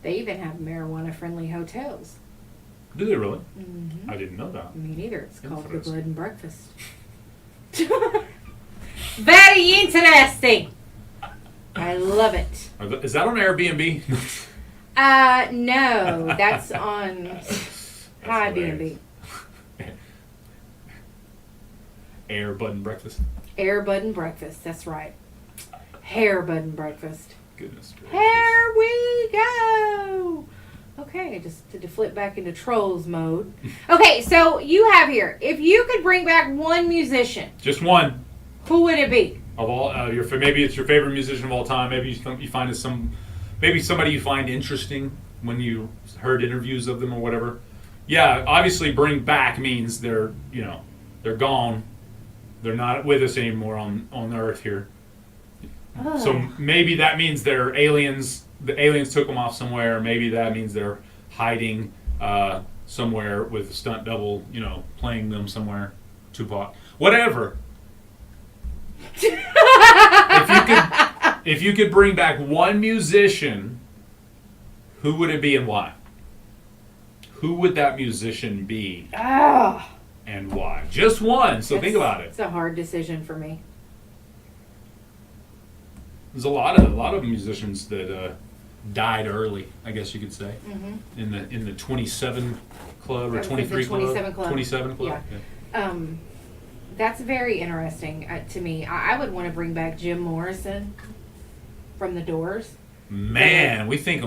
S4: They even have marijuana-friendly hotels.
S3: Do they really?
S4: Mm-hmm.
S3: I didn't know that.
S4: Me neither. It's called the
S3: Interesting.
S4: Blood and Breakfast. Very interesting. I love it.
S3: Is that on Airbnb?
S4: No, that's on Airbnb.
S3: Air Bud and Breakfast.
S4: Air Bud and Breakfast. That's right. Hair Bud and Breakfast.
S3: Goodness gracious.
S4: Here we go. Okay, just to flip back into trolls mode. Okay, so you have here, if you could bring back one musician,
S3: Just one
S4: who would it be?
S3: of all maybe it's your favorite musician of all time. Maybe you find it maybe somebody you find interesting when you heard interviews of them or whatever. Yeah, obviously bring back means they're gone. They're not with us anymore on the earth here. So maybe that means they're aliens. The aliens took them off somewhere. Maybe that means they're hiding somewhere with a stunt double, playing them somewhere. Tupac, whatever. If you could bring back one musician, who would it be and why? Who would that musician be
S4: Oh,
S3: and why? Just one. So think about it.
S4: It's a hard decision for me.
S3: There's a lot of musicians that died early, I guess you could say,
S4: Mm-hmm.
S3: in the 27 club or
S4: I was
S3: 23
S4: thinking
S3: club.
S4: 27 club.
S3: 27 club.
S4: Yeah.
S3: Yeah.
S4: That's very interesting to me. I would want to bring back Jim Morrison from The Doors.
S3: Man, we think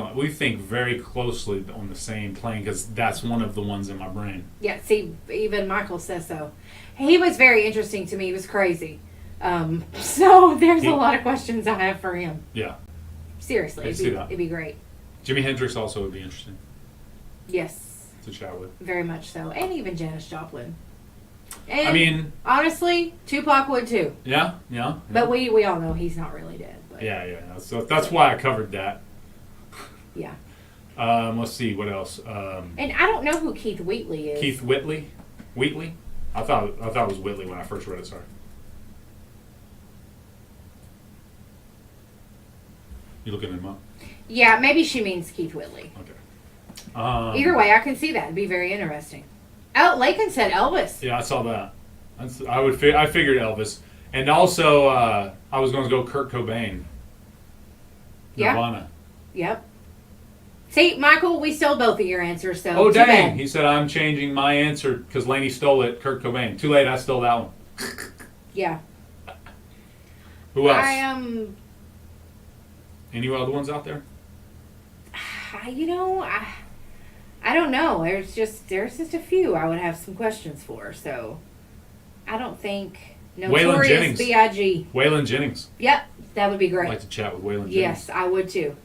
S3: very closely on the same plane because that's one of the ones in my brain.
S4: Yeah, see, even Michael says so. He was very interesting to me. He was crazy. So there's a lot of questions I have for him.
S3: Yeah.
S4: Seriously, it'd be great.
S3: Jimi Hendrix also would be interesting
S4: Yes,
S3: to chat with.
S4: very much so. And even Janis Joplin. And
S3: I mean,
S4: honestly, Tupac would too.
S3: yeah.
S4: But we all know he's not really dead. But
S3: Yeah. So that's why I covered that.
S4: yeah.
S3: Let's see what else.
S4: And I don't know who Keith Wheatley is.
S3: Keith Whitley. Wheatley. I thought it was Whitley when I first read it. Sorry. You looking him up?
S4: Yeah, maybe she means Keith Whitley.
S3: Okay.
S4: Either way, I can see that. It'd be very interesting. Oh, Lakin said Elvis.
S3: Yeah, I saw that. I figured Elvis, and also I was going to go Kurt Cobain.
S4: Yeah.
S3: Nirvana.
S4: Yep. See, Michael, we stole both of your answers, so
S3: Oh
S4: too
S3: dang!
S4: bad.
S3: He said I'm changing my answer because Laney stole it. Kurt Cobain. Too late. I stole that one.
S4: Yeah.
S3: Who else?
S4: I
S3: Any other ones out there?
S4: I don't know. There's just a few I would have some questions for. So I don't think
S3: Waylon
S4: Notorious
S3: Jennings.
S4: B.I.G.
S3: Waylon Jennings.
S4: Yep, that would be
S3: I'd
S4: great.
S3: like to chat with Waylon Jennings.
S4: Yes, I would too.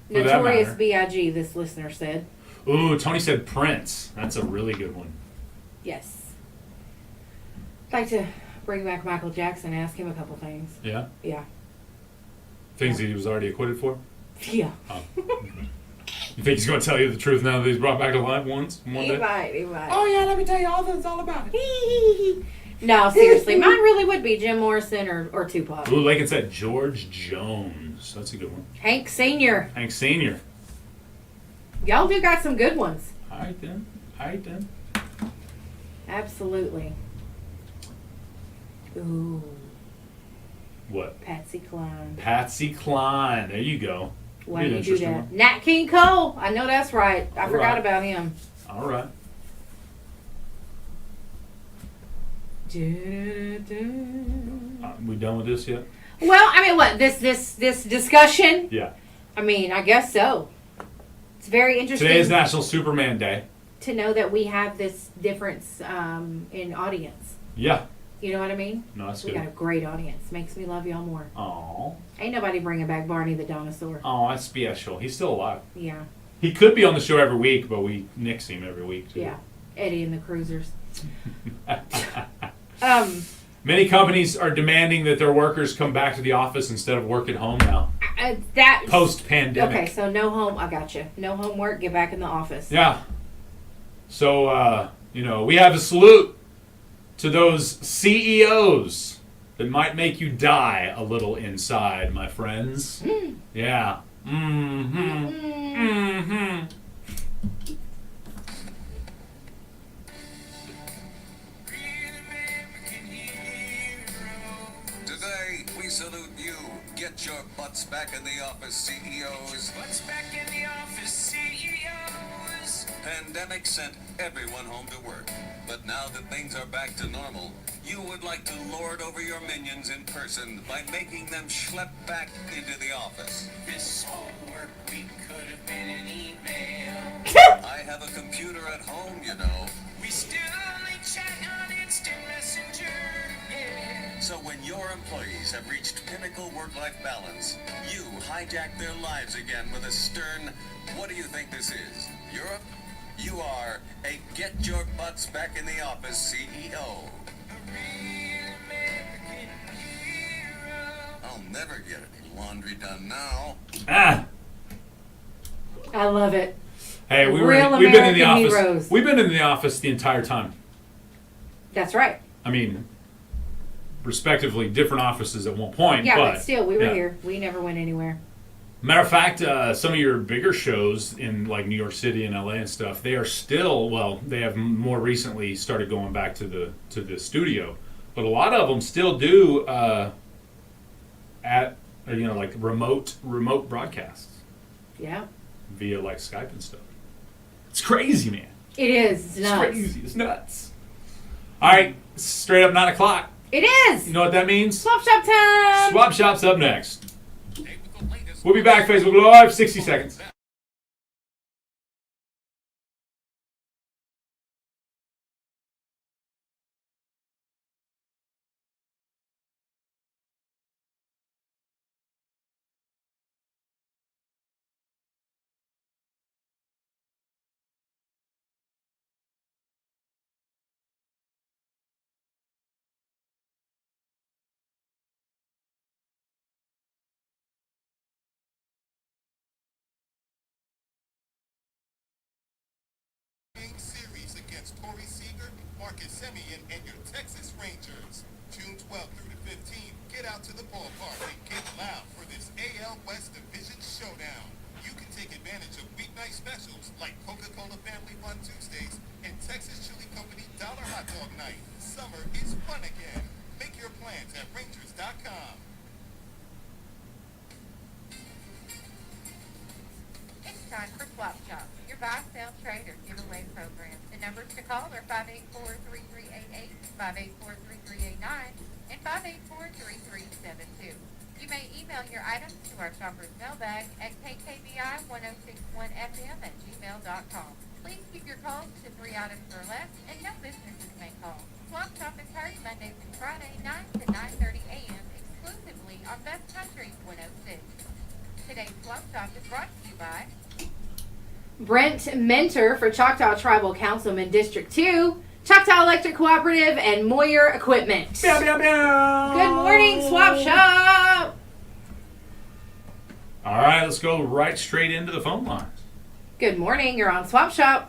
S3: For that
S4: Notorious
S3: matter.
S4: B.I.G. This listener said.
S3: Ooh, Tony said Prince. That's a really good one.
S4: Yes. I'd like to bring back Michael Jackson and ask him a couple things.
S3: Yeah.
S4: Yeah.
S3: Things that he was already acquitted for.
S4: Yeah.
S3: Oh. You think he's going to tell you the truth now that he's brought back to life one
S4: He
S3: day?
S4: might.
S3: Oh yeah, let me tell you all about it.
S4: No, seriously, mine really would be Jim Morrison or Tupac.
S3: Ooh, Lakin said George Jones. That's a good one.
S4: Hank Sr.
S3: Hank Sr.
S4: Y'all do got some good ones.
S3: All right then.
S4: Absolutely. Ooh,
S3: What?
S4: Patsy Cline.
S3: Patsy Cline. There you go.
S4: Why
S3: Be
S4: do
S3: an
S4: you do
S3: interesting
S4: that?
S3: one.
S4: Nat King Cole. I know that's right. I
S3: All
S4: forgot
S3: right.
S4: about him.
S3: All right. We done with this yet?
S4: Well, I mean, what this discussion?
S3: Yeah.
S4: I mean, I guess so. It's very interesting
S3: Today is National Superman Day.
S4: to know that we have this difference in audience.
S3: Yeah.
S4: You know what I mean?
S3: No, that's
S4: We
S3: good.
S4: got a great audience. Makes me love y'all more.
S3: Aw.
S4: Ain't nobody bringing back Barney the dinosaur.
S3: Oh, that's special. He's still alive.
S4: Yeah,
S3: He could be on the show every week, but we nix him every week too.
S4: yeah. Eddie and the Cruisers.
S3: Many companies are demanding that their workers come back to the office instead of work at home now.
S4: That
S3: Post-pandemic.
S4: Okay, so no home. I got you. No homework. Get back in the office.
S3: Yeah. So, we have a salute to those CEOs that might make you die a little inside, my friends. Yeah.
S10: Today, we salute you. Get your butts back in the office, CEOs.
S1: What's back in the office, CEOs?
S10: Pandemic sent everyone home to work. But now that things are back to normal, you would like to lord over your minions in person by making them schlep back into the office.
S1: This whole work week could have been an email.
S10: I have a computer at home, you know.
S1: We still only chat on Instant Messenger. Yeah.
S10: So when your employees have reached pinnacle work-life balance, you hijack their lives again with a stern, what do you think this is? Europe? You are a get your butts back in the office CEO.
S1: A real American hero.
S10: I'll never get any laundry done now.
S3: Ah.
S4: I love it.
S3: Hey, we've
S4: Real
S3: been in the
S4: American
S3: office.
S4: heroes.
S3: We've been in the office the entire time.
S4: That's right.
S3: I mean, respectively, different offices at one point.
S4: Yeah, but still, we were
S3: yeah.
S4: here. We never went anywhere.
S3: Matter of fact, some of your bigger shows in like New York City and LA and stuff, they are still, well, they have more recently started going back to the studio, but a lot of them still do like remote broadcasts
S4: Yeah.
S3: via like Skype and stuff. It's crazy, man.
S4: It is. It's nuts.
S3: Crazy. It's nuts. All right, straight up 9 o'clock.
S4: It is.
S3: You know what that means?
S4: Swap shop time.
S3: Swap Shop's up next.
S2: Stay with the latest.
S3: We'll be back, Facebook Live, 60 seconds.
S5: Game series against Corey Seager, Marcus Semien, and your Texas Rangers. June 12th through the 15th, get out to the ballpark and get loud for this AL West Division showdown. You can take advantage of weeknight specials like Coca-Cola Family Fun Tuesdays and Texas Chili Company Dollar Hot Dog Night. Summer is fun again. Make your plans at Rangers.com.
S6: It's time for Swap Shop, your buy, sell, trade, or giveaway program. The numbers to call are 584-3388, 584-3389, and 584-3372. You may email your items to our shopper's mailbag at kkbi1061fm@gmail.com. Please keep your calls to 3 items or less, and no businesses may call. Swap Shop is heard Monday through Friday, 9 to 9:30 a.m., exclusively on Best Country 106. Today's Swap Shop is brought to you by
S4: Brent Mentor for Choctaw Tribal Councilman District 2, Choctaw Electric Cooperative, and Moyer Equipment.
S3: Meow, meow, meow.
S4: Good morning, Swap Shop.
S3: All right, let's go right straight into the phone lines.
S4: Good morning, you're on Swap Shop.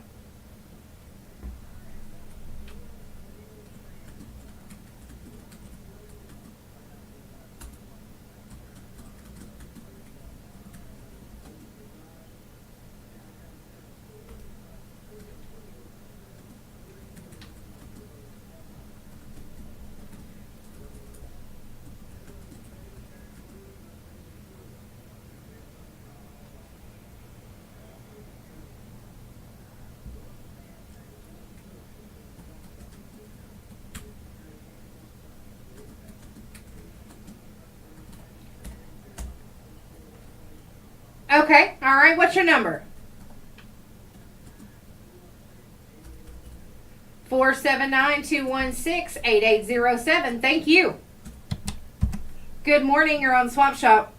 S4: Okay, all right, what's your number? 479-216-8807. Thank you. Good morning, you're on Swap Shop.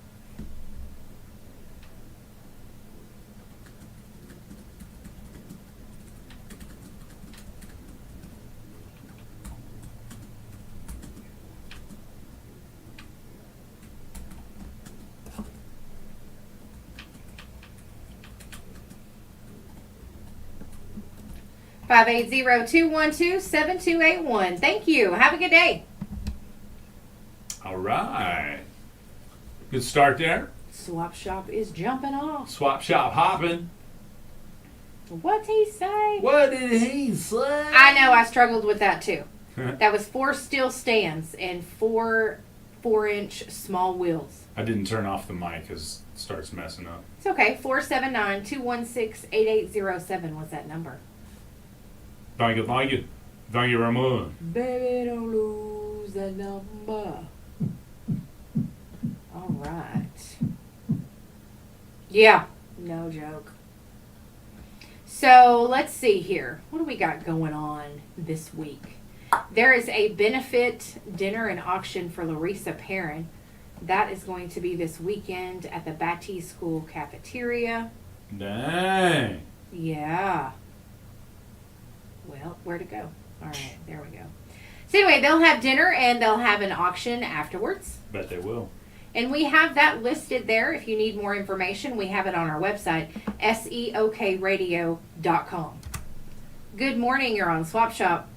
S4: Five 580-212-7281. Thank you. Have a good day.
S3: All right. Good start there.
S4: Swap Shop is jumping off.
S3: Swap Shop hopping.
S4: What'd he say?
S3: What did he say?
S4: I know, I struggled with that too. That was 4 steel stands and 4-inch small wheels.
S3: I didn't turn off the mic because it starts messing up.
S4: It's okay. 479-216-8807 was that number.
S3: Thank you, thank you. Thank you very much.
S4: Baby, don't lose that number. All right. Yeah, no joke. So let's see here. What do we got going on this week? There is a benefit dinner and auction for Larissa Perrin. That is going to be this weekend at the Batty School cafeteria.
S3: Dang.
S4: Yeah. Well, where to go? All right, there we go. So anyway, they'll have dinner and they'll have an auction afterwards.
S3: Bet they will.
S4: And we have that listed there. If you need more information, we have it on our website, seokradio.com. Good morning, you're on Swap Shop.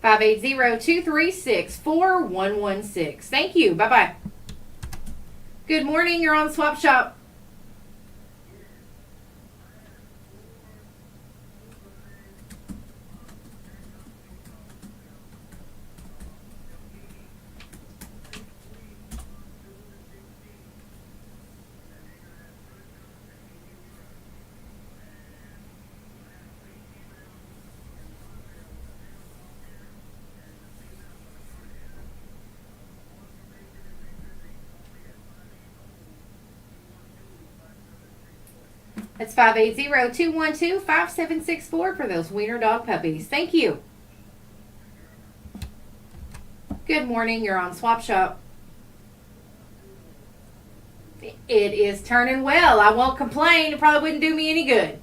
S4: Five 580-236-4116. Thank you. Bye-bye. Good morning. You're on Swap Shop. That's 580-212-5764 for those wiener dog puppies. Thank you. Good morning. You're on Swap Shop. It is turning well. I won't complain. It probably wouldn't do me any good.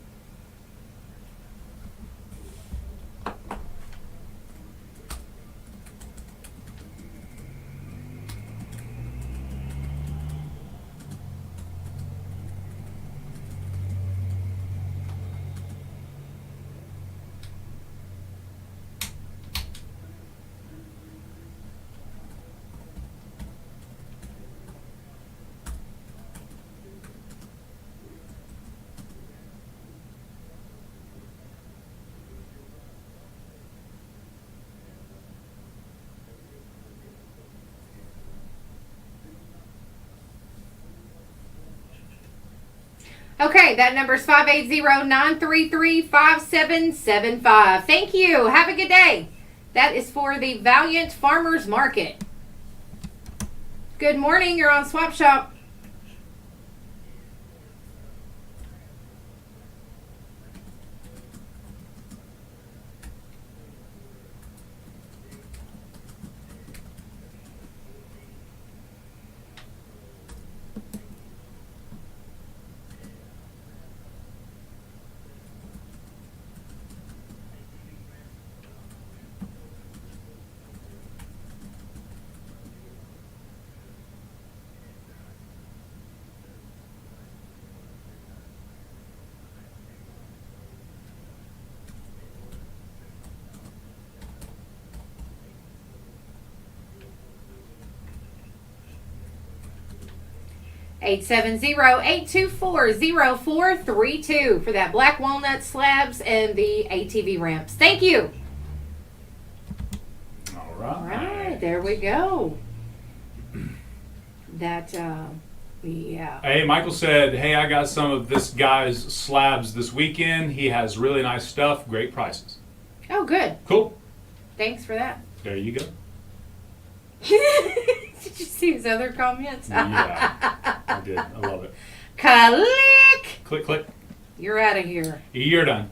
S4: Okay, that number is 580-933-5775. Thank you. Have a good day. That is for the Valiant Farmers Market. Good morning. You're on Swap Shop. Eight 870-824-0432 for that black walnut slabs and the ATV ramps. Thank you.
S3: All
S4: All
S3: right.
S4: right, there we go. That, yeah.
S3: Hey, Michael said, hey, I got some of this guy's slabs this weekend. He has really nice stuff, great prices.
S4: Oh, good.
S3: Cool.
S4: Thanks for that.
S3: There you go.
S4: Did you see his other comments?
S3: Yeah, I did. I love it.
S4: Click.
S3: Click, click.
S4: You're out of here.
S3: You're done.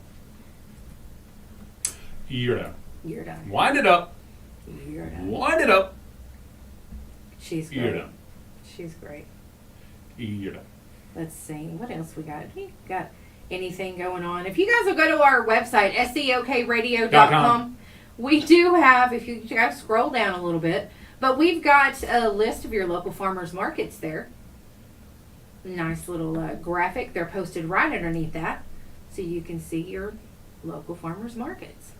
S3: You're done.
S4: You're done.
S3: Wind it up.
S4: You're done.
S3: Wind it up.
S4: She's great.
S3: You're done.
S4: She's great.
S3: You're done.
S4: Let's see. What else we got? We got anything going on? If you guys will go to our website, SEOKradio.com, we do have, if you guys scroll down a little bit, but we've got a list of your local farmers markets there. Nice little graphic. They're posted right underneath that, so you can see your local farmers markets.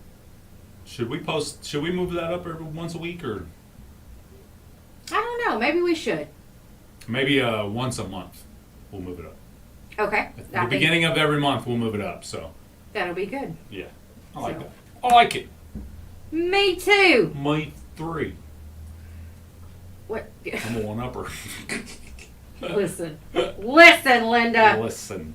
S3: Should we move that up every once a week, or
S4: I don't know. Maybe we should.
S3: maybe once a month? We'll move it up.
S4: Okay.
S3: At the beginning of every month, we'll move it up. So
S4: That'll be good.
S3: yeah, I like
S4: So-
S3: that. I like it.
S4: Me too.
S3: My 3.
S4: What?
S3: I'm a one-upper.
S4: Listen, Linda.
S3: Listen.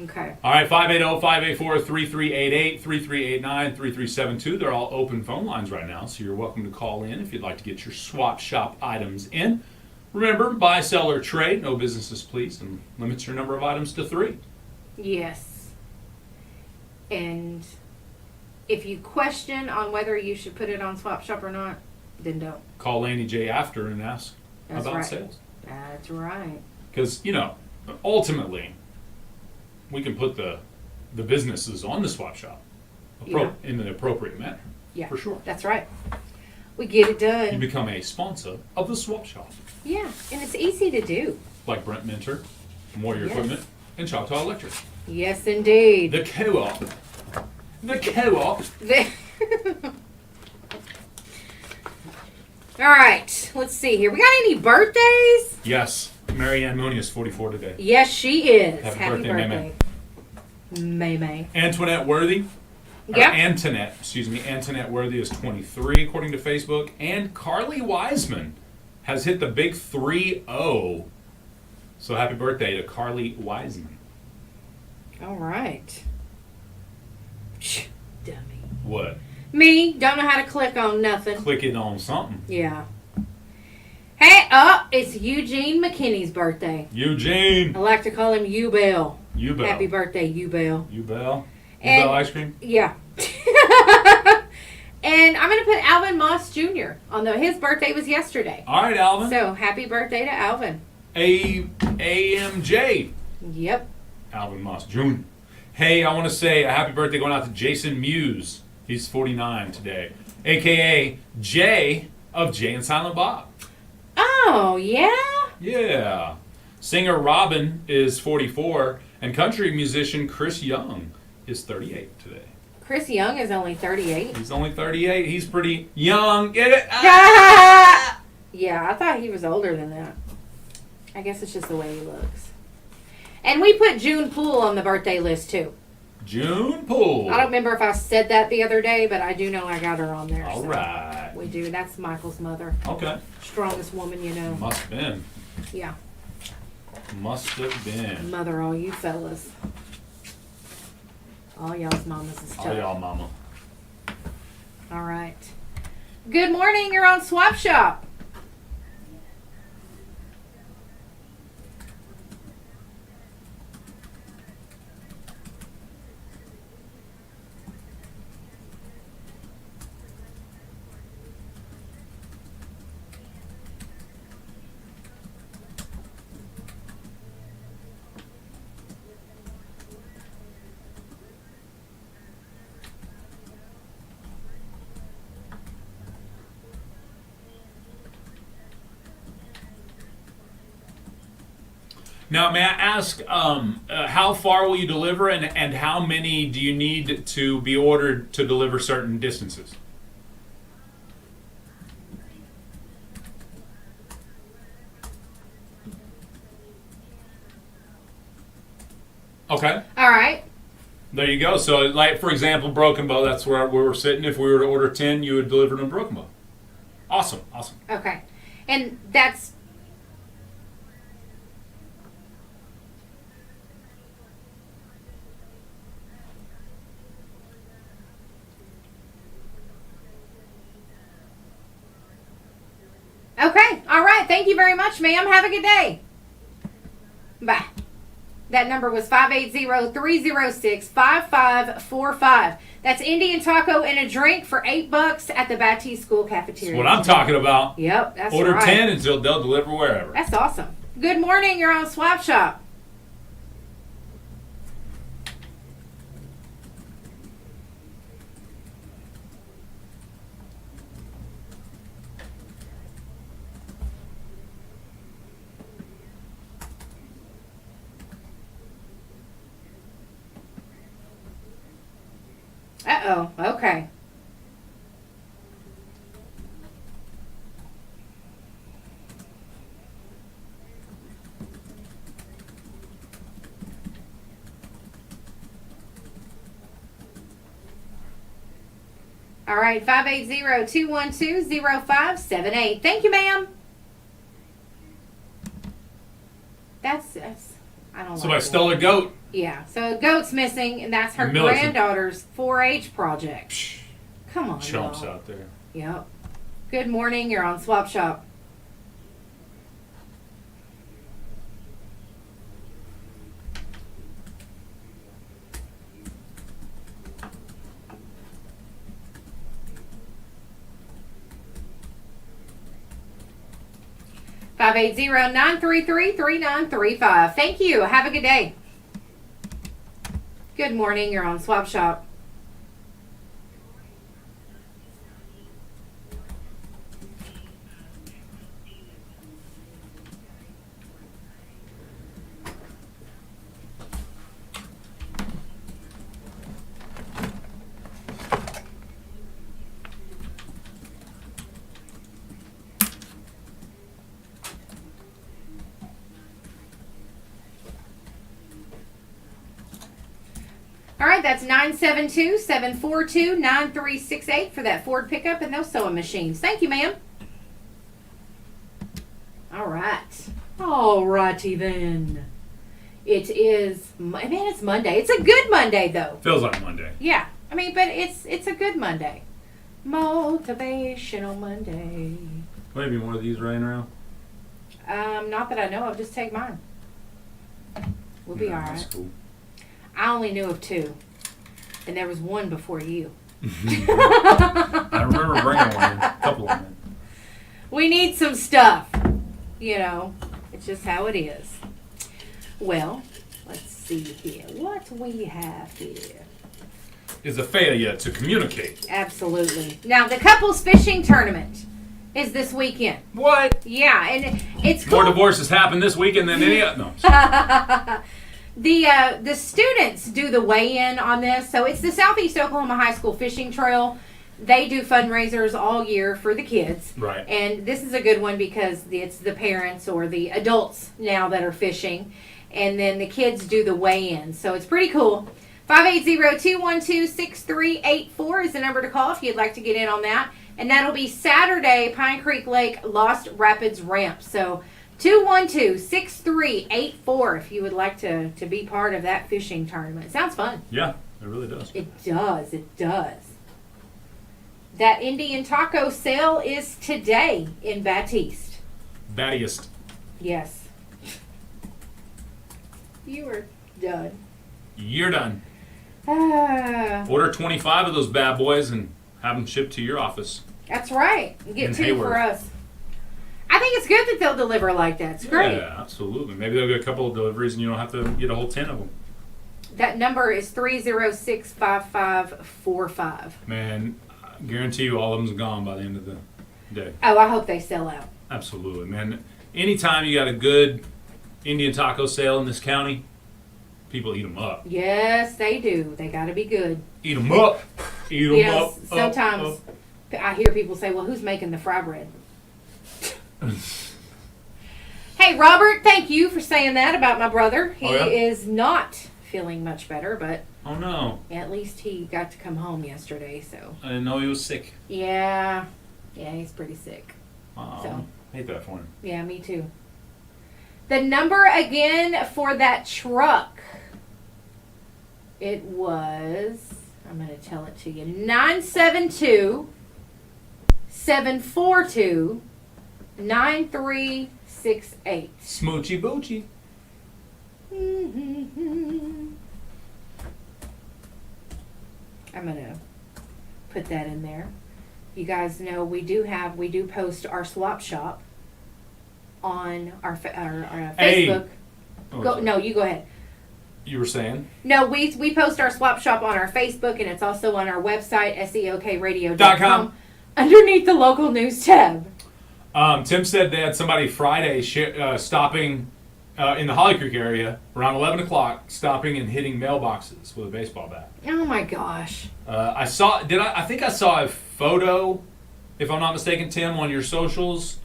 S4: Okay.
S3: All right, 580-584-3388, 3389, 3372. They're all open phone lines right now, so you're welcome to call in if you'd like to get your swap shop items in. Remember, buy, sell, or trade. No businesses, please, and limits your number of items to 3.
S4: Yes. And if you question on whether you should put it on Swap Shop or not, then don't.
S3: Call Laney J after and ask
S4: That's
S3: about
S4: right.
S3: sales.
S4: That's right.
S3: Because, ultimately, we can put the businesses on the swap shop in an appropriate manner.
S4: Yeah.
S3: For sure.
S4: That's right. We get it done.
S3: You become a sponsor of the swap shop.
S4: Yeah, and it's easy to do.
S3: Like Brent Minter, Warrior
S4: Yes.
S3: Equipment, and Choctaw Electric.
S4: Yes, indeed.
S3: The co-op. The co-op.
S4: All right, let's see here. We got any birthdays?
S3: Yes. Marianne Mooney is 44 today.
S4: Yes, she is.
S3: Happy birthday, May-May.
S4: May-May.
S3: Antoinette Worthy.
S4: Yep.
S3: Antoinette Worthy is 23 according to Facebook. And Carly Wiseman has hit the big 3-0. So happy birthday to Carly Wiseman.
S4: All right. Dummy.
S3: What?
S4: Me, don't know how to click on nothing.
S3: Click it on something.
S4: Yeah. Hey, it's Eugene McKinney's birthday.
S3: Eugene.
S4: I like to call him U-Bell.
S3: You Bell.
S4: Happy birthday, you Bell.
S3: You Bell. You
S4: And-
S3: Bell ice cream.
S4: Yeah. And I'm going to put Alvin Moss Jr. on his birthday was yesterday.
S3: All right, Alvin.
S4: So happy birthday to Alvin.
S3: AMJ.
S4: Yep.
S3: Alvin Moss Jr. Hey, I want to say a happy birthday going out to Jason Muse. He's 49 today, aka Jay of Jay and Silent Bob.
S4: Oh, yeah?
S3: Yeah. Singer Robin is 44, and country musician Chris Young is 38 today.
S4: Chris Young is only 38.
S3: He's only 38. He's pretty young. Get it?
S4: Yeah, I thought he was older than that. I guess it's just the way he looks. And we put June Poole on the birthday list, too.
S3: June Poole.
S4: I don't remember if I said that the other day, but I do know I got her on there.
S3: All right.
S4: We do. That's Michael's mother.
S3: Okay.
S4: Strongest woman you know.
S3: Must have been.
S4: Yeah.
S3: Must have been.
S4: Mother, all you fellas. All y'all's mamas is tough.
S3: All y'all mama.
S4: All right. Good morning. You're on Swap Shop.
S3: Now, may I ask, how far will you deliver, and how many do you need to be ordered to deliver certain distances? Okay.
S4: All right.
S3: There you go. So, like, for example, Broken Bow, that's where we're sitting. If we were to order 10, you would deliver them Broken Bow. Awesome. Awesome.
S4: Okay. And that's... Okay. All right. Thank you very much, ma'am. Have a good day. Bye. That number was 580-306-5545. That's Indian taco and a drink for $8 at the Baptiste School cafeteria.
S3: That's what I'm talking about.
S4: Yep, that's
S3: Order
S4: right.
S3: 10 and they'll deliver wherever.
S4: That's awesome. Good morning. You're on Swap Shop. Uh-oh. Okay. All right, 580-212-0578. Thank you, ma'am. That's I don't know.
S3: Somebody stole a goat.
S4: Yeah, so a goat's missing, and that's her
S3: Millicent.
S4: granddaughter's 4-H project. Come on,
S3: Chumps
S4: y'all.
S3: out there.
S4: Yep. Good morning. You're on Swap Shop. Five 580-933-3935. Thank you. Have a good day. Good morning. You're on Swap Shop. All right, that's 972-742-9368 for that Ford pickup and those sewing machines. Thank you, ma'am. All right. All righty then. It is, man, it's Monday. It's a good Monday, though.
S3: Feels like Monday.
S4: Yeah. I mean, but it's a good Monday. Motivational Monday.
S3: Maybe more of these running around.
S4: Not that I know of. Just take mine. We'll be all
S3: That's
S4: right.
S3: cool.
S4: I only knew of 2. And there was one before you.
S3: I remember bringing one, a couple of them.
S4: We need some stuff. It's just how it is. Well, let's see here. What we have here.
S3: Is a failure to communicate.
S4: Absolutely. Now, the couples fishing tournament is this weekend.
S3: What?
S4: Yeah, and it's cool.
S3: More divorces happen this weekend than any other. No.
S4: The students do the weigh-in on this. So it's the Southeast Oklahoma High School Fishing Trail. They do fundraisers all year for the kids.
S3: Right.
S4: And this is a good one because it's the parents or the adults now that are fishing. And then the kids do the weigh-in. So it's pretty cool. 580-212-6384 is the number to call if you'd like to get in on that. And that'll be Saturday, Pine Creek Lake, Lost Rapids Ramp. So 212-6384 if you would like to be part of that fishing tournament. It sounds fun.
S3: Yeah, it really does.
S4: It does. It does. That Indian taco sale is today in Batiste.
S3: Battiest.
S4: Yes. You are done.
S3: You're done.
S4: Ah,
S3: Order 25 of those bad boys and have them shipped to your office.
S4: that's right. Get
S3: In
S4: 2
S3: Hayward.
S4: for us. I think it's good that they'll deliver like that. It's great.
S3: Yeah, absolutely. Maybe they'll get a couple of deliveries and you don't have to get a whole 10 of them.
S4: That number is 306-5545.
S3: Man, I guarantee you all of them's gone by the end of the day.
S4: Oh, I hope they sell out.
S3: Absolutely, man. Anytime you got a good Indian taco sale in this county, people eat them up.
S4: Yes, they do. They got to be good.
S3: Eat them up. Eat them
S4: You know,
S3: up.
S4: sometimes I hear people say, well, who's making the fry bread? Hey, Robert, thank you for saying that about my brother. He
S3: Oh, yeah?
S4: is not feeling much better, but
S3: Oh, no.
S4: at least he got to come home yesterday, so.
S3: I didn't know he was sick.
S4: Yeah, he's pretty sick.
S3: Oh,
S4: So.
S3: hate that for him.
S4: Yeah, me too. The number again for that truck, it was, I'm going to tell it to you, 972-742-9368.
S3: Smoochy Boochie.
S4: I'm going to put that in there. You guys know we do post our swap shop on our
S3: Hey.
S4: Facebook.
S3: Oh,
S4: No, you go ahead.
S3: You were saying?
S4: No, we post our swap shop on our Facebook, and it's also on our website, seokradio.com,
S3: .com.
S4: underneath the local news tab.
S3: Tim said they had somebody Friday stopping in the Holly Creek area around 11 o'clock, stopping and hitting mailboxes with a baseball bat.
S4: Oh my gosh.
S3: I think I saw a photo, if I'm not mistaken, Tim, on your socials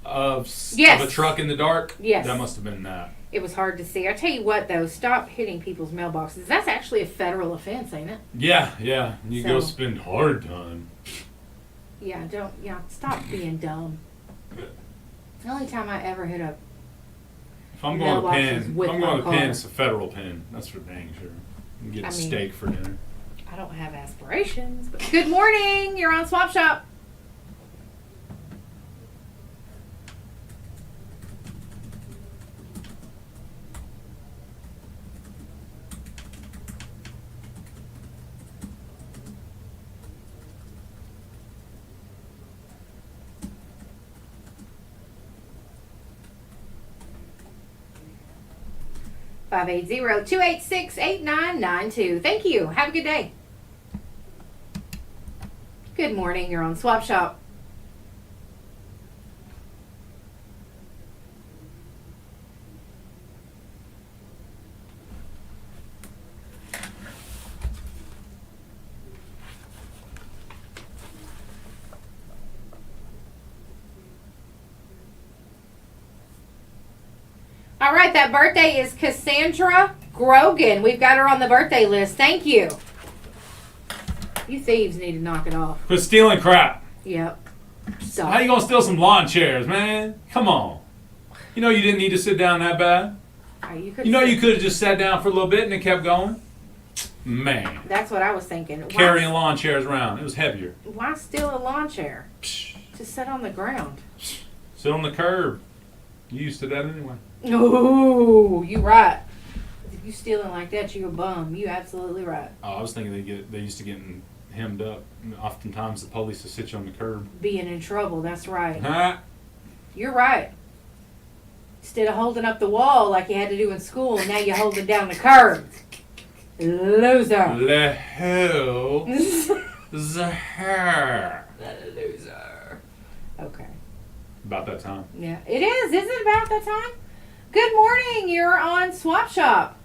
S3: of a truck in the dark.
S4: Yes.
S3: That must have been that.
S4: It was hard to see. I tell you what, though, stop hitting people's mailboxes. That's actually a federal offense, ain't it?
S3: Yeah. You go
S4: So-
S3: spend hard time.
S4: Stop being dumb. The only time I ever hit a
S3: If I'm going to
S4: Mailboxes
S3: pin,
S4: with
S3: I'm
S4: my
S3: going to pin,
S4: car.
S3: it's a federal pin. That's for dang sure. You get a steak for dinner.
S4: I don't have aspirations, but good morning. You're on Swap Shop. Five 580-286-8992. Thank you. Have a good day. Good morning. You're on Swap Shop. All right, that birthday is Cassandra Grogan. We've got her on the birthday list. Thank you. You thieves need to knock it off.
S3: Quit stealing crap.
S4: Yep. So,
S3: How you gonna steal some lawn chairs, man? Come on. You know you didn't need to sit down that bad.
S4: you
S3: You could have just sat down for a little bit and it kept going. Man,
S4: That's what I was thinking.
S3: carrying lawn chairs around, it was heavier.
S4: Why steal a lawn chair?
S3: Psh,
S4: Just sit on the ground.
S3: sit on the curb. You used to that anyway.
S4: Ooh, you right. You stealing like that, you a bum. You absolutely right.
S3: Oh, I was thinking they used to getting hemmed up. Oftentimes the police would sit you on the curb.
S4: Being in trouble, that's right.
S3: Huh?
S4: You're right. Instead of holding up the wall like you had to do in school, now you're holding down the curb. Loser.
S3: The hell the hair.
S4: Loser. Okay.
S3: About that time.
S4: Yeah, it is. Is it about that time? Good morning. You're on Swap Shop.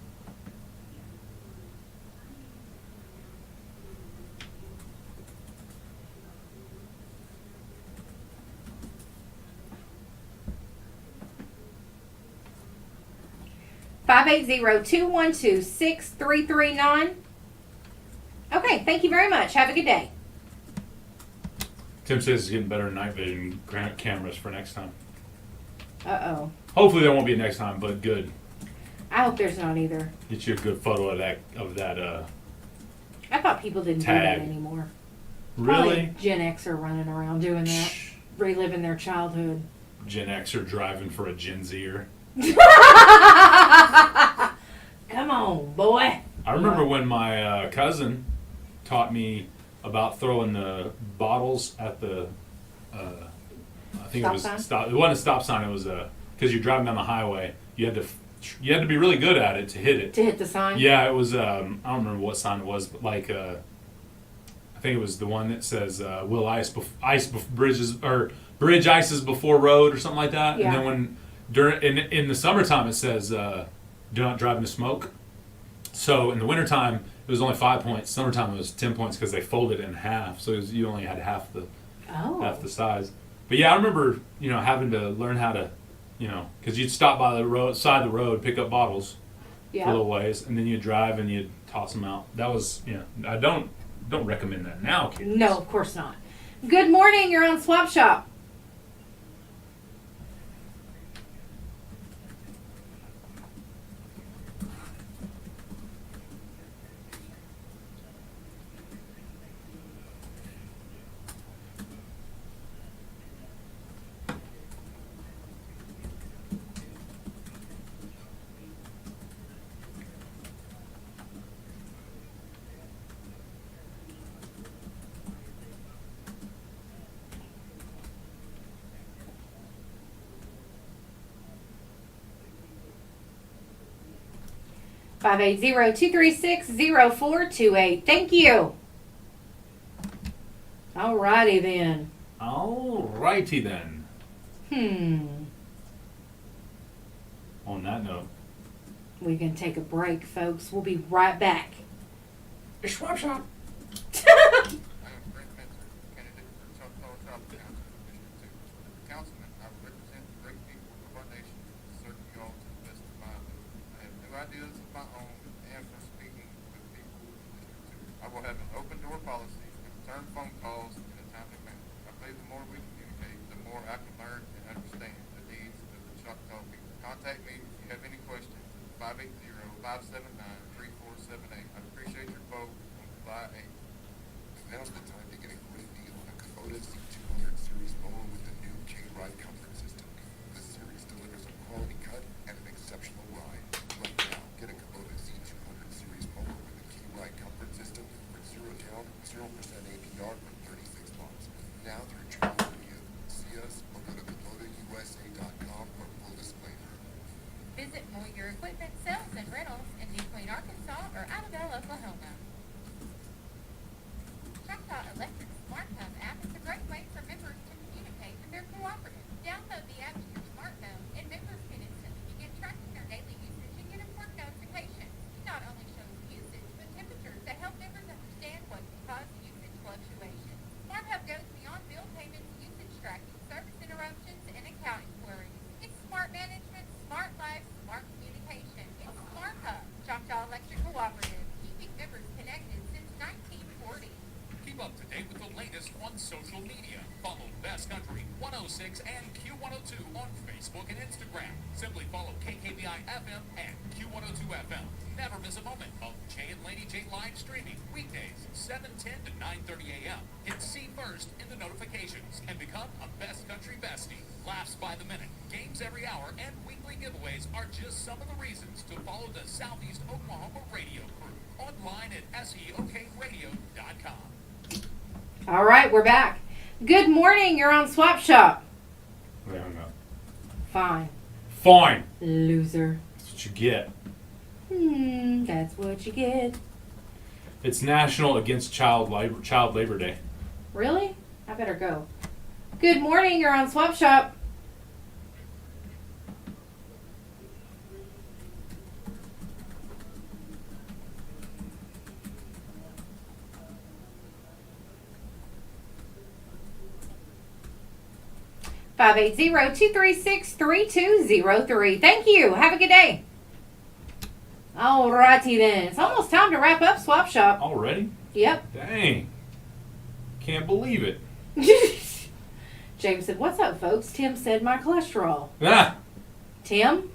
S4: Five 580-212-6339. Okay, thank you very much. Have a good day.
S3: Tim says he's getting better night vision cameras for next time.
S4: Uh-oh.
S3: Hopefully there won't be a next time, but good.
S4: I hope there's not either.
S3: Get you a good photo of that
S4: I thought people didn't do
S3: tag.
S4: that anymore.
S3: Really?
S4: Probably Gen X are running around doing that, reliving their childhood.
S3: Gen X are driving for a Gen Zer.
S4: Come on, boy.
S3: I remember when my cousin taught me about throwing the bottles at the I think
S4: Stop
S3: it was
S4: sign?
S3: stop. It wasn't a stop sign. It was because you're driving down the highway. You had to be really good at it to hit it.
S4: To hit the sign?
S3: Yeah, it was. I don't remember what sign it was, but like I think it was the one that says "Will bridges or bridge ices before road" or something like that.
S4: Yeah.
S3: And then when in the summertime it says "Do not drive in the smoke." So in the wintertime it was only 5 points. Summertime it was 10 points because they folded it in half. So you only had half the size. But yeah, I remember having to learn how to because you'd stop by the side of the road, pick up bottles for a little ways, and then you'd drive and you'd toss them out. That was I don't recommend that now, kids.
S4: No, of course not. Good morning. You're on Swap Shop. Five 580-236-0428. Thank you. Alrighty then.
S3: Alrighty then. On that note,
S4: We can take a break, folks. We'll be right back.
S3: Swap Shop.
S12: I am Brent Spencer, candidate for Choctaw Tribal Council District 2. As a councilman, I will represent the great people of our nation and serve you all to the best of my ability. I have new ideas of my own and from speaking with people in District 2. I will have an open door policy and return phone calls in a timely manner. I believe the more we communicate, the more I can learn and understand the needs of the Choctaw people. Contact me if you have any questions at 580-579-3478. I appreciate your vote on July 8th.
S5: Now's the time to get a great deal on a Kubota Z200 Series mower with the new K-Ride comfort system. This series delivers a quality cut and an exceptional ride. Right now, get a Kubota Z200 Series mower with the K-Ride comfort system for 0 down, 0% APR for 36 months. Now through June 30th. See us or go to KubotaUSA.com for full disclaimer.
S6: Visit Moyer Equipment Sales and Rentals in New Queen, Arkansas or Idabel, Oklahoma. Choctaw Electric Smart Hub app is a great way for members to communicate with their cooperative. Download the app to your smartphone and members can instantly begin tracking their daily usage and get important notifications. It not only shows usage, but temperatures that help members understand what can cause usage fluctuations. Smart Hub goes beyond bill payments, usage tracking, service interruptions, and accounting queries. It's smart management, smart life, smart communication. It's Smart Hub, Choctaw Electric Cooperative, keeping members connected since 1940.
S2: Keep up to date with the latest on social media. Follow Best Country 106 and Q102 on Facebook and Instagram. Simply follow KKBI FM and Q102 FM. Never miss a moment of Jay and Laney J live streaming weekdays 7:10 to 9:30 a.m. Hit see first in the notifications and become a Best Country bestie. laughs by the minute, games every hour, and weekly giveaways are just some of the reasons to follow the Southeast Oklahoma Radio Crew online at seokradio.com.
S4: All right, we're back. Good morning. You're on Swap Shop.
S3: They hung up.
S4: Fine.
S3: Fine.
S4: Loser.
S3: That's what you get.
S4: That's what you get.
S3: It's National Against Child Labor Day.
S4: Really? I better go. Good morning. You're on Swap Shop. Five 580-236-3203. Thank you. Have a good day. Alrighty then. It's almost time to wrap up Swap Shop.
S3: Already?
S4: Yep.
S3: Dang. Can't believe it.
S4: James said, "What's up, folks? Tim said my cholesterol."
S3: Ah,
S4: Tim,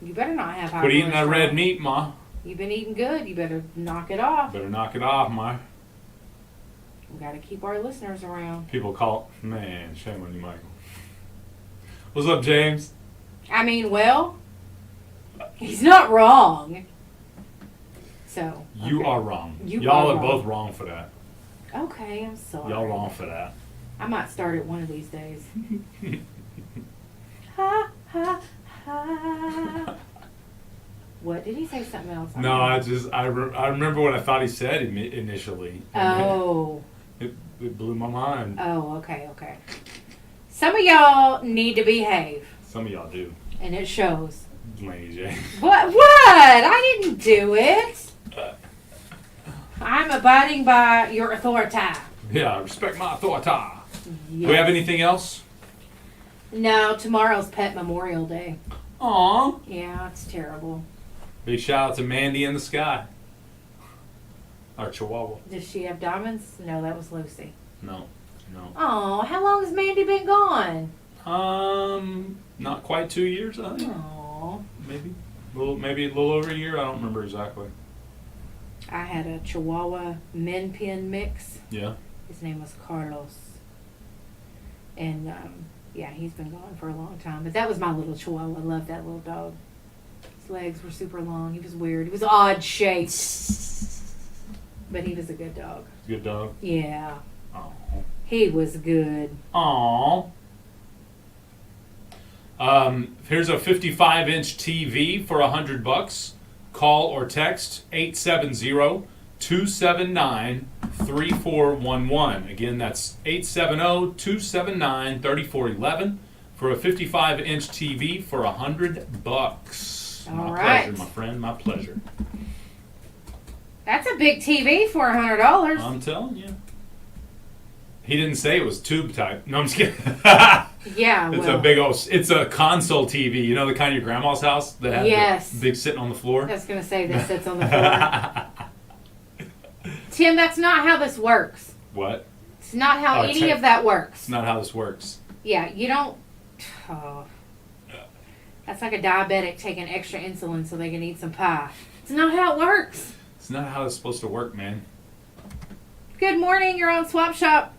S4: you better not have high
S3: quit eating that
S4: cholesterol.
S3: red meat, Ma.
S4: You've been eating good. You better knock it off.
S3: Better knock it off, Ma.
S4: We got to keep our listeners around.
S3: People call, man, shame on you, Michael. What's up, James?
S4: I mean, well, he's not wrong. So.
S3: You
S4: okay.
S3: are wrong.
S4: You
S3: Y'all
S4: are
S3: are both
S4: wrong.
S3: wrong for that.
S4: Okay, I'm sorry.
S3: Y'all wrong for that.
S4: I might start it one of these days. Ha, ha, ha. What? Did he say something else?
S3: No, I remember what I thought he said initially.
S4: Oh.
S3: It blew my mind.
S4: Oh, okay. Some of y'all need to behave,
S3: Some of y'all do.
S4: and it shows.
S3: Laney J.
S4: What? I didn't do it. I'm abiding by your authority.
S3: Yeah, respect my authority.
S4: Yes.
S3: Do we have anything else?
S4: No, tomorrow's Pet Memorial Day.
S3: Aw.
S4: Yeah, it's terrible.
S3: Big shout out to Mandy in the Sky. Our Chihuahua.
S4: Does she have diamonds? No, that was Lucy.
S3: No.
S4: Oh, how long has Mandy been gone?
S3: Not quite 2 years, I think.
S4: Oh.
S3: Maybe a little over a year. I don't remember exactly.
S4: I had a Chihuahua Min Pin mix.
S3: Yeah.
S4: His name was Carlos. And, yeah, he's been gone for a long time. But that was my little Chihuahua. I love that little dog. His legs were super long. He was weird. He was odd shaped. But he was a good dog.
S3: Good dog.
S4: Yeah.
S3: Oh.
S4: He was good.
S3: Aw. Here's a 55-inch TV for $100. Call or text 870-279-3411. Again, that's 870-279-3411 for a 55-inch TV for $100.
S4: All
S3: My
S4: right.
S3: pleasure, my friend. My pleasure.
S4: That's a big TV for $100.
S3: I'm telling you. He didn't say it was tube type. No, I'm just kidding.
S4: Yeah,
S3: It's
S4: well,
S3: a big old. It's a console TV. You know the kind of your grandma's house that has
S4: Yes.
S3: the big sitting on the floor.
S4: I was going to say that sits on the floor. Tim, that's not how this works.
S3: What?
S4: It's not how
S3: Oh,
S4: any of that works.
S3: It's not how this works.
S4: Yeah, you don't. Oh. That's like a diabetic taking extra insulin so they can eat some pie. It's not how it works.
S3: It's not how it's supposed to work, man.
S4: Good morning. You're on Swap Shop.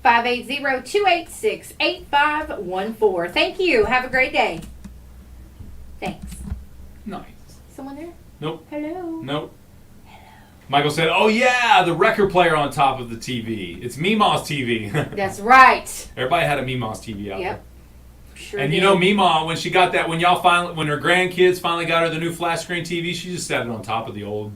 S4: Five 580-286-8514. Thank you. Have a great day. Thanks.
S3: Nice.
S4: Someone there?
S3: Nope.
S4: Hello.
S3: Nope. Michael said, "Oh yeah, the record player on top of the TV. It's Meemaw's TV."
S4: That's right.
S3: Everybody had a Meemaw's TV out
S4: Yep.
S3: there.
S4: Sure
S3: And
S4: did.
S3: you know Meemaw, when she got that, when her grandkids finally got her the new flat screen TV, she just sat it on top of the old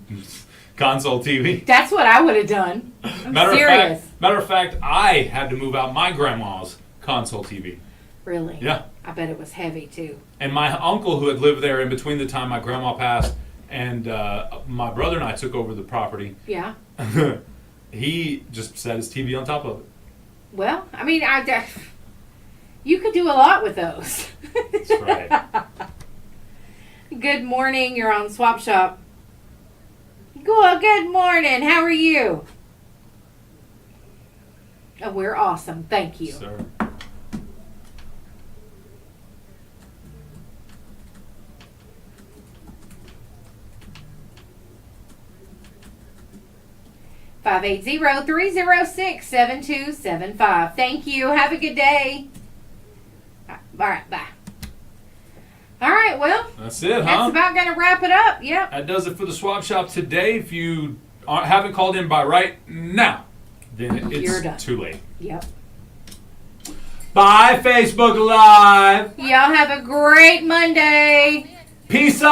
S3: console TV.
S4: That's what I would have done. I'm serious.
S3: Matter of fact, I had to move out my grandma's console TV.
S4: Really?
S3: Yeah.
S4: I bet it was heavy too.
S3: And my uncle, who had lived there in between the time my grandma passed and my brother and I took over the property,
S4: Yeah.
S3: he just set his TV on top of it.
S4: Well, I mean, you could do a lot with those.
S3: That's right.
S4: Good morning. You're on Swap Shop. Good morning. How are you? We're awesome. Thank you.
S3: Sir.
S4: Five 580-306-7275. Thank you. Have a good day. All right, bye. All right, well,
S3: That's it, huh?
S4: that's about going to wrap it up. Yep.
S3: That does it for the swap shop today. If you haven't called in by right now, then
S4: You're done.
S3: it's too late.
S4: Yep.
S3: Bye, Facebook Live.
S4: Y'all have a great Monday.
S3: Peace